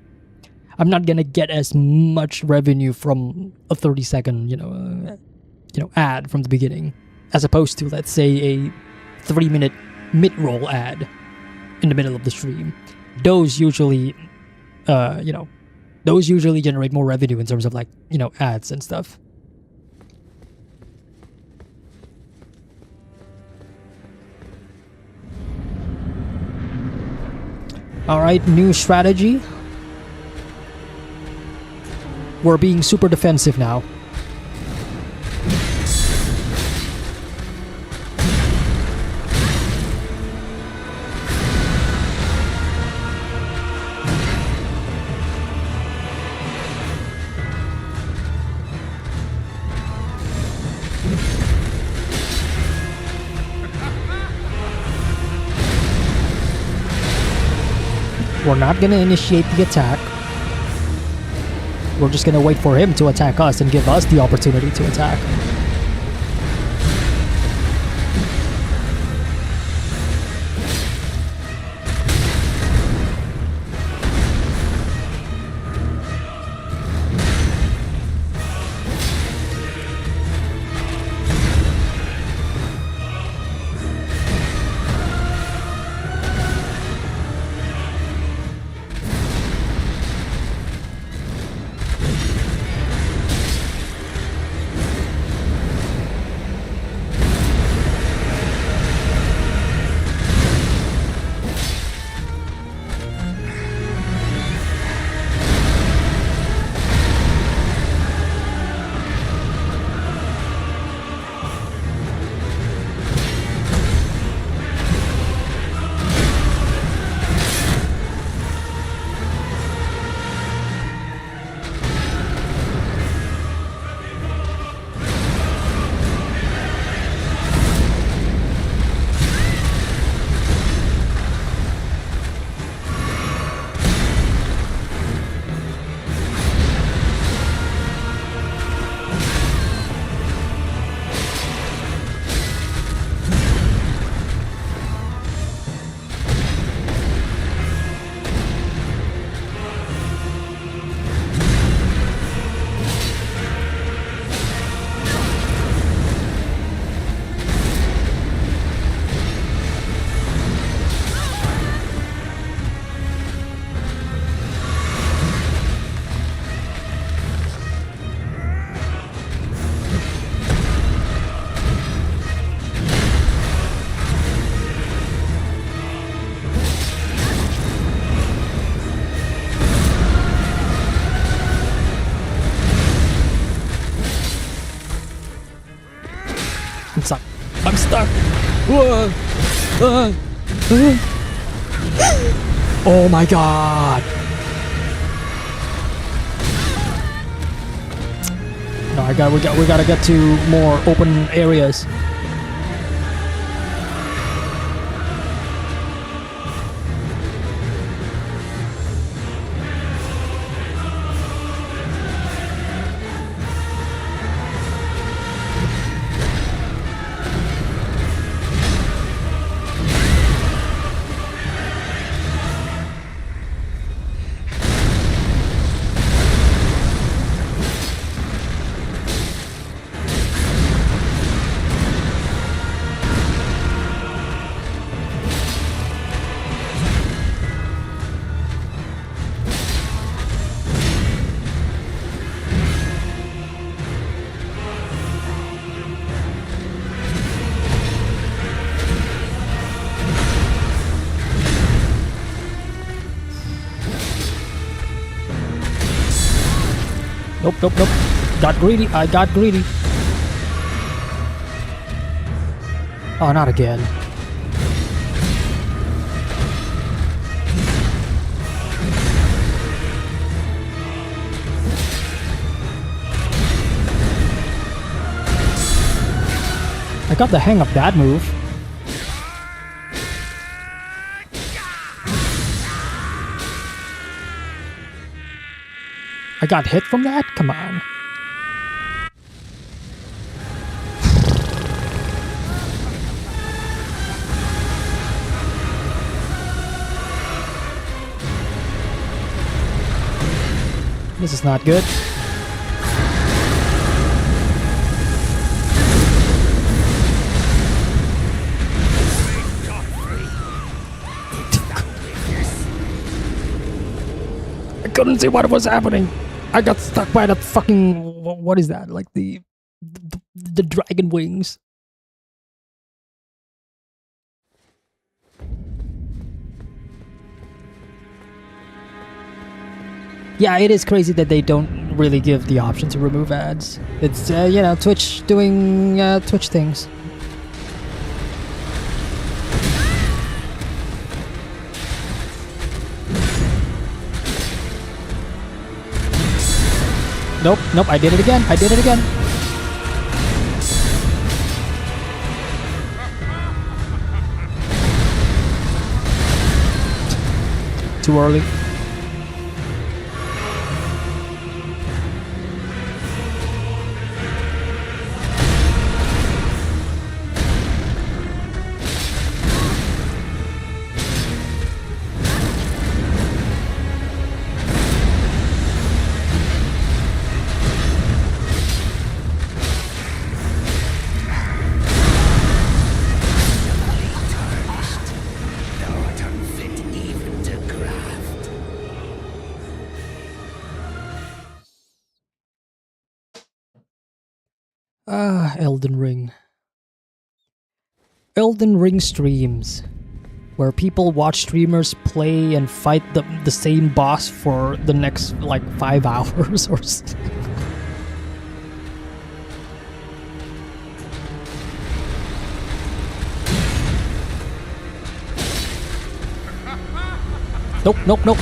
I'm not gonna get as much revenue from a 30-second, ad from the beginning, as opposed to, let's say, a 3-minute mid-roll ad in the middle of the stream. Those usually, generate more revenue in terms of ads and stuff. All right, new strategy. We're being super defensive now. We're not gonna initiate the attack. We're just gonna wait for him to attack us and give us the opportunity to attack. I'm stuck. Whoa. Oh my god. No, we gotta get to more open areas. Nope, nope, nope. Got greedy. I got greedy. Oh, not again. I got the hang of that move. I got hit from that? Come on. This is not good. I couldn't see what was happening. I got stuck by that fucking... What is that? Like the dragon wings. Yeah, it is crazy that they don't really give the option to remove ads. It's, you know, Twitch doing Twitch things. Nope, nope, I did it again. I did it again. Too early. Elden Ring. Elden Ring streams, where people watch streamers play and fight the same boss for the next, like, 5 hours or so. Nope, nope, nope.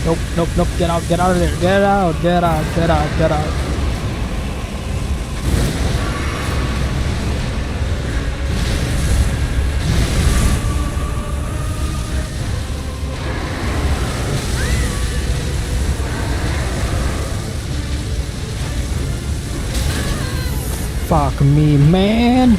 Nope, nope, nope. Get out of there. Get out, get out, get out, get out. me, man.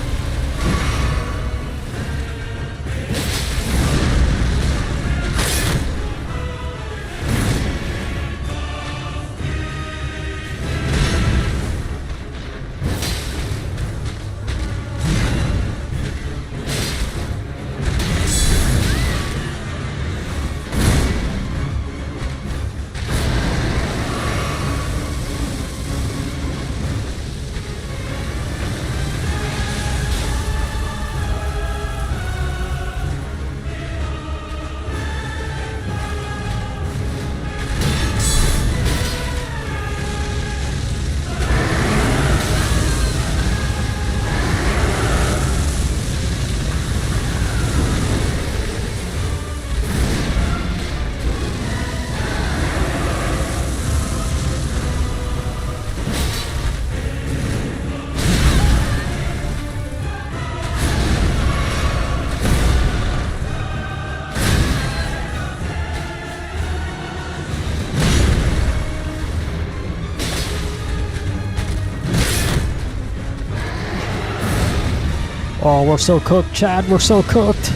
Oh, we're so cooked, Chad. We're so cooked.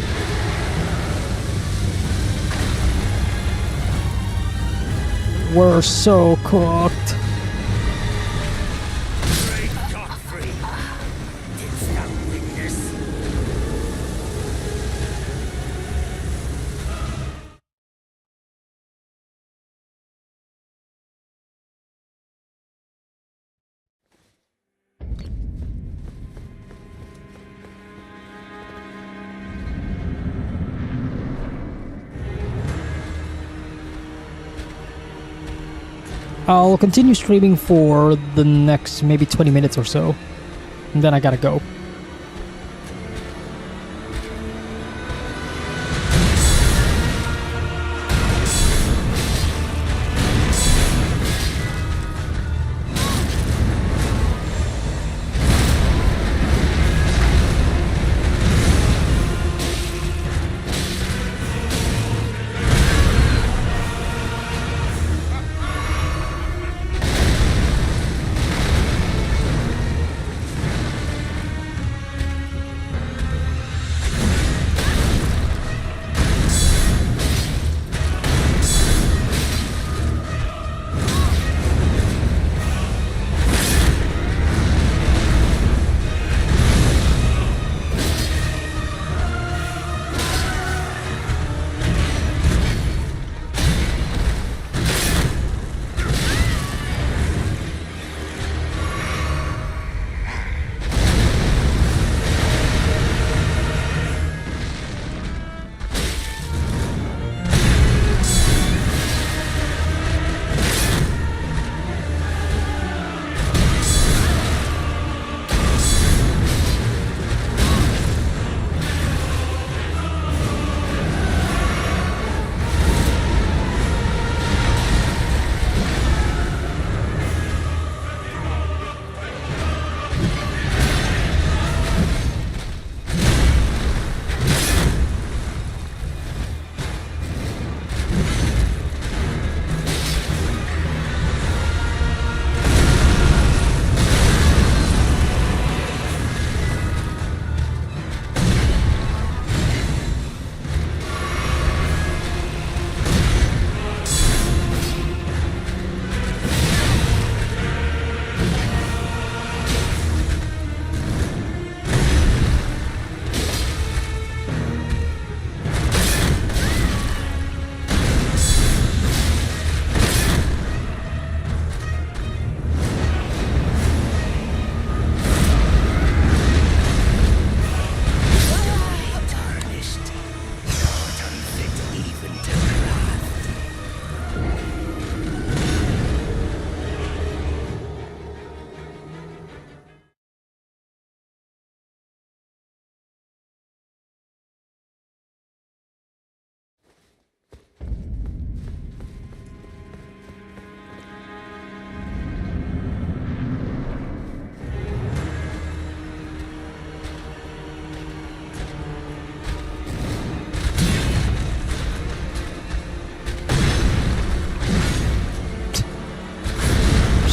We're so cooked. Great Godfrey! Didst thou witness? I'll continue streaming for the next maybe 20 minutes or so. And then I gotta go.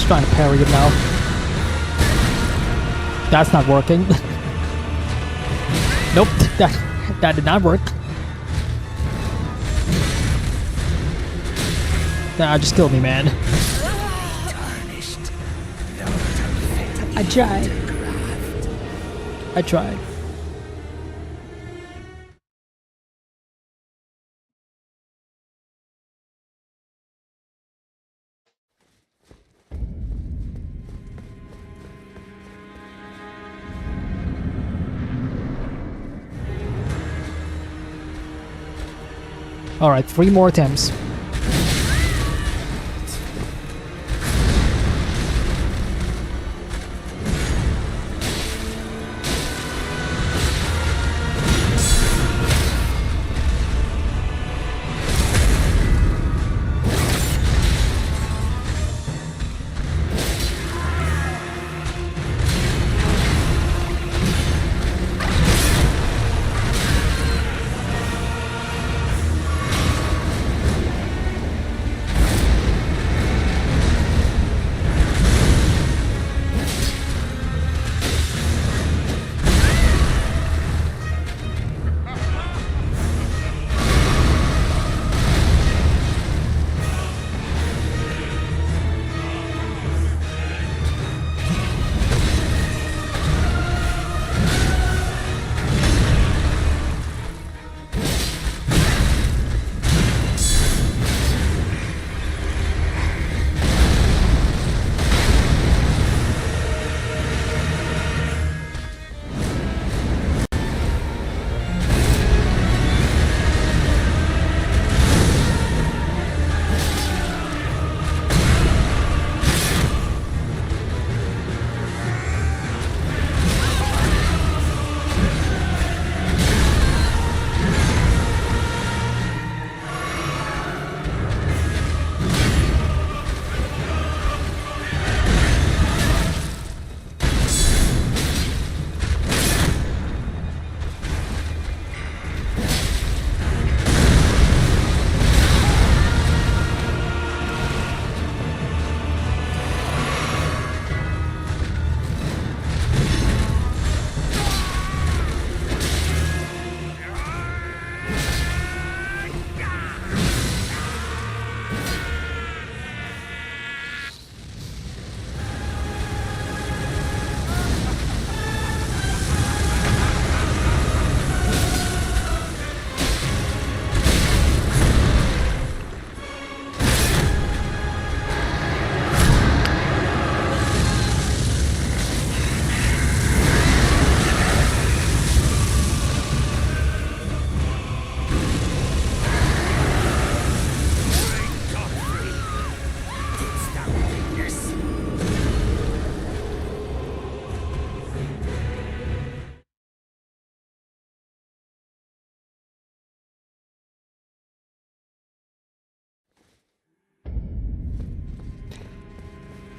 Trying to parry him now. That's not working. Nope, that did not work. Nah, just kill me, man. I tried. I tried. Alright, 3 more attempts.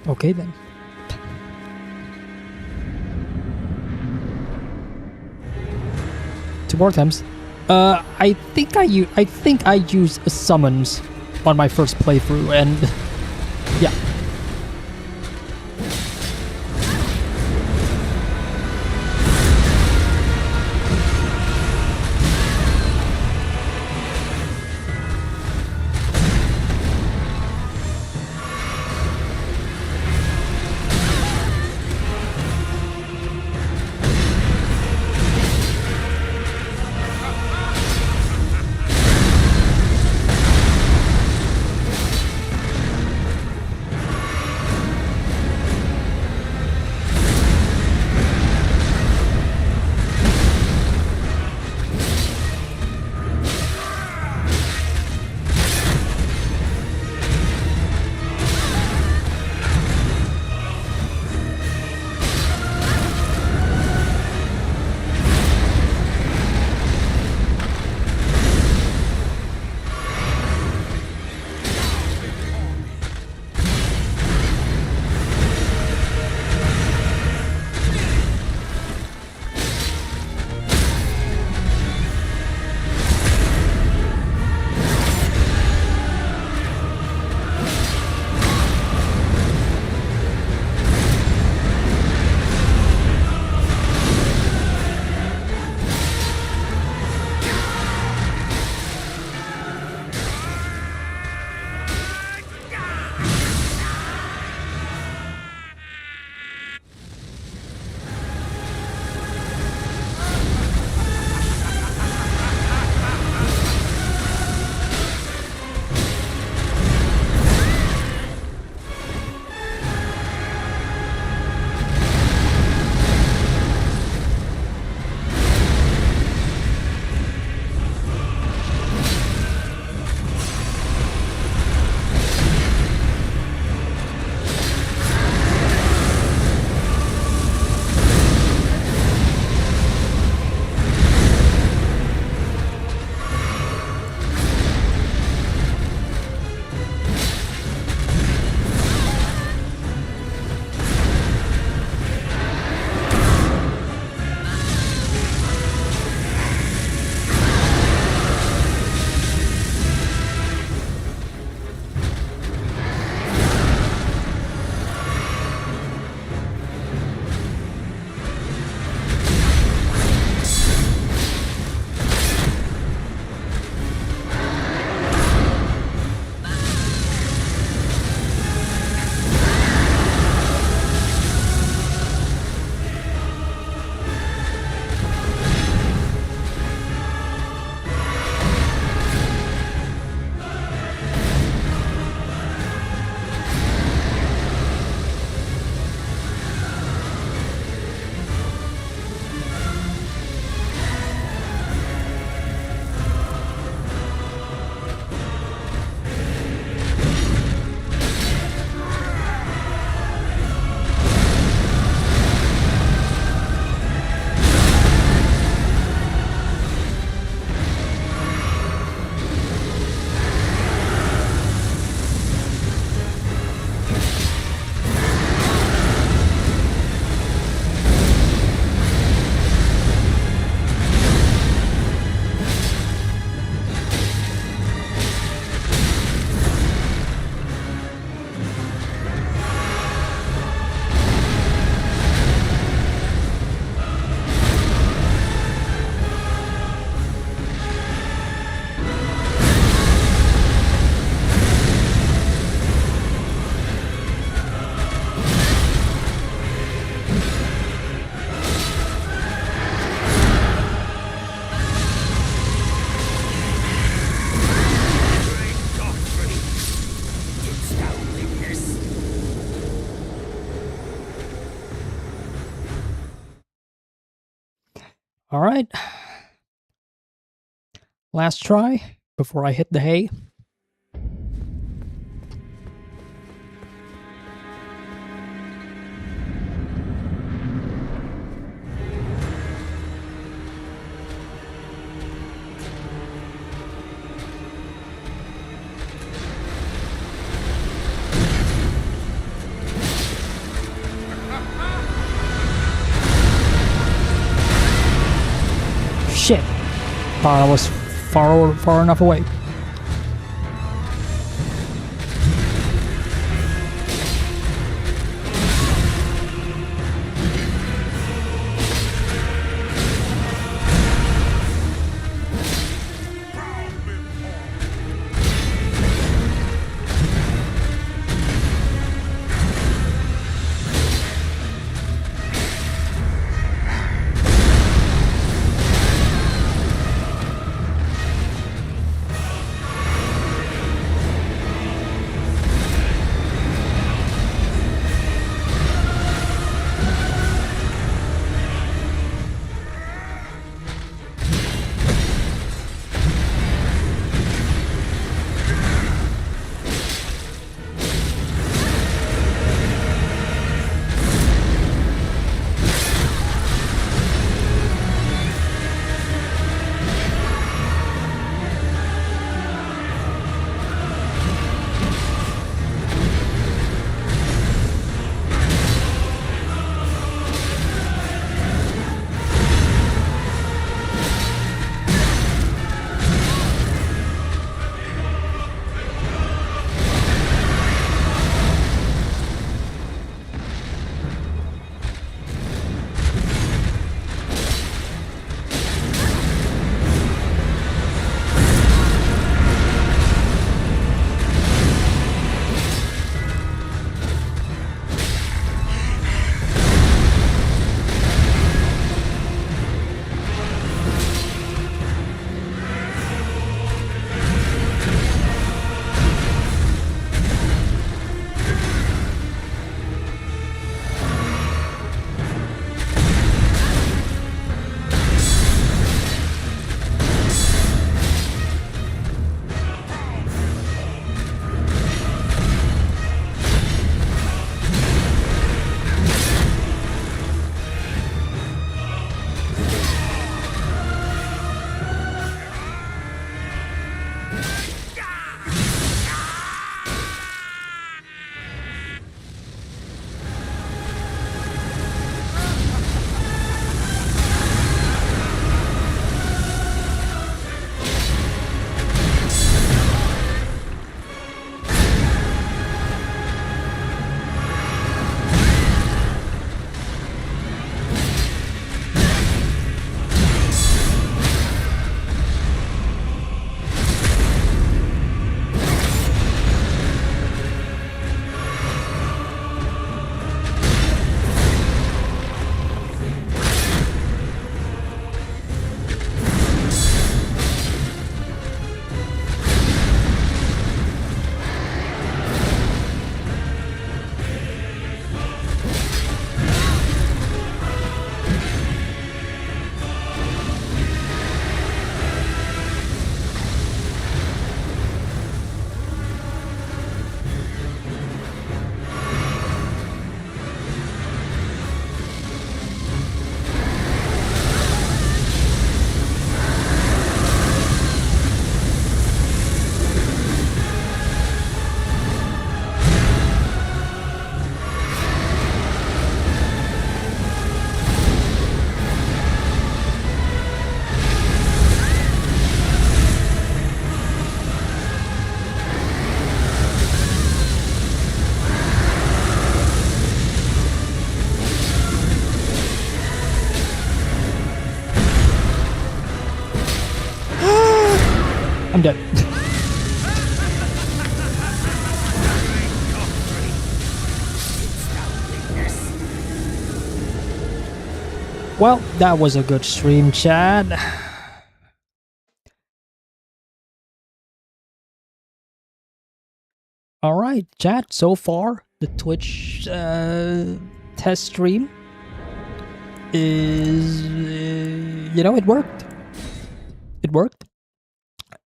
Okay then. Two more attempts. I think I used summons on my first playthrough, and yeah. All right. Last try before I hit the hay. Shit. Thought I was far enough away. I'm dead. Well, that was a good stream, Chad. All right, chat. So far, the Twitch test stream is, it worked. It worked.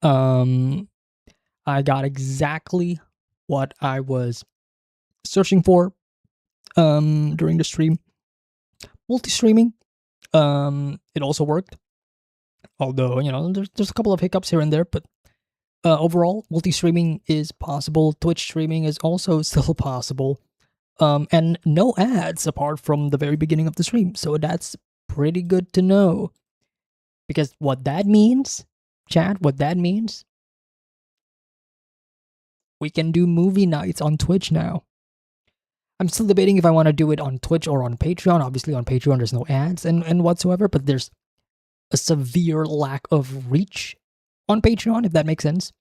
I got exactly what I was searching for during the stream. Multi-streaming, it also worked. Although, there's a couple of hiccups here and there, but overall, multi-streaming is possible. Twitch streaming is also still possible. And no ads apart from the very beginning of the stream. So that's pretty good to know. Because what that means, chat, what that means, we can do movie nights on Twitch now. I'm still debating if I want to do it on Twitch or on Patreon. Obviously, on Patreon, there's no ads and whatsoever, but there's a severe lack of reach on Patreon, if that makes sense.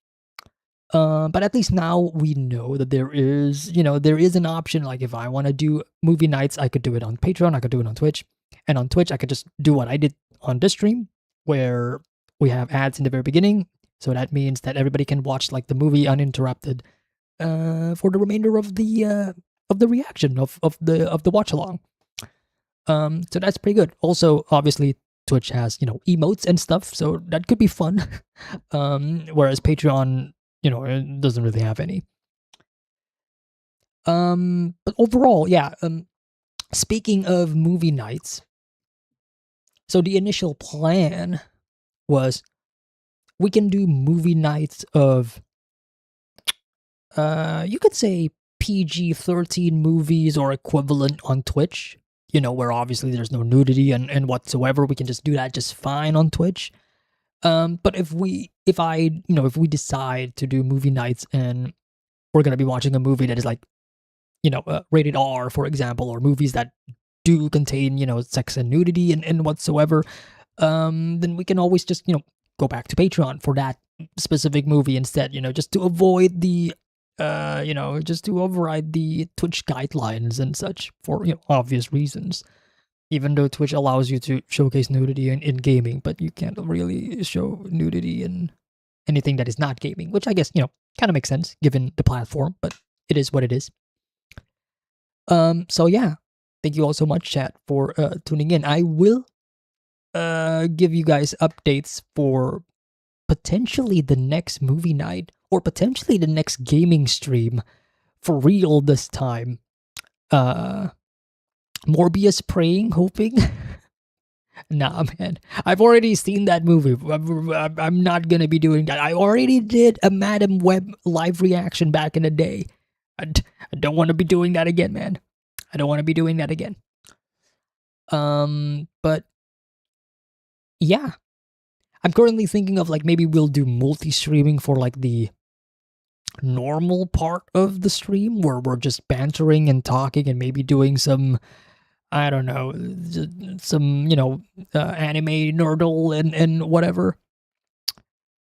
But at least now we know that there is an option. Like if I want to do movie nights, I could do it on Patreon, I could do it on Twitch. And on Twitch, I could just do what I did on this stream, where we have ads in the very beginning. So that means that everybody can watch like the movie uninterrupted for the remainder of the reaction of the watch along. So that's pretty good. Also, obviously, Twitch has emotes and stuff, so that could be fun. Whereas Patreon, it doesn't really have any. But overall, yeah. Speaking of movie nights, so the initial plan was we can do movie nights of, you could say PG-13 movies or equivalent on Twitch. Where obviously there's no nudity and whatsoever. We can just do that just fine on Twitch. But if we decide to do movie nights and we're gonna be watching a movie that is like, rated R, for example, or movies that do contain, sex and nudity and whatsoever, then we can always just, go back to Patreon for that specific movie instead, just to avoid the, just to override the Twitch guidelines and such for, obvious reasons. Even though Twitch allows you to showcase nudity in gaming, but you can't really show nudity in anything that is not gaming, which I guess, kind of makes sense given the platform, but it is what it is. So yeah, thank you all so much, chat, for tuning in. I will give you guys updates for potentially the next movie night or potentially the next gaming stream for real this time. Morbius praying, hoping. Nah, man. I've already seen that movie. I'm not gonna be doing that. I already did a Madam Web live reaction back in the day. I don't want to be doing that again, man. I don't want to be doing that again. But yeah. I'm currently thinking of like maybe we'll do multi-streaming for like the normal part of the stream where we're just bantering and talking and maybe doing some, I don't know, some, anime nerdle and whatever.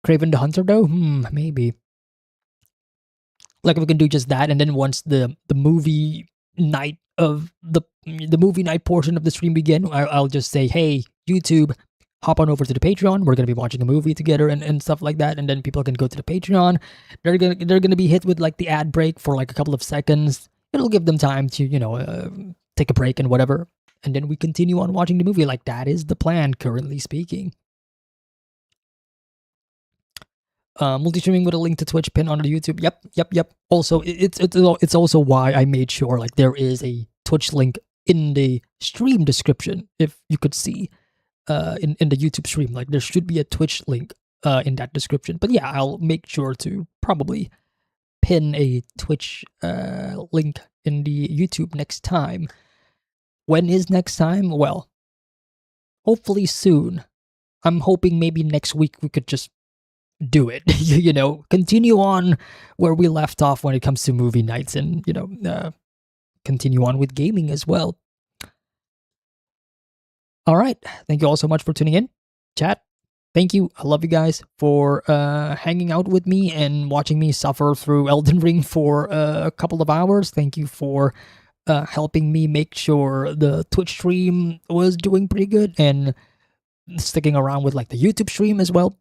Craven the Hunter, though? Maybe. Like, if we can do just that, and then once the movie night of the movie night portion of the stream begin, I'll just say, hey, YouTube, hop on over to the Patreon. We're gonna be watching a movie together and stuff like that, and then people can go to the Patreon. They're gonna be hit with like the ad break for like a couple of seconds. It'll give them time to take a break and whatever, and then we continue on watching the movie. Like, that is the plan, currently speaking. Multi-streaming with a link to Twitch pin on the YouTube. Yep. Also, it's also why I made sure like there is a Twitch link in the stream description. If you could see, in the YouTube stream, like there should be a Twitch link in that description. But yeah, I'll make sure to probably pin a Twitch link in the YouTube next time. When is next time? Well, hopefully soon. I'm hoping maybe next week we could just do it. Continue on where we left off when it comes to movie nights, and continue on with gaming as well. All right, thank you all so much for tuning in, chat. Thank you. I love you guys for hanging out with me and watching me suffer through Elden Ring for a couple of hours. Thank you for helping me make sure the Twitch stream was doing pretty good and sticking around with like the YouTube stream as well.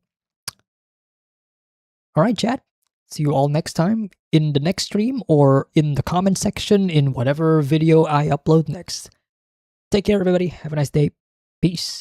All right, chat. See you all next time in the next stream or in the comment section in whatever video I upload next. Take care, everybody. Have a nice day. Peace.